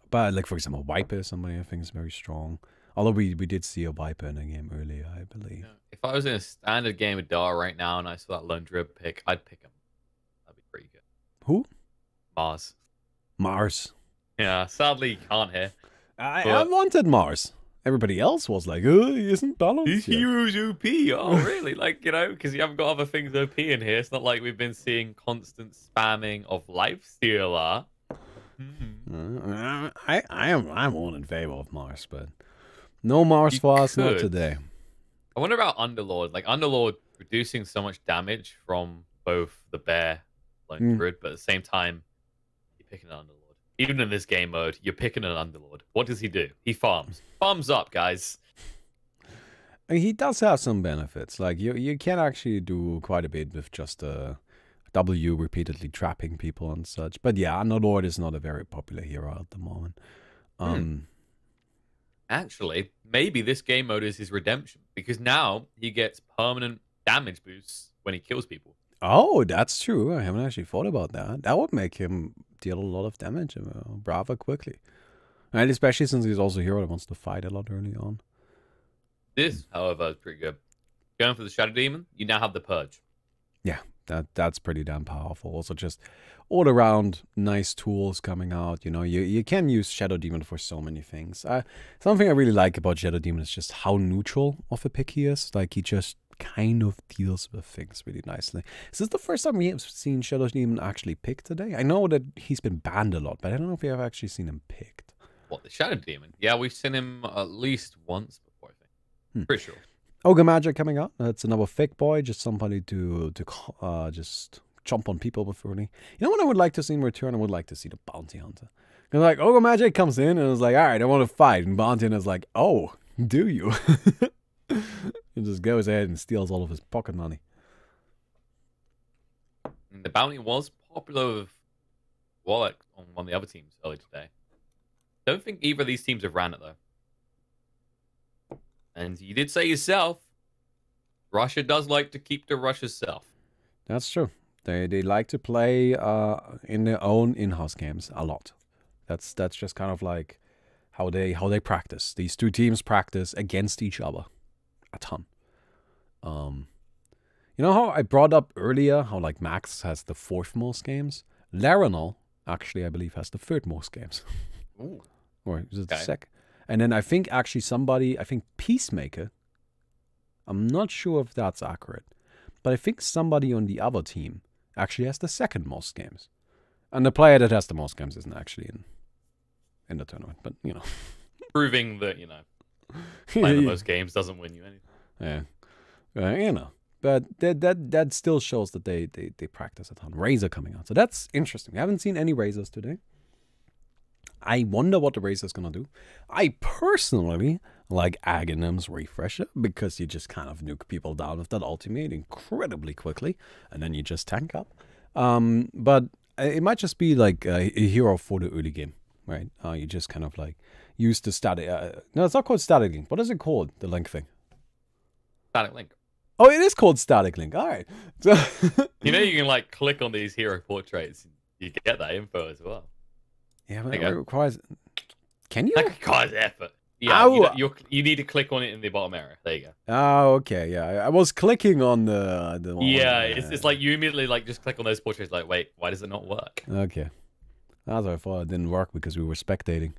but like, for example, Viper is somebody I think is very strong. Although we did see a Viper in a game earlier, I believe. Yeah. If I was in a standard game of Dota right now and I saw that Lone Druid pick, I'd pick him. That'd be pretty good. Who? Mars. Mars. Yeah, sadly you can't here. I wanted Mars. Everybody else was like, oh, he isn't balanced. This hero's OP. Oh, really? Like, you know, because you haven't got other things OP in here. It's not like we've been seeing constant spamming of Lifestealer. I'm all in favor of Mars, but no Mars for us, not today. I wonder about Underlord. Like, Underlord reducing so much damage from both the bear Lone Druid, but at the same time, you're picking an Underlord. Even in this game mode, you're picking an Underlord. What does he do? He farms. Farms up, guys. He does have some benefits. Like, you can actually do quite a bit with just W repeatedly trapping people and such. But yeah, Underlord is not a very popular hero at the moment. Actually, maybe this game mode is his redemption, because now he gets permanent damage boosts when he kills people. Oh, that's true. I haven't actually thought about that. That would make him deal a lot of damage rather quickly. And especially since he's also a hero that wants to fight a lot early on. This, however, is pretty good. Going for the Shadow Demon, you now have the Purge. Yeah, that's pretty damn powerful. Also, just all around nice tools coming out. You know, you can use Shadow Demon for so many things. Something I really like about Shadow Demon is just how neutral of a pick he is. Like, he just kind of deals with things really nicely. Is this the first time we have seen Shadow Demon actually picked today? I know that he's been banned a lot, but I don't know if we have actually seen him picked. What, the Shadow Demon? Yeah, we've seen him at least once before, I think. Pretty sure. Ogre Magic coming out. That's another thick boy, just somebody to just jump on people with early. You know what I would like to see in return? I would like to see the Bounty Hunter. Because like Ogre Magic comes in and is like, all right, I want to fight. And Bounty Hunter is like, oh, do you? He just goes ahead and steals all of his pocket money. The Bounty was popular with Wallach on one of the other teams earlier today. Don't think either of these teams have ran it, though. And you did say yourself, Russia does like to keep to Russia's self. That's true. They like to play in their own in-house games a lot. That's just kind of like how they practice. These two teams practice against each other a ton. You know how I brought up earlier how like Max has the 4th most games? Laranol actually, I believe, has the 3rd most games. Ooh. Or is it the 2nd? And then I think actually I think Peacemaker, I'm not sure if that's accurate, but I think somebody on the other team actually has the 2nd most games. And the player that has the most games isn't actually in the tournament, but you know. Proving that, you know, Playing the most games doesn't win you anything. Yeah, you know. But that still shows that they practice a ton. Razor coming out, so that's interesting. We haven't seen any Razors today. I wonder what the Razor's gonna do. I personally like Aghanim's Refresher because you just kind of nuke people down with that ultimate incredibly quickly, and then you just tank up. But it might just be like a hero for the early game, right? You just kind of like use the static. No, it's not called static link. What is it called? The link thing. Static link. Oh, it is called static link. All right. So You know, you can like click on these hero portraits. You get that info as well. yeah, but it requires. Can you? That requires effort. Yeah, you need to click on it in the bottom area. There you go. Oh, okay. Yeah, I was clicking on the one. Yeah, it's like you immediately like just click on those portraits. Like, wait, why does it not work? Okay. That's what I thought. It didn't work because we were spectating.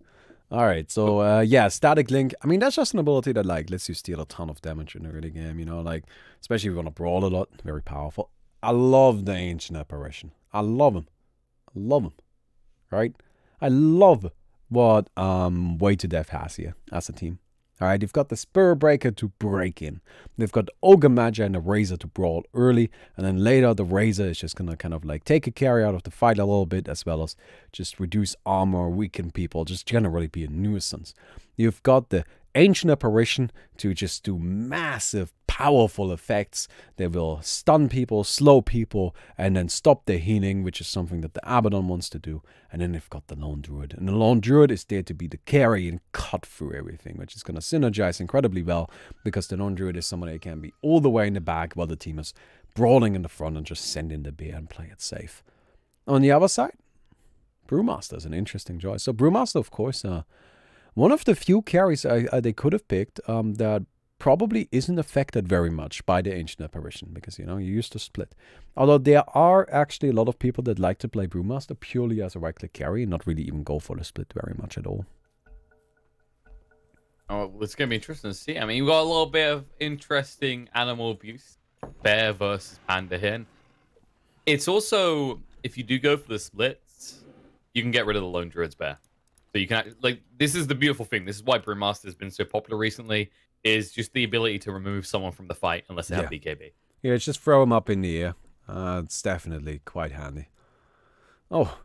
All right, so yeah, static link. I mean, that's just an ability that like lets you steal a ton of damage in the early game. You know, like especially if you want to brawl a lot. Very powerful. I love the ancient apparition. I love him. Right? I love what Way to Death has here as a team. All right, you've got the Spur Breaker to break in. They've got the Ogre Magi and the Razor to brawl early. And then later, the Razor is just going to kind of like take a carry out of the fight a little bit, as well as just reduce armor, weaken people, just generally be a nuisance. You've got the Ancient Apparition to just do massive, powerful effects. They will stun people, slow people, and then stop their healing, which is something that the Abaddon wants to do. And then they've got the Lone Druid. And the Lone Druid is there to be the carry and cut through everything, which is going to synergize incredibly well, because the Lone Druid is someone that can be all the way in the back while the team is brawling in the front and just send in the bear and play it safe. On the other side, Brewmaster is an interesting choice. So Brewmaster, of course, one of the few carries they could have picked that probably isn't affected very much by the Ancient Apparition, because, you know, you used to split. Although there are actually a lot of people that like to play Brewmaster purely as a right-click carry and not really even go for the split very much at all. Oh, it's going to be interesting to see. I mean, you've got a little bit of interesting animal abuse. Bear versus panda here. It's also, if you do go for the splits, you can get rid of the Lone Druid's bear. So you can, like, this is the beautiful thing. This is why Brewmaster has been so popular recently, is just the ability to remove someone from the fight unless they have BKB. Yeah, it's just throw him up in the air. It's definitely quite handy. Oh,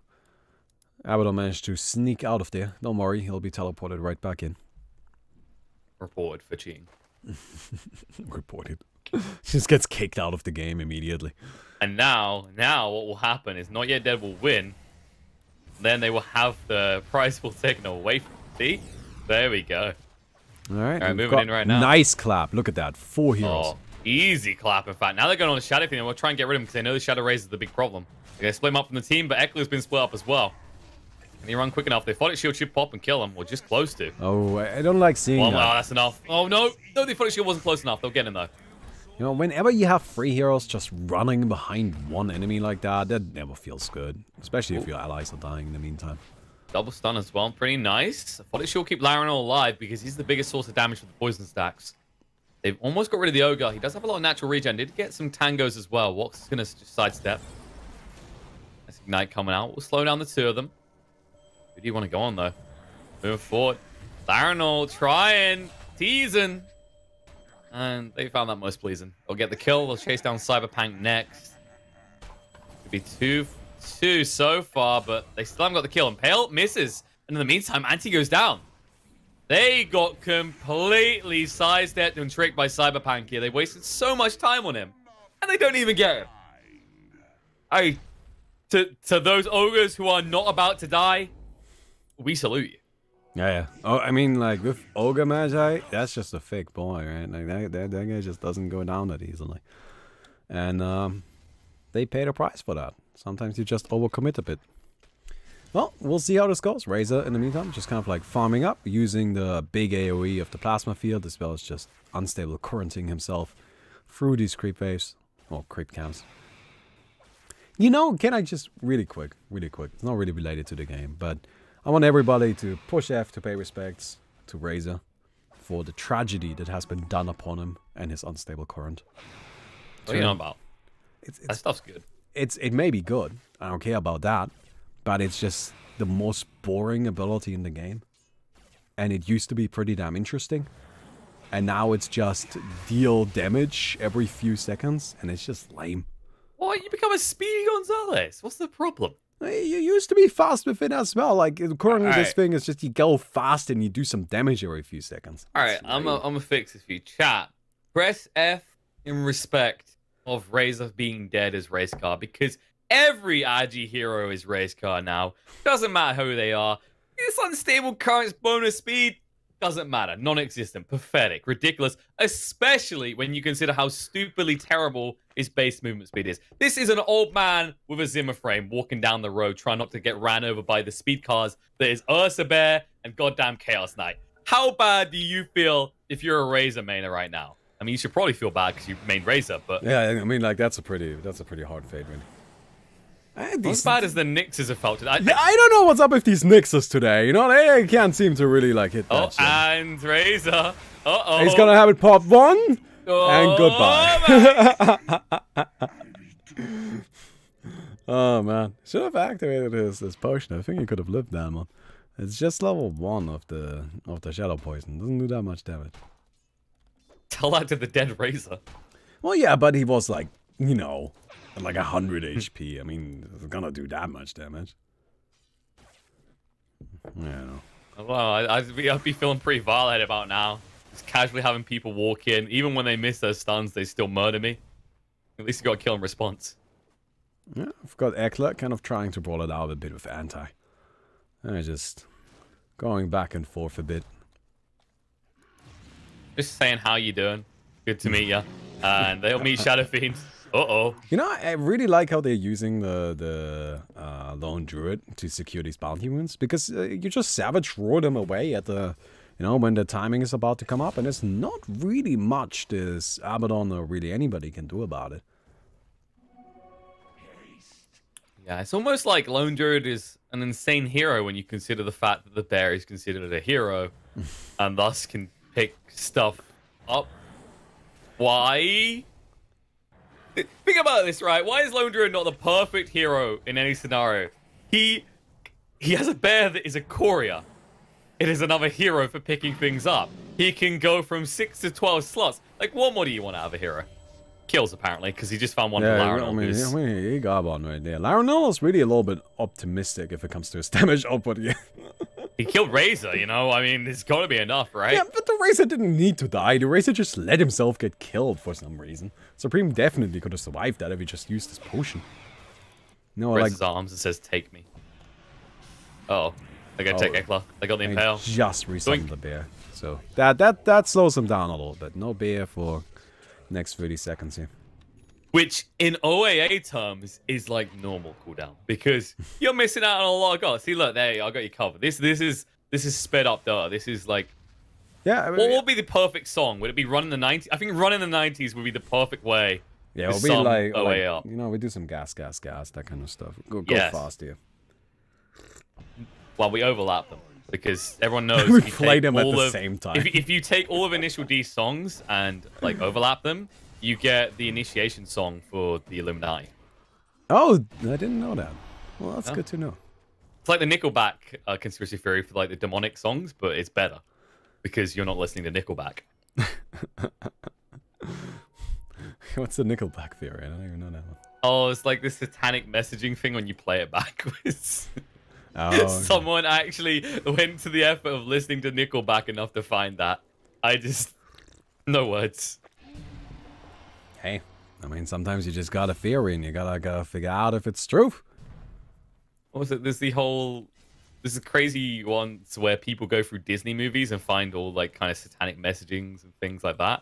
Abaddon managed to sneak out of there. Don't worry, he'll be teleported right back in. Reported for cheating. Reported. Just gets kicked out of the game immediately. And now what will happen is Not Yet Dead will win. Then they will have the prize pool taken away from them. See? There we go. All right, moving in right now. Nice clap. Look at that. 4 heroes. Oh, easy clap, in fact. Now they're going on the Shadow thing, and we'll try and get rid of him because they know the Shadow Razor is the big problem. They're going to split him up from the team, but Eckler's been split up as well. And they run quick enough. They thought it shield should pop and kill him, or just close to. Oh, I don't like seeing that. Oh, that's enough. Oh, no. No, they thought it shield wasn't close enough. They'll get him, though. You know, whenever you have 3 heroes just running behind one enemy like that never feels good. Especially if your allies are dying in the meantime. Double stun as well. Pretty nice. I thought it should keep Larinol alive because he's the biggest source of damage with the poison stacks. They've almost got rid of the Ogre. He does have a lot of natural regen. Did get some tangos as well. Walks is going to just sidestep. That's Ignite coming out. We'll slow down the 2 of them. Who do you want to go on, though? Move forward. Larinol trying. Teasing. And they found that most pleasing. They'll get the kill. They'll chase down Cyberpunk next. Could be 2 so far, but they still haven't got the kill. And Pale misses. And in the meantime, Anti goes down. They got completely sidestepped and tricked by Cyberpunk here. They wasted so much time on him. And they don't even get him. To those ogres who are not about to die, we salute you. Yeah. Oh, I mean, like, with Ogre Magi, that's just a fake boy, right? Like, that guy just doesn't go down that easily. And they paid a price for that. Sometimes you just overcommit a bit. Well, we'll see how this goes. Razor, in the meantime, just kind of like farming up, using the big AoE of the plasma field, as well as just unstable currenting himself through these creep waves, or creep camps. You know, can I just, really quick, it's not really related to the game, but I want everybody to push F to pay respects to Razor for the tragedy that has been done upon him and his unstable current. What are you on about? That stuff's good. It may be good. I don't care about that. But it's just the most boring ability in the game. And it used to be pretty damn interesting. and now it's just deal damage every few seconds, and it's just lame. Why you become a Speedy Gonzalez? What's the problem? You used to be fast with it as well. Like currently, this Alright. thing is just you go fast and you do some damage every few seconds. All right, It's I'm lame. gonna fix this for you. Chat. Press F in respect of Razor being dead as race car, because every IG hero is race car now. Doesn't matter who they are. This unstable currents bonus speed doesn't matter. Non-existent, pathetic, ridiculous, especially when you consider how stupidly terrible his base movement speed is. This is an old man with a Zimmer frame walking down the road trying not to get ran over by the speed cars that is Ursa Bear and goddamn Chaos Knight. How bad do you feel if you're a Razor mainer right now? I mean, you should probably feel bad because you main Razor, but Yeah, I mean, like that's a pretty hard fade, really. not as bad as the Nixes have felt today. I don't know what's up with these Nixes today. You know, they can't seem to really like hit that Oh, shit. and Razor. Uh-oh. He's gonna have it pop one, and Oh, goodbye. Oh man, should have activated his potion. I think he could have lived that one. It's just level 1 of the shadow poison. Doesn't do that much damage. Tell that to the dead Razor. Well, yeah, but he was like, you know, like 100 HP. I mean, it's gonna do that much damage. Yeah. Well, I'd be feeling pretty violated about now. Just casually having people walk in. Even when they miss their stuns, they still murder me. At least you got a kill in response. Yeah, I've got Ekla kind of trying to brawl it out a bit with anti. And just going back and forth a bit. Just saying how you doing. Good to meet ya. And they'll meet Shadow Fiends. Uh-oh. You know, I really like how they're using the Lone Druid to secure these bounty wounds. Because you just savage roar them away at the... You know, when the timing is about to come up. And there's not really much this Abaddon or really anybody can do about it. Yeah, it's almost like Lone Druid is an insane hero when you consider the fact that the bear is considered a hero and thus can pick stuff up. Why? Think about this, right? Why is Lone Druid not the perfect hero in any scenario? He has a bear that is a courier. It is another hero for picking things up. He can go from 6 to 12 slots. Like, what more do you want out of a hero? Kills, apparently, because he just found one for Larinal. I mean, he got one right there. Larinal is really a little bit optimistic if it comes to his damage output. Yeah. He killed Razor, you know? I mean, it's got to be enough, right? Yeah, but the Razor didn't need to die. The Razor just let himself get killed for some reason. Supreme definitely could have survived that if he just used his potion. No, Raises like... his arms and says, take me. Uh-oh. They're going to take Ekla. They got the I Impale. just resummoned the bear. So that slows him down a little bit. No bear for next 30 seconds here. Which, in OAA terms, is like normal cooldown. Because you're missing out on a lot of gods. See, look, there, I got you covered. This is sped up Dota. This is like... Yeah, I mean, what would be the perfect song? Would it be Run in the 90s? I think Run in the 90s would be the perfect way yeah, to it'll be sum like, OAA up. you know, we do some gas, that kind of stuff. Go Yes. fast here. Well, we overlap them. Because everyone knows We if you play take them at all the of- same time. If you take all of Initial D songs and like overlap them, you get the initiation song for the Illuminati. Oh, I didn't know that. Well, that's good to know. It's like the Nickelback conspiracy theory for like the demonic songs, but it's better because you're not listening to Nickelback. What's the Nickelback theory? I don't even know that one. Oh, it's like this satanic messaging thing when you play it backwards. Oh, okay. Someone actually went to the effort of listening to Nickelback enough to find that. I just... No words. Hey, I mean, sometimes you just got a theory and you gotta figure out if it's true. What was it? There's the whole... There's a crazy ones where people go through Disney movies and find all like kind of satanic messagings and things like that.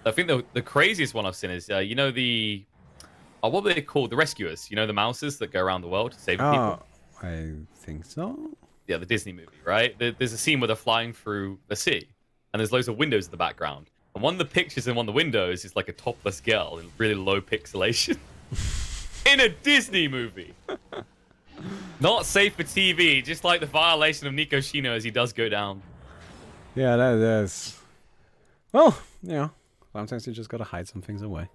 I think the craziest one I've seen is, you know, the... what were they called? The rescuers. You know, the mouses that go around the world saving people? I think so. Yeah, the Disney movie, right? There's a scene where they're flying through the sea, and there's loads of windows in the background. And one of the pictures in one of the windows is like a topless girl in really low pixelation. In a Disney movie. Not safe for TV, just like the violation of Nico Shino as he does go down. Yeah, that's... Well, you know, sometimes you just gotta hide some things away.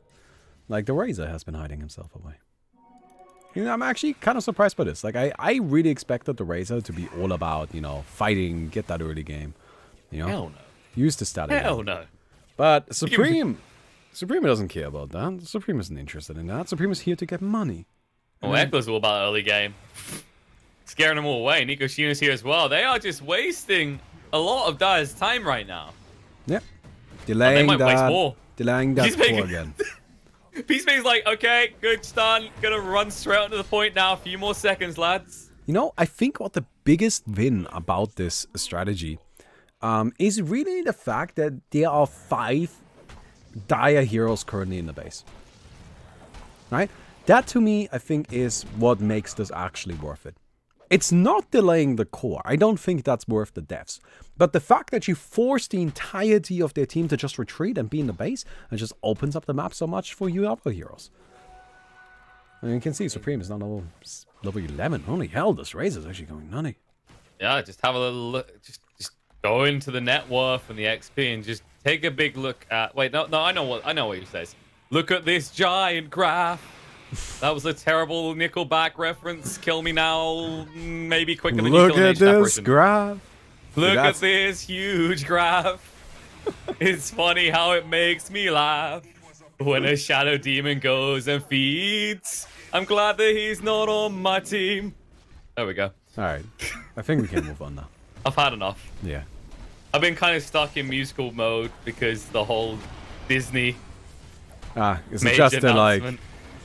Like the Razor has been hiding himself away. You know, I'm actually kind of surprised by this. Like, I really expected the Razor to be all about, you know, fighting, get that early game. You know? Hell no. Use the stat. Hell no. But Supreme doesn't care about that. Supreme isn't interested in that. Supreme is here to get money. Well, Eckler's all about early game. Scaring them all away. Nico Shino's here as well. They are just wasting a lot of Dyer's time right now. Yep. Delaying they might waste more. Delaying that core again. Peacemaker's like, okay, good start. Gonna run straight onto the point now. A few more seconds, lads. You know, I think what the biggest win about this strategy is really the fact that there are 5 Dire heroes currently in the base. Right? That to me, I think, is what makes this actually worth it. It's not delaying the core. I don't think that's worth the deaths. But the fact that you force the entirety of their team to just retreat and be in the base, and just opens up the map so much for you other heroes. And you can see Supreme is now level 11. Holy hell, this Razor is actually going nutty. Yeah, just have a little look. Just go into the net worth and the XP and just take a big look at... Wait, no, I know what you says. Look at this giant graph. That was a terrible Nickelback reference. Kill me now, maybe quicker than you kill an Look at this graph. Look at this huge graph. It's funny how it makes me laugh when a shadow demon goes and feeds. I'm glad that he's not on my team. There we go. All right, I think we can move on now. I've had enough. Yeah. I've been kind of stuck in musical mode because the whole Disney. Is it just the like?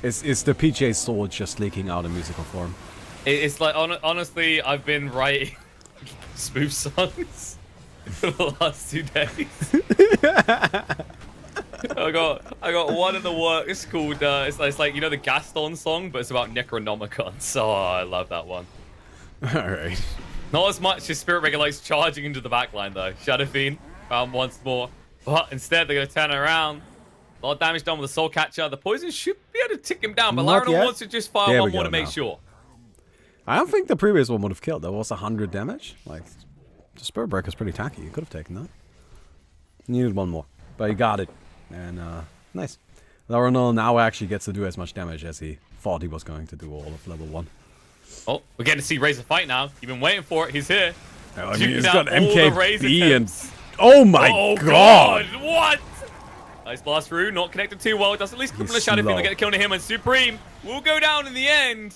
Is the PJ sword just leaking out in musical form? It's like honestly, I've been writing spoof songs for the last 2 days. I got one in the works called it's like, you know, the Gaston song, but it's about Necronomicon. So I love that one. All right. Not as much as Spirit Regulates charging into the backline though. Shadow Fiend found once more, but instead they're gonna turn around. A lot of damage done with the Soul Catcher. The poison should be able to tick him down, but Lionel wants to just fire one more to make sure. I don't think the previous one would have killed. That was 100 damage. Like, the Spirit Breaker's pretty tacky. You could have taken that. Needed one more, but he got it. And nice. Lionel now actually gets to do as much damage as he thought he was going to do all of level 1. Oh, we're getting to see Razor fight now. You've been waiting for it. He's here. I mean, he's got MKB and... Oh my god! What? Nice blast through. Not connected too well. It does at least come from the Shadow Fiend. They'll get a kill on him, and Supreme will go down in the end.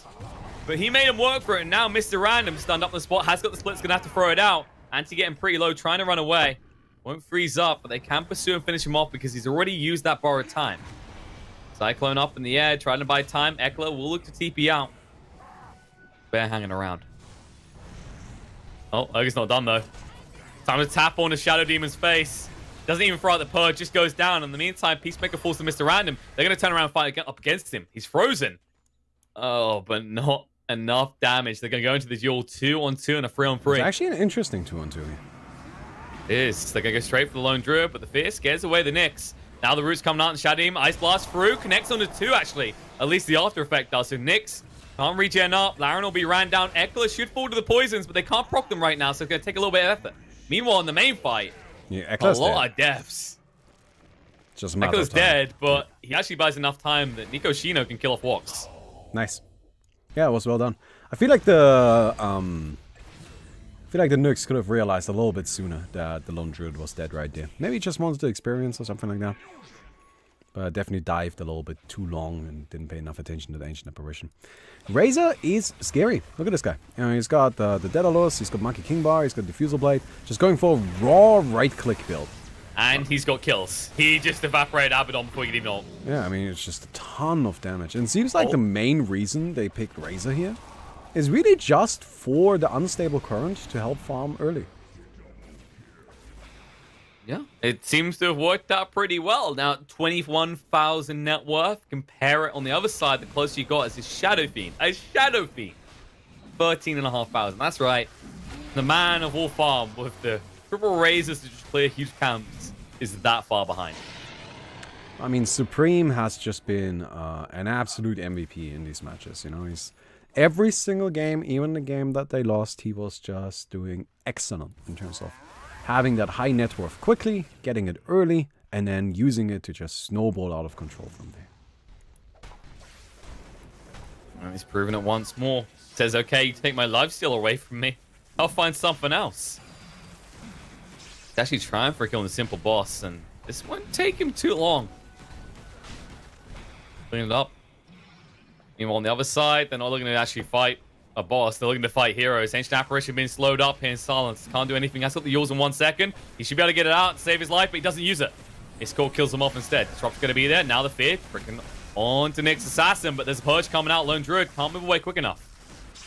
But he made him work for it, and now Mr. Random stunned up on the spot. Has got the split's going to have to throw it out. Anti getting pretty low, trying to run away. Won't freeze up, but they can pursue and finish him off because he's already used that borrowed time. Cyclone up in the air, trying to buy time. Eckler will look to TP out. Bear hanging around. Oh, Urga's not done though. Time to tap on the Shadow Demon's face. Doesn't even throw out the purge, just goes down. In the meantime, Peacemaker falls to Mr. Random. They're going to turn around and fight up against him. He's frozen. Oh, but not enough damage. They're going to go into the duel 2-on-2 and a 3-on-3. It's actually an interesting 2-on-2 here. It is. They're going to go straight for the Lone Druid, but the Fear scares away the Nyx. Now the Root's coming out and Shadow Demon. Ice Blast through. Connects onto 2, actually. At least the after effect does. So Nyx can't regen up. Laren will be ran down. Eckler should fall to the poisons, but they can't proc them right now, so it's going to take a little bit of effort. Meanwhile, in the main fight, yeah, a lot of deaths. Just Eckler's dead, but he actually buys enough time that Nico Shino can kill off Walks. Nice. Yeah, it was well done. I feel like the Nyx could have realized a little bit sooner that the Lone Druid was dead right there. Maybe he just wanted the experience or something like that. But definitely dived a little bit too long and didn't pay enough attention to the Ancient Apparition. Razor is scary. Look at this guy. You know, he's got the Daedalus, he's got Monkey King Bar, he's got Diffusal Blade. Just going for a raw right-click build. And he's got kills. He just evaporated Abaddon before he could even ult. Yeah, I mean, it's just a ton of damage. And it seems like the main reason they picked Razor here is really just for the unstable current to help farm early. Yeah, it seems to have worked out pretty well. Now, 21,000 net worth. Compare it on the other side. The closer you got is a Shadow Fiend. A Shadow Fiend. 13,500. That's right. The man of all farm with the triple razors to just clear huge camps is that far behind. I mean, Supreme has just been an absolute MVP in these matches. You know, he's every single game, even the game that they lost, he was just doing excellent in terms of having that high net worth quickly, getting it early, and then using it to just snowball out of control from there. And he's proven it once more. Says, okay, you take my lifesteal away from me. I'll find something else. He's actually trying for a kill on the simple boss, and This won't take him too long. Clean it up. Meanwhile, on the other side, they're not looking to actually fight a boss. They're looking to fight heroes. Ancient Apparition being slowed up here in silence. Can't do anything. Has got the Yules in 1 second. He should be able to get it out and save his life, but he doesn't use it. His core kills him off instead. Disrupt's going to be there. Now the fear. Freaking on to Nick's assassin, but there's a purge coming out. Lone Druid can't move away quick enough.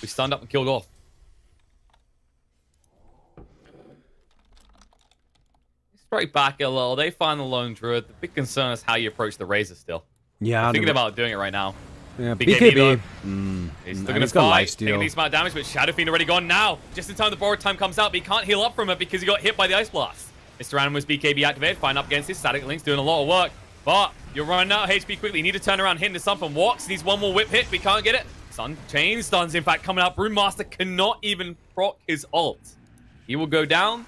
We stunned up and killed off. Straight back a little. They find the Lone Druid. The big concern is how you approach the Razor still. Yeah, I'm thinking about doing it right now. Yeah, BKB. He's Still gonna fight, taking a decent amount of damage, but Shadow Fiend already gone now. Just in time the borrowed time comes out, but he can't heal up from it because he got hit by the Ice Blast. Mr. Animus BKB activated, fine up against his Static Link's doing a lot of work. But you're running out of HP quickly. You need to turn around, hit into something. Walks, needs one more whip hit, but he can't get it. Sun Chain Stuns, in fact, coming out. Brewmaster cannot even proc his ult. He will go down.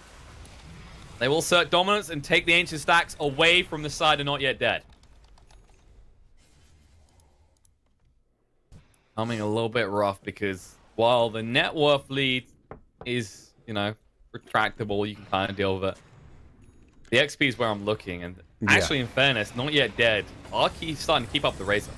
They will assert dominance and take the Ancient Stacks away from the side of Not Yet Dead. Coming a little bit rough because while the net worth lead is, you know, retractable, you can kind of deal with it. The XP is where I'm looking, and actually, in fairness, Not Yet Dead are starting to keep up the Razor.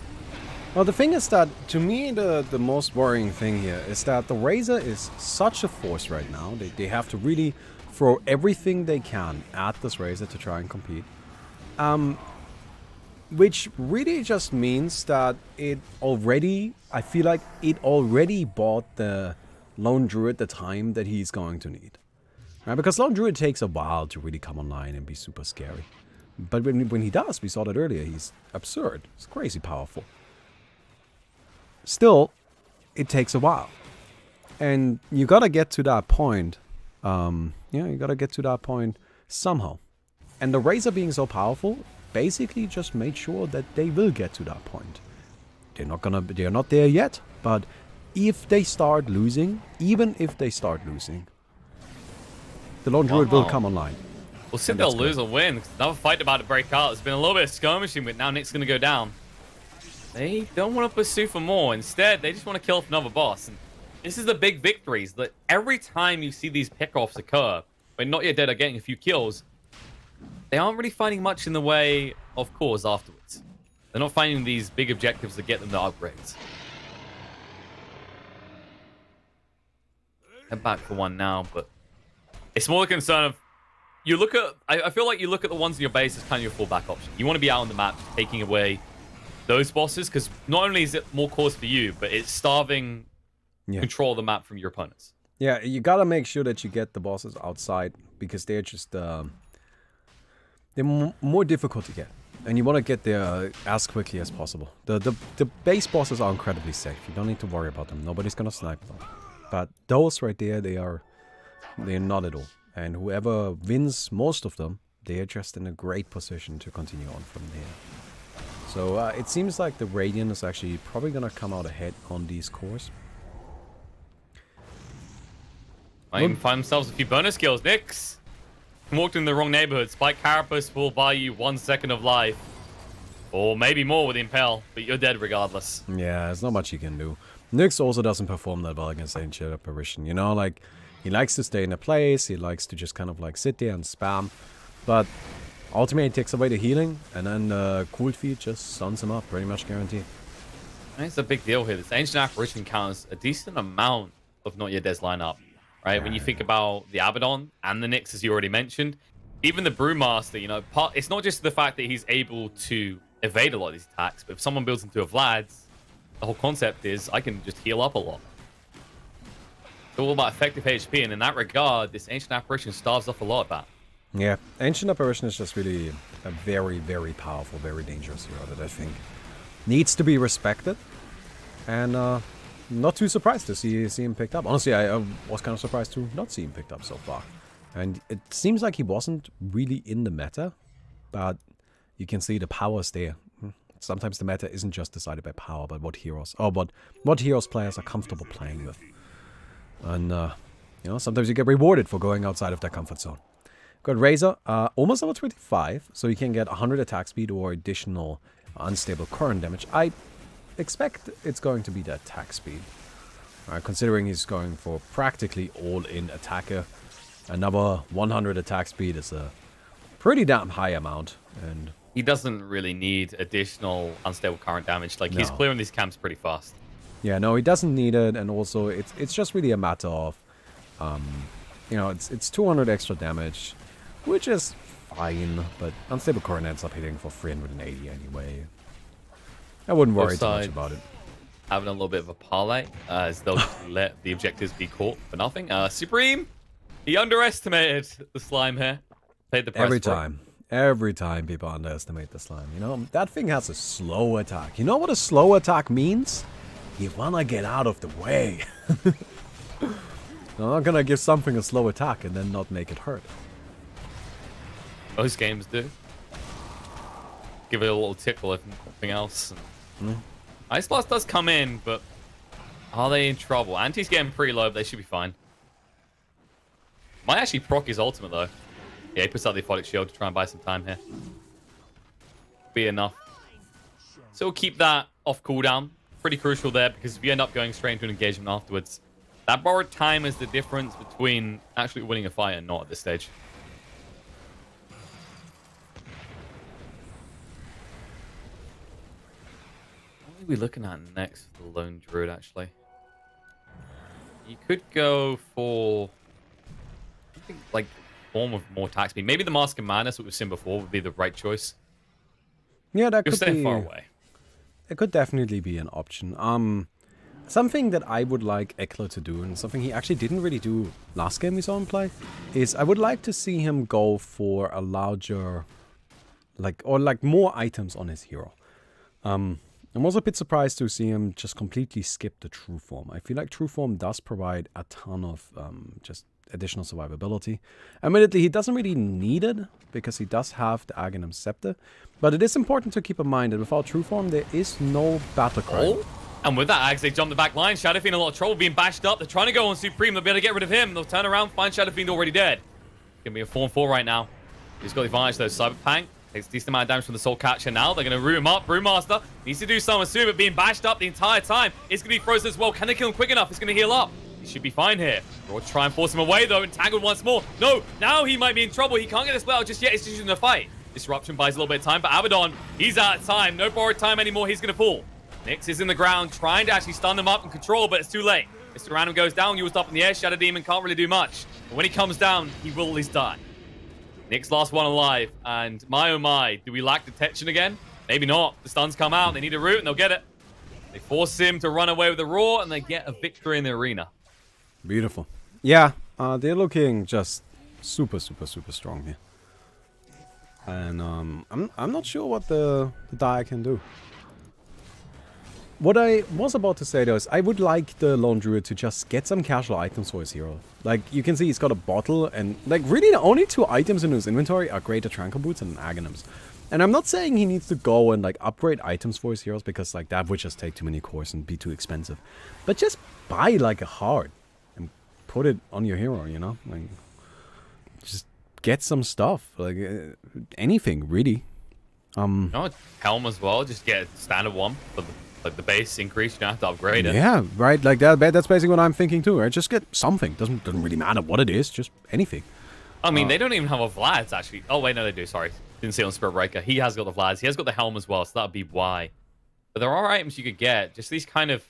Well, the thing is that, to me, the most worrying thing here is that the Razor is such a force right now. They have to really throw everything they can at this Razor to try and compete. Which really just means that it already, I feel like it already bought the Lone Druid the time that he's going to need. Right? Because Lone Druid takes a while to really come online and be super scary. But when he does, we saw that earlier, he's absurd. He's crazy powerful. Still, it takes a while. And you gotta get to that point. You gotta get to that point somehow. And the Razor being so powerful basically just made sure that they will get to that point. They're not there yet, but if they start losing, even if they start losing, the Lone Druid will come online. We'll see if they'll lose or win. Another fight about to break out. There's been a little bit of skirmishing, but now Nick's going to go down. They don't want to pursue for more. Instead, they just want to kill off another boss. And this is the big victories, that every time you see these pickoffs occur, when Not Yet Dead are getting a few kills, they aren't really finding much in the way of cores afterwards. They're not finding these big objectives that get them the upgrades. Head back for one now, but it's more a concern of, you look at, I feel like you look at the ones in your base as kind of your fallback option. You want to be out on the map taking away those bosses, because not only is it more cores for you, but it's starving control of the map from your opponents. Yeah, you gotta make sure that you get the bosses outside, because they're just they're more difficult to get, and you want to get there as quickly as possible. The base bosses are incredibly safe. You don't need to worry about them. Nobody's gonna snipe them. But those right there, they're not at all. And whoever wins most of them, they are just in a great position to continue on from there. So it seems like the Radiant is actually probably gonna come out ahead on these cores. Might even find themselves a few bonus kills. Nyx walked in the wrong neighborhood. Spike Carapace will buy you 1 second of life. Or maybe more with Impel, but you're dead regardless. Yeah, there's not much you can do. Nyx also doesn't perform that well against Ancient Apparition. You know, like, he likes to stay in a place, he likes to just kind of like sit there and spam. But ultimately, he takes away the healing, and then the cool feed just stuns him up, pretty much guaranteed. It's a big deal here. This Ancient Apparition counts a decent amount of Not Yet Dead's lineup. Right, when you think about the Abaddon and the Nyx, as you already mentioned, even the Brewmaster, you know, it's not just the fact that he's able to evade a lot of these attacks, but if someone builds into a Vlad's, the whole concept is I can just heal up a lot. It's all about effective HP, and in that regard, this Ancient Apparition starves off a lot of that. Yeah, Ancient Apparition is just really a very, very powerful, very dangerous hero that I think needs to be respected. And not too surprised to see him picked up. Honestly, I was kind of surprised to not see him picked up so far. And it seems like he wasn't really in the meta, but you can see the power's there. Sometimes the meta isn't just decided by power, but what heroes players are comfortable playing with. And you know, sometimes you get rewarded for going outside of their comfort zone. Got Razor, almost level 25, so you can get 100 attack speed or additional unstable current damage. I expect it's going to be the attack speed. Considering he's going for practically all-in attacker, another 100 attack speed is a pretty damn high amount. And he doesn't really need additional unstable current damage. Like, he's No. clearing these camps pretty fast. yeah, no, he doesn't need it. And also, it's just really a matter of, you know, it's 200 extra damage, which is fine. But unstable current ends up hitting for 380 anyway. I wouldn't worry too much sides about it. Having a little bit of a parlay, as they'll just let the objectives be caught for nothing. Supreme, he underestimated the slime here. Paid the price Every for it. time. Every time people underestimate the slime. You know, that thing has a slow attack. You know what a slow attack means? You wanna get out of the way. I'm not gonna give something a slow attack and then not make it hurt. Most games do. Give it a little tickle if nothing else. Ice Blast does come in, but are they in trouble? Anti's getting pretty low, but they should be fine. Might actually proc his ultimate, though. Yeah, he puts out the Aphotic Shield to try and buy some time here. Be enough. So we'll keep that off cooldown. Pretty crucial there, because if you end up going straight into an engagement afterwards, that borrowed time is the difference between actually winning a fight and not at this stage. What are we looking at next for the Lone Druid, actually? You could go for, I think, like, form of more attack speed. Maybe the Mask of Madness, what we've seen before, would be the right choice. Yeah, that You're could staying be. far away. It could definitely be an option. Something that I would like Eckler to do, and something he actually didn't really do last game we saw him play, is I would like to see him go for a larger, like more items on his hero. I'm also a bit surprised to see him just completely skip the True Form. I feel like True Form does provide a ton of just additional survivability. Admittedly, he doesn't really need it, because he does have the Aghanim Scepter. But it is important to keep in mind that without True Form, there is no battle cry. Oh, and with that, Ags, they jump the back line. Shadowfiend in a lot of trouble, being bashed up. They're trying to go on Supreme. They'll be able to get rid of him. They'll turn around, find Shadowfiend already dead. Gonna be a 4-4 right now. He's got the advantage, though. Cyberpunk takes a decent amount of damage from the Soul Catcher now. They're going to root him up. Brewmaster needs to do something soon, but being bashed up the entire time. It's going to be frozen as well. Can they kill him quick enough? It's going to heal up. He should be fine here. We'll try and force him away, though. Entangled once more. No, now he might be in trouble. He can't get this spell out just yet. He's just in a fight. Disruption buys a little bit of time, but Abaddon, he's out of time. No borrowed time anymore. He's going to fall. Nyx is in the ground, trying to actually stun them up and control, but it's too late. Mr. Random goes down, used up in the air. Shadow Demon can't really do much. But when he comes down, he will at least die. Nyx last one alive, and my oh my, do we lack detection again? Maybe not. The stuns come out, they need a root, and they'll get it. They force him to run away with the Roar, and they get a victory in the arena. Beautiful. Yeah, they're looking just super, super, super strong here. And I'm not sure what the Dire can do. What I was about to say though is I would like the Lone Druid to just get some casual items for his hero. Like, you can see he's got a bottle, and like really the only two items in his inventory are Greater Tranquil Boots and Aghanims. And I'm not saying he needs to go and like upgrade items for his heroes, because like that would just take too many cores and be too expensive. But just buy like a heart and put it on your hero, you know? Like, just get some stuff, like anything really. No, Helm as well, just get a standard one for the base increase. You don't have to upgrade it. Yeah, right. Like that's basically what I'm thinking too. Right? Just get something. Doesn't really matter what it is. Just anything. I mean, they don't even have a Vlad's actually. Oh wait, no, they do. Sorry, didn't see it on Spirit Breaker. He has got the Vlad's. He has got the Helm as well, so that'd be why. But there are items you could get. Just these kind of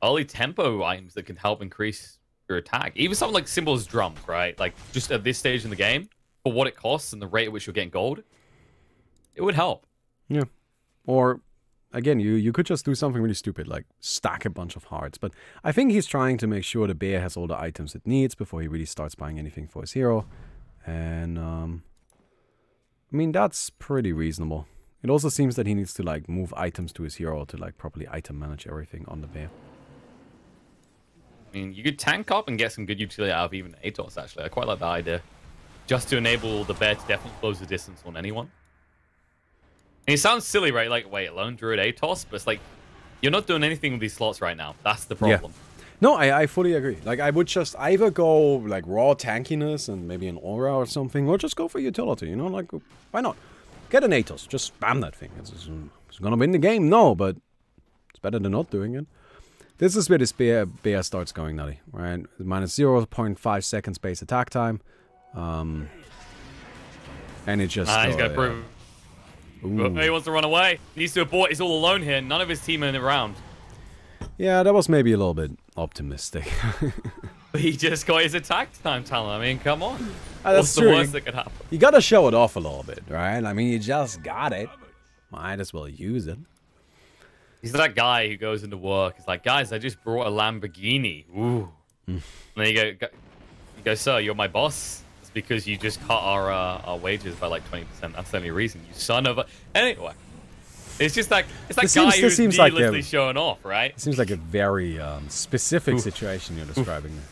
early tempo items that can help increase your attack. Even something like Symbol's Drums, right? Like just at this stage in the game, for what it costs and the rate at which you're getting gold, it would help. Yeah. Or again, you could just do something really stupid, like stack a bunch of hearts. But I think he's trying to make sure the bear has all the items it needs before he really starts buying anything for his hero. And, I mean, that's pretty reasonable. It also seems that he needs to, like, move items to his hero to, like, properly item manage everything on the bear. I mean, you could tank up and get some good utility out of even Atos, actually. I quite like that idea. Just to enable the bear to definitely close the distance on anyone. And it sounds silly, right? Like, wait, Lone Druid Atos? But it's like, you're not doing anything with these slots right now. That's the problem. Yeah. No, I fully agree. Like, I would just either go, like, raw tankiness and maybe an aura or something, or just go for utility, you know? Like, why not? Get an Atos. Just spam that thing. It's gonna win the game? No, but it's better than not doing it. This is where this bear starts going nutty, right? Minus 0.5 seconds base attack time. And it just... He's going to prove... Ooh. He wants to run away. He needs to abort. He's all alone here. None of his team are around. Yeah, that was maybe a little bit optimistic. He just got his attack time talent. I mean, come on. That's What's the worst that could happen? You gotta show it off a little bit, right? I mean, you just got it. Might as well use it. He's that guy who goes into work. He's like, guys, I just brought a Lamborghini. Ooh. And then you go, sir, you're my boss. It's because you just cut our wages by like 20%. That's the only reason, you son of a... Anyway. It's just like, it's that guy who's needlessly showing off, right? It seems like a very specific situation you're describing there.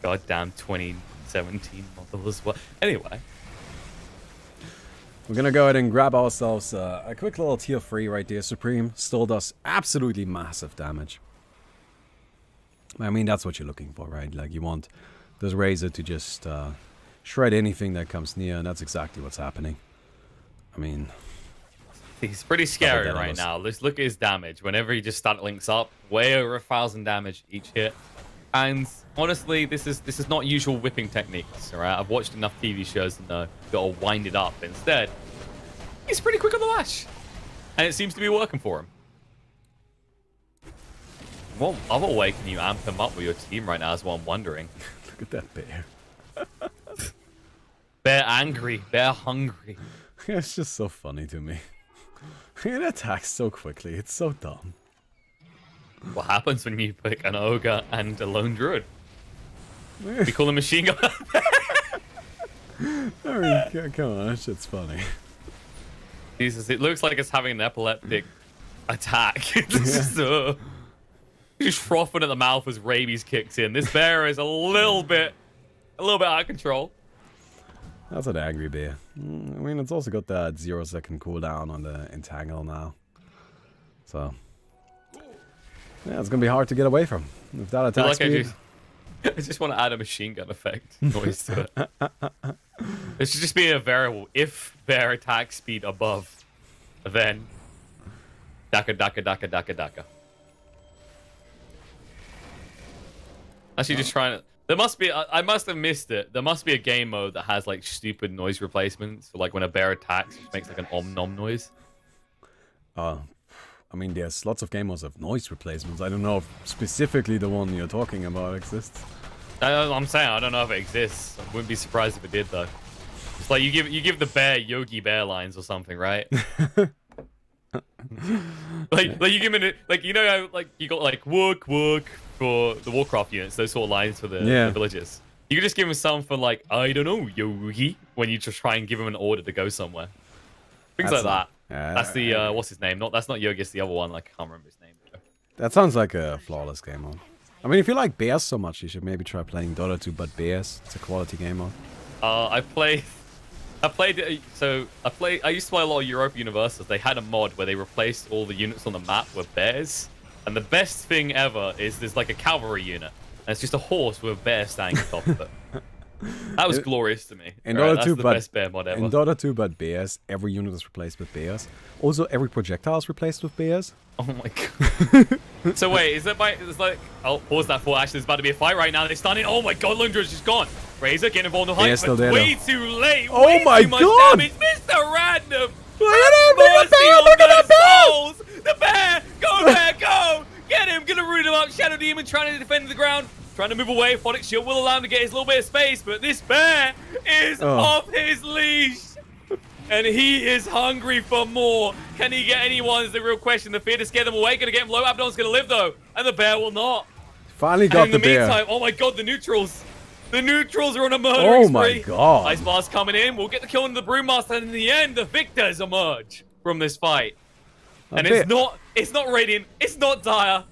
Goddamn 2017 model as well. Anyway. We're gonna go ahead and grab ourselves a quick little tier 3 right there. Supreme still does absolutely massive damage. I mean, that's what you're looking for, right? Like, you want this Razor to just shred anything that comes near, and that's exactly what's happening. I mean... He's pretty scary right now. Let's look at his damage. Whenever he just stat links up, way over 1,000 damage each hit. And honestly, this is not usual whipping techniques. All right, I've watched enough TV shows to know you gotta wind it up. Instead, he's pretty quick on the lash, and it seems to be working for him. What other way can you amp him up with your team right now? Is what I'm wondering. Look at that bear. Bear angry, bear hungry. It's just so funny to me. It attacks so quickly. It's so dumb. What happens when you pick an ogre and a lone druid? We call him machine gun. I mean, come on, that shit's funny. Jesus, it looks like it's having an epileptic attack. It's just, he's frothing at the mouth as rabies kicks in. This bear is a little bit out of control. That's an angry bear. I mean, it's also got that 0-second cooldown on the entangle now. So, yeah, it's gonna be hard to get away from. With that attack speed. I just want to add a machine gun effect noise to it. It should just be a variable. If bear attack speed above, then daka daka daka daka daka. Actually, just trying to. There must be. I must have missed it. There must be a game mode that has like stupid noise replacements. So, like when a bear attacks, it makes like an om nom noise. I mean, there's lots of game modes of noise replacements. I don't know if specifically the one you're talking about exists. I'm saying I don't know if it exists. I wouldn't be surprised if it did though. It's like you give the bear Yogi Bear lines or something, right? like you give him like, you know how like you got like work for the Warcraft units, those sort of lines for the villages. You could just give him something like, I don't know, Yogi, when you just try and give him an order to go somewhere. Things like that. That's the what's his name? That's not Yogi, it's the other one. Like, I can't remember his name. That sounds like a flawless game mode. I mean, if you like bears so much, you should maybe try playing Dota 2 but bears. It's a quality game mode. I used to play a lot of Europa Universals. They had a mod where they replaced all the units on the map with bears. And the best thing ever is there's like a cavalry unit. And it's just a horse with a bear standing on top of it. That was glorious to me. In Dota 2, that's the best bear mod ever. In Dota 2 but bears, every unit is replaced with bears. Also, every projectile is replaced with bears. Oh my god. So wait, is that it's like... I'll pause that for actually. There's about to be a fight right now. They're stunning. Oh my god, Lundra is just gone. Razor getting involved in the hype, but way too late. Oh my god! Damage. Mr. Random! Look at that bear! The bear! Go, bear, go! Get him! Gonna root him up. Shadow Demon trying to defend the ground. Trying to move away. Phonic Shield will allow him to get his little bit of space, but this bear is off his leash. And he is hungry for more. Can he get anyone is the real question. The fear to scare them away. Gonna get him low. Abdon's gonna live though. And the bear will not. Finally got the bear. In the meantime, oh my god, the neutrals. The neutrals are on a murdering spree. Oh my god. Ice Blast coming in. We'll get the kill on the Brewmaster. And in the end, the victors emerge from this fight. And it's not Radiant. It's not Dire.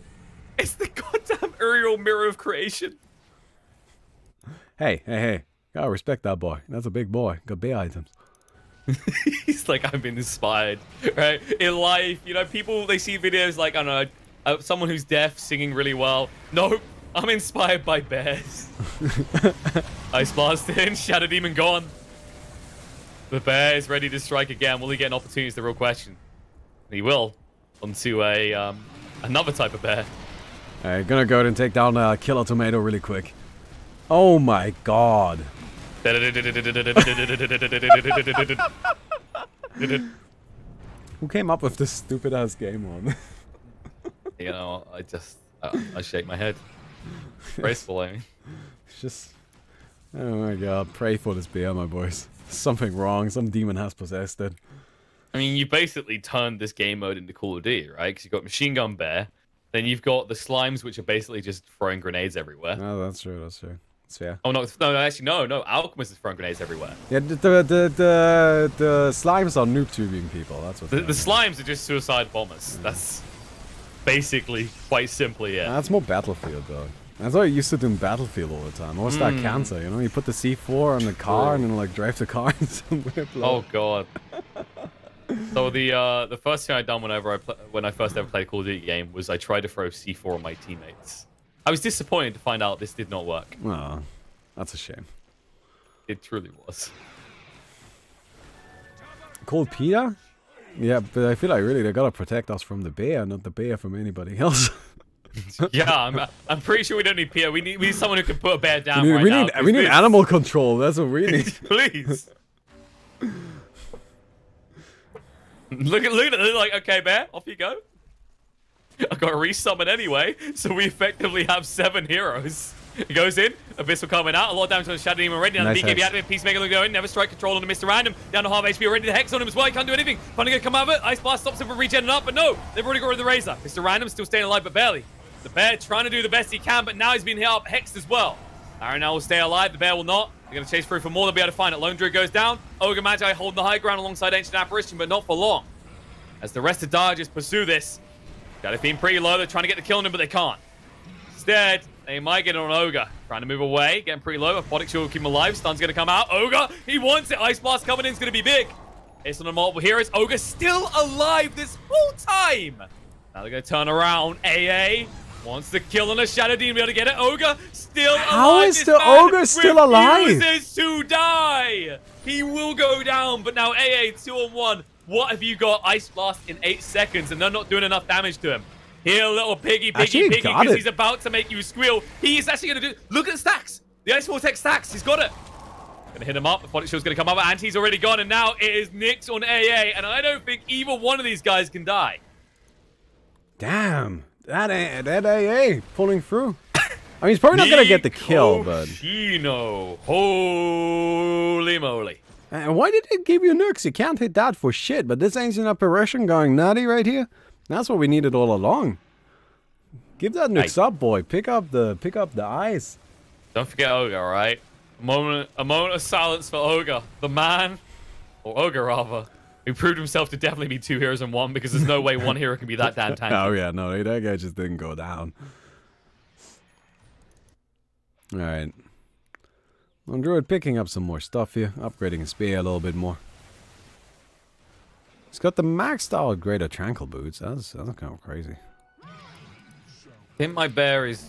It's the goddamn Uriel Mirror of Creation. Hey. Gotta respect that boy. That's a big boy. Got bear items. He's like, I've been inspired, right? In life, you know, people, they see videos like, I don't know, someone who's deaf singing really well. Nope, I'm inspired by bears. Ice Blast in, Shadow Demon gone. The bear is ready to strike again. Will he get an opportunity is the real question. He will. Onto another type of bear. Alright, gonna go ahead and take down Killer Tomato really quick. Oh my god. Who came up with this stupid ass game on? You know, I shake my head. Graceful, I mean. It's just, oh my god, pray for this bear, my boys. Something wrong, some demon has possessed it. I mean, you basically turned this game mode into Call of Duty, right? Because you've got Machine Gun Bear, then you've got the slimes, which are basically just throwing grenades everywhere. No, that's true, that's true. Yeah. Oh no, actually no. Alchemist is throwing grenades everywhere. Yeah, the slimes are noob tubing people. That's what. The slimes are just suicide bombers. Yeah. That's basically quite simply it. That's more Battlefield though. That's what I used to do in Battlefield all the time. What's that cancer? You know, you put the C4 on the car and then like drive the car somewhere. Oh god. So the first thing I done when I first ever played a Call of Duty game was I tried to throw C4 on my teammates. I was disappointed to find out this did not work. Oh, that's a shame. It truly was. Called Peter? Yeah, but I feel like really they gotta protect us from the bear, not the bear from anybody else. Yeah, I'm pretty sure we don't need Peter. We need someone who can put a bear down we need animal control. That's what we need. Please. Look at it, like, okay, bear, off you go. I got to resummon anyway, so we effectively have 7 heroes. He goes in, Abyssal coming out, a lot of damage on the Shadow Demon already. Now nice the BKB active, Peacemaker going, never strike control on the Mr. Random, down to half HP already, the Hex on him as well, he can't do anything. Finally gonna come out of it, Ice Blast stops him from regenerating up, but no, they've already got rid of the Razor. Mr. Random still staying alive, but barely. The bear trying to do the best he can, but now he's been hit up, Hexed as well. Aaron now will stay alive, the bear will not. They're gonna chase through for more, they'll be able to find it. Lone Druid goes down, Ogre Magi holding the high ground alongside Ancient Apparition, but not for long. As the rest of Dargers pursue this. Got it being pretty low. They're trying to get the kill on him, but they can't. Instead, they might get it on Ogre. Trying to move away. Getting pretty low. Aphotic Shield will keep him alive. Stun's going to come out. Ogre, he wants it. Ice Blast coming in is going to be big. It's on the multiple heroes. Ogre still alive this whole time. Now they're going to turn around. AA wants the kill on the Shadow Demon. Be able to get it. Ogre still alive. How is the Ogre still alive? Refuses to die. He will go down, but now AA 2-on-1. What have you got? Ice Blast in 8 seconds, and they're not doing enough damage to him. Here, little piggy, because he's about to make you squeal. He is actually going to do... Look at the stacks. The Ice Vortex stacks. He's got it. Going to hit him up. The Aphotic Shield's going to come up, and he's already gone, and now it is Nyx on AA, and I don't think either one of these guys can die. Damn. That AA pulling through. I mean, he's probably not going to get the kill, but... Holy moly. And why did it give you nukes? You can't hit that for shit. But this Ancient Apparition going nutty right here. That's what we needed all along. Give that nukes up, boy. Pick up the eyes. Don't forget Ogre, all right? A moment of silence for Ogre, the man, or Ogre rather, who proved himself to definitely be 2 heroes in 1 because there's no way one hero can be that damn tanky. Oh yeah, no, that guy just didn't go down. All right. Well, Druid picking up some more stuff here, upgrading his spear a little bit more. He's got the maxed out Greater Tranquil boots. That's kind of crazy. I think my bear is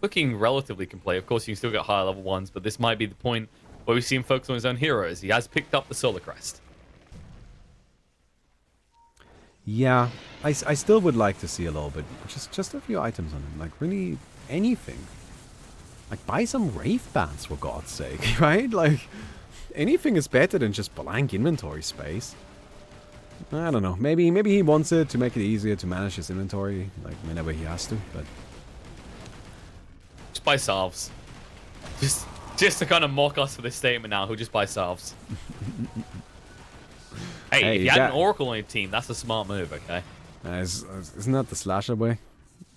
looking relatively complete. Of course, you can still get higher level ones, but this might be the point where we see him focus on his own heroes. He has picked up the Solar Crest. Yeah, I still would like to see a little bit, just a few items on him, like really anything. Like, buy some Wraith Bands, for God's sake, right? Like, anything is better than just blank inventory space. I don't know. Maybe he wants it to make it easier to manage his inventory, like, whenever he has to, but... Just buy salves. Just to kind of mock us for this statement now, he'll just buy salves. Hey, if you had an Oracle on your team, that's a smart move, okay? Isn't that the slasher way?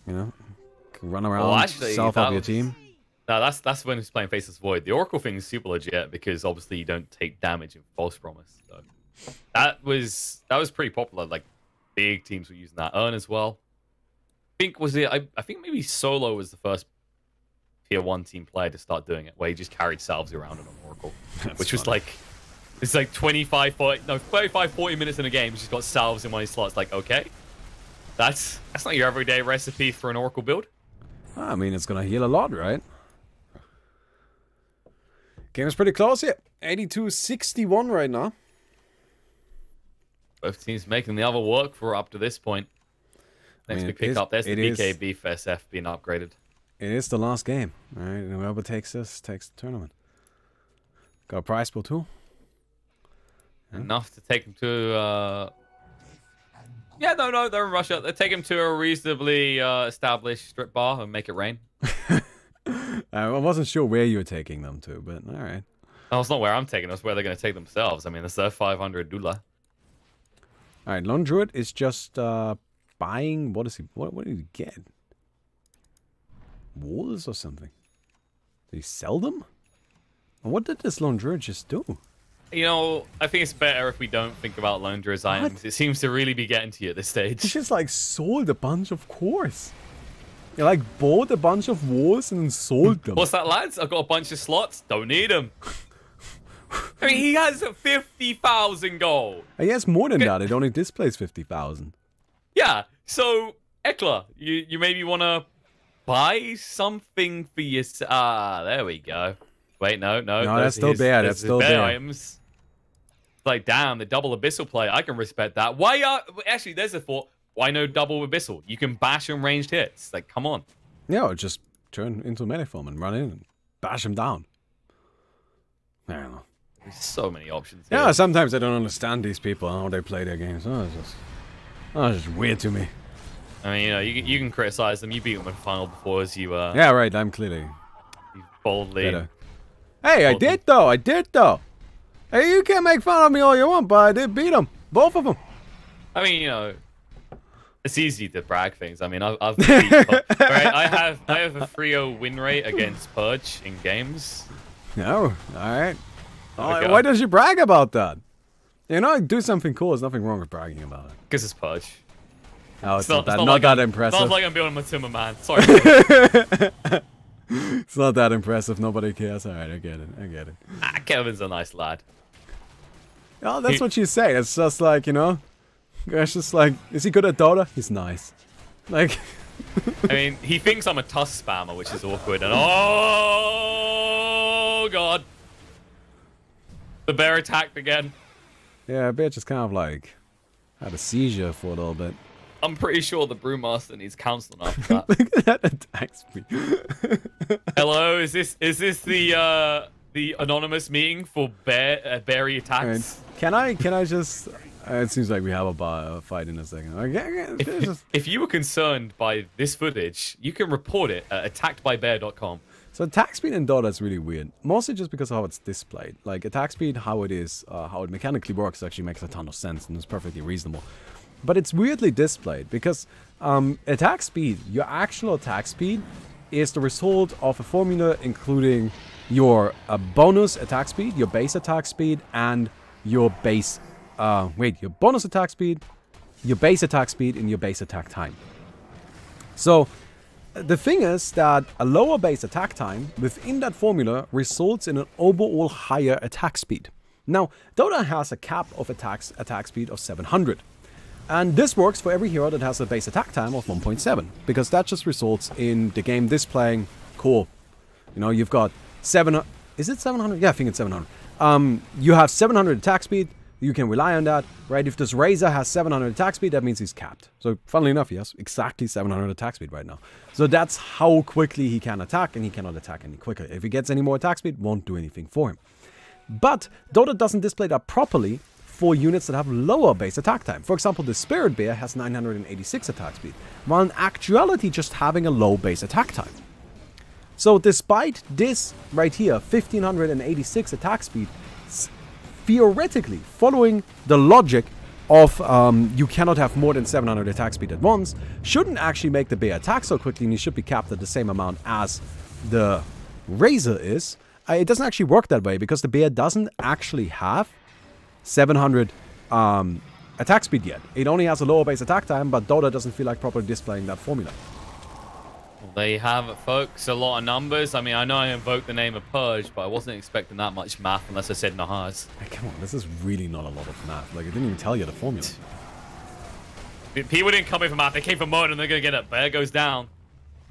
You know? Run around, self up your team. No, that's when he's playing Faceless Void. The Oracle thing is super legit because obviously you don't take damage in False Promise. So that was pretty popular. Like big teams were using that. Earn as well. I think maybe Solo was the first tier 1 team player to start doing it, where he just carried salves around on an Oracle, which was like it's like 35, 40 minutes in a game. He's just got salves in one of his slots. Like okay, that's not your everyday recipe for an Oracle build. I mean, it's gonna heal a lot, right? Game is pretty close here. 82-61 right now. Both teams making the other work for up to this point. Next big pick up. There's the BKB for SF being upgraded. It is the last game. All right, and whoever takes this takes the tournament. Got a prize pool too. Enough to take him to. Yeah, no, they're in Russia. They take him to a reasonably established strip bar and make it rain. I wasn't sure where you were taking them to, but all right. Oh, it's not where I'm taking them. It's where they're going to take themselves. I mean, it's their 500 $. All right, Lone Druid is just buying. What is he? What did he get? Walls or something? Did he sell them? And what did this Lone Druid just do? You know, I think it's better if we don't think about Lone Druid's items. It seems to really be getting to you at this stage. He just like sold a bunch of cores. He like bought a bunch of walls and then sold them. What's that, lads? I've got a bunch of slots. Don't need them. I mean, he has 50,000 gold. He has more than that. It only displays 50,000. Yeah. So, Ekla, you maybe want to buy something for yourself. Ah, there we go. Wait, no. No, that's still bad. That's still bad. Items. Like, damn, the double abyssal play. I can respect that. Actually, there's a thought. Why no double abyssal? You can bash him ranged hits. Like, come on. Yeah, or just turn into melee form and run in and bash him down. I don't know. There's so many options Yeah, here. sometimes I don't understand these people and how they play their games. It's just weird to me. I mean, you know, you can criticize them. You beat them in final before as you Yeah, right. I'm clearly you boldly. better. Hey, I did though. Hey, you can make fun of me all you want, but I did beat them. Both of them. I mean, you know, it's easy to brag things. I mean, I've beat right? I have a 3-0 win rate against Purge in games. No, alright. Okay. Why does you brag about that? You know, do something cool. There's nothing wrong with bragging about it. Because it's Purge. Oh, it's not not like that impressive. Sounds like I'm building my timber, man. Sorry. It's not that impressive. Nobody cares. Alright, I get it. Kevin's a nice lad. Oh, that's what you say. It's just like, you know, it's just like, is he good at Dota? He's nice. Like, I mean, he thinks I'm a tusk spammer, which is awkward. And oh god, the bear attacked again. yeah, bear just kind of like had a seizure for a little bit. I'm pretty sure the brewmaster needs counseling after that. Look at that attack speed. Hello, is this the anonymous meeting for berry attacks? Can I just? It seems like we have a fight in a second. If you were concerned by this footage, you can report it at attackedbybear.com. So attack speed in Dota is really weird, mostly just because of how it's displayed. Like attack speed, how it is, how it mechanically works, actually makes a ton of sense and is perfectly reasonable. But it's weirdly displayed because attack speed, your actual attack speed, is the result of a formula including your bonus attack speed, your base attack speed, and your base. Your bonus attack speed, your base attack speed, and your base attack time. So the thing is that a lower base attack time within that formula results in an overall higher attack speed. Now, Dota has a cap of attack speed of 700. And this works for every hero that has a base attack time of 1.7, because that just results in the game displaying, cool. You know, you've got 700, is it 700? Yeah, I think it's 700. You have 700 attack speed, you can rely on that, right? If this Razor has 700 attack speed, that means he's capped. So, funnily enough, he has exactly 700 attack speed right now. So that's how quickly he can attack, and he cannot attack any quicker. If he gets any more attack speed, won't do anything for him. But Dota doesn't display that properly for units that have lower base attack time. For example, the Spirit Bear has 986 attack speed, while in actuality just having a low base attack time. So despite this right here, 1586 attack speed, theoretically, following the logic of you cannot have more than 700 attack speed at once, shouldn't actually make the bear attack so quickly, and he should be capped at the same amount as the Razor is. It doesn't actually work that way, because the bear doesn't actually have 700 attack speed yet. It only has a lower base attack time, but Dota doesn't feel like properly displaying that formula. Well, there you have it, folks. A lot of numbers. I mean, I know I invoked the name of Purge, but I wasn't expecting that much math unless I said Nahaz. Hey, come on, this is really not a lot of math. Like, it didn't even tell you the formula. People didn't come in for math. They came for mode, and they're going to get it. Bear goes down.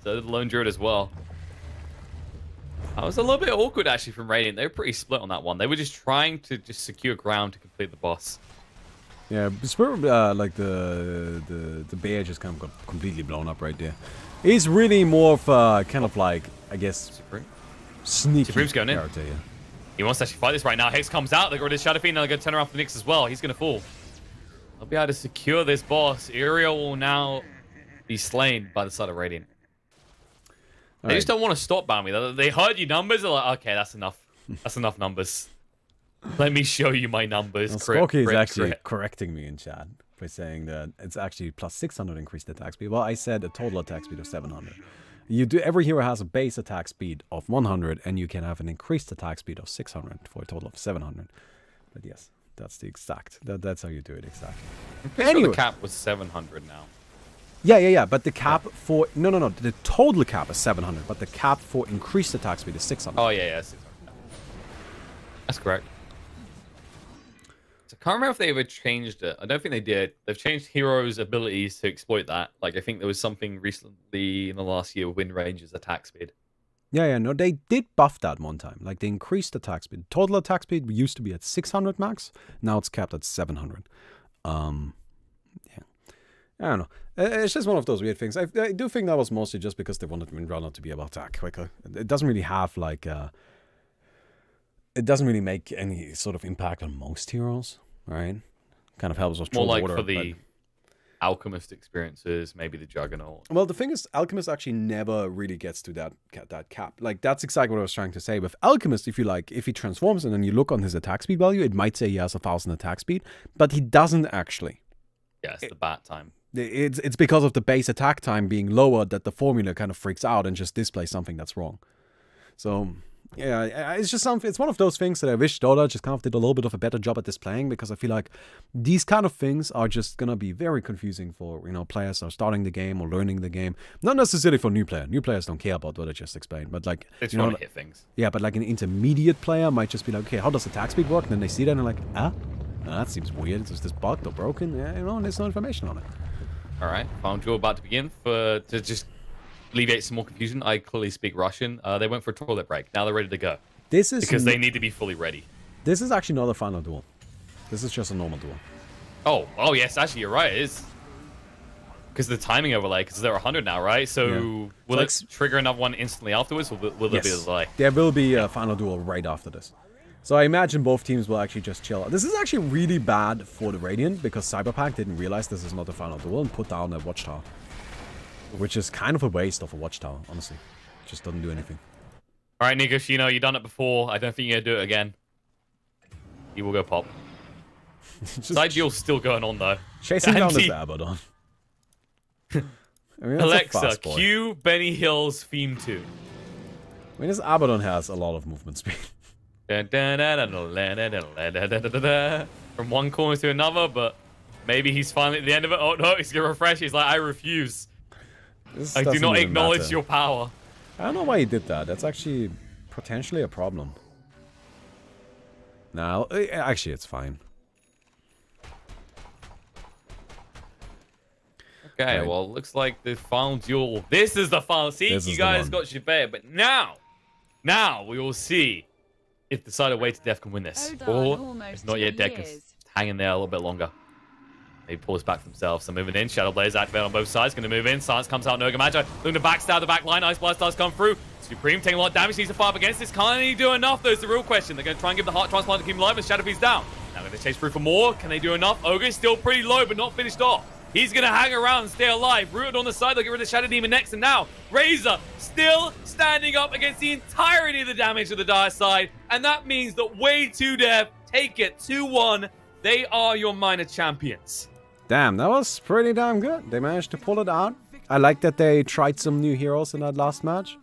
So did the Lone Druid as well. I was a little bit awkward, actually, from Radiant. They were pretty split on that one. They were just trying to just secure ground to complete the boss. Yeah, like the bear just kind of got completely blown up right there. He's really more of a kind of like, I guess, Supreme? sneaky Supreme's going character, in. yeah. He wants to actually fight this right now. Hex comes out. They got rid of Shadow Fiend. Now they're going to turn around for Nyx as well. He's going to fall. They'll be able to secure this boss. Uriel will now be slain by the side of Radiant. They just don't want to stop Bambi. They heard your numbers. They're like, okay, that's enough. That's enough numbers. Let me show you my numbers. Skorky is actually correcting me in chat by saying that it's actually plus 600 increased attack speed. Well, I said a total attack speed of 700. Every hero has a base attack speed of 100, and you can have an increased attack speed of 600 for a total of 700. But yes, that's the exact. That's how you do it exactly. Anyway, the cap was 700 now. Yeah. But the cap for no. The total cap is 700, but the cap for increased attack speed is 600. Oh yeah, 600. That's correct. So I can't remember if they ever changed it. I don't think they did. They've changed heroes' abilities to exploit that. Like, I think there was something recently in the last year with Wind Ranger's attack speed. Yeah, no, they did buff that one time. Like, they increased attack speed. Total attack speed used to be at 600 max. Now it's capped at 700. Yeah. I don't know. It's just one of those weird things. I do think that was mostly just because they wanted Windrunner to be able to attack quicker. It doesn't really have, like, it doesn't really make any sort of impact on most heroes, right? Kind of helps us more like for the Alchemist experiences, maybe the Juggernaut. Well, the thing is, Alchemist actually never really gets to that cap. Like, that's exactly what I was trying to say. With Alchemist, if he transforms and then you look on his attack speed value, it might say he has 1000 attack speed, but he doesn't actually. Yeah, it's the bat time. It's because of the base attack time being lower that the formula kind of freaks out and just displays something that's wrong. So, yeah, it's just something. It's one of those things that I wish Dota just kind of did a little bit of a better job at displaying, because I feel like these kind of things are just gonna be very confusing for, you know, players that are starting the game or learning the game. Not necessarily for new players. New players don't care about what I just explained, but like, they just want to hit things. Yeah, but like an intermediate player might just be like, okay, how does attack speed work? And then they see that and they're like, that seems weird. Is this bugged or broken? Yeah, you know, and there's no information on it. All right, final draw about to begin. To just alleviate some more confusion, I clearly speak Russian. They went for a toilet break. Now they're ready to go. This is because they need to be fully ready. This is actually not a final duel. This is just a normal duel. Oh yes, actually you're right. It is because the timing overlay. Because they're 100 now, right? So will it trigger another one instantly afterwards, or will there be a delay? There will be a final duel right after this. So I imagine both teams will actually just chill. This is actually really bad for the Radiant, because Cyberpack didn't realize this is not a final duel and put down a Watchtower. Which is kind of a waste of a Watchtower, honestly. Just doesn't do anything. All right, Nigoshino, you've done it before. I don't think you're going to do it again. You will go pop. Side duel's still going on, though. Chasing down this Abaddon. I mean, Alexa, cue Benny Hill's theme tune. I mean, this Abaddon has a lot of movement speed. From one corner to another, but maybe he's finally at the end of it. Oh no, he's gonna refresh. He's like, I refuse. I do not acknowledge your power. I don't know why he did that. That's actually potentially a problem. No, actually, it's fine. Okay, right. Well, looks like the final duel. This is the final. See, you guys got Shabbat, but now we will see if the side of Way to Death can win this. Or it's not yet dead, because it's hanging there a little bit longer. They pull us back themselves. So moving in. Shadow Blaze activated on both sides. Going to move in. Silence comes out. Noga Magi looking to backstab the back line. Ice Blast does come through. Supreme taking a lot of damage. Needs to fight up against this. Can he do enough? That's the real question. They're going to try and give the Heart Transplant to keep him alive, and Shadow Fiend's down. Now going to chase through for more. Can they do enough? Ogre's still pretty low, but not finished off. He's going to hang around and stay alive. Rooted on the side. They'll get rid of Shadow Demon next. And now, Razor still standing up against the entirety of the damage of the Dire side. And that means that Way to Death take it 2-1. They are your minor champions. Damn, that was pretty damn good. They managed to pull it out. I like that they tried some new heroes in that last match.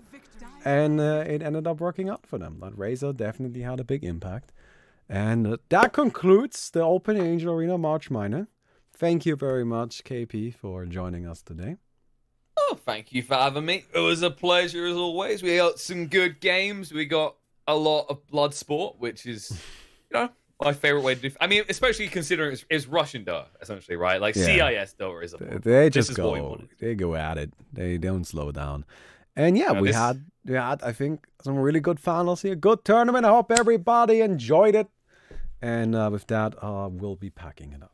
And it ended up working out for them. But Razor definitely had a big impact. And that concludes the Open Angel Arena March Minor. Thank you very much, KP, for joining us today. Oh, thank you for having me. It was a pleasure as always. We got some good games. We got a lot of blood sport, which is, you know, my favorite way to do. I mean, especially considering it's Russian Dota, essentially, right? Like CIS Dota is a. They just go. They go at it. They don't slow down. And yeah, we had I think some really good finals here. Good tournament. I hope everybody enjoyed it. And with that, we'll be packing it up.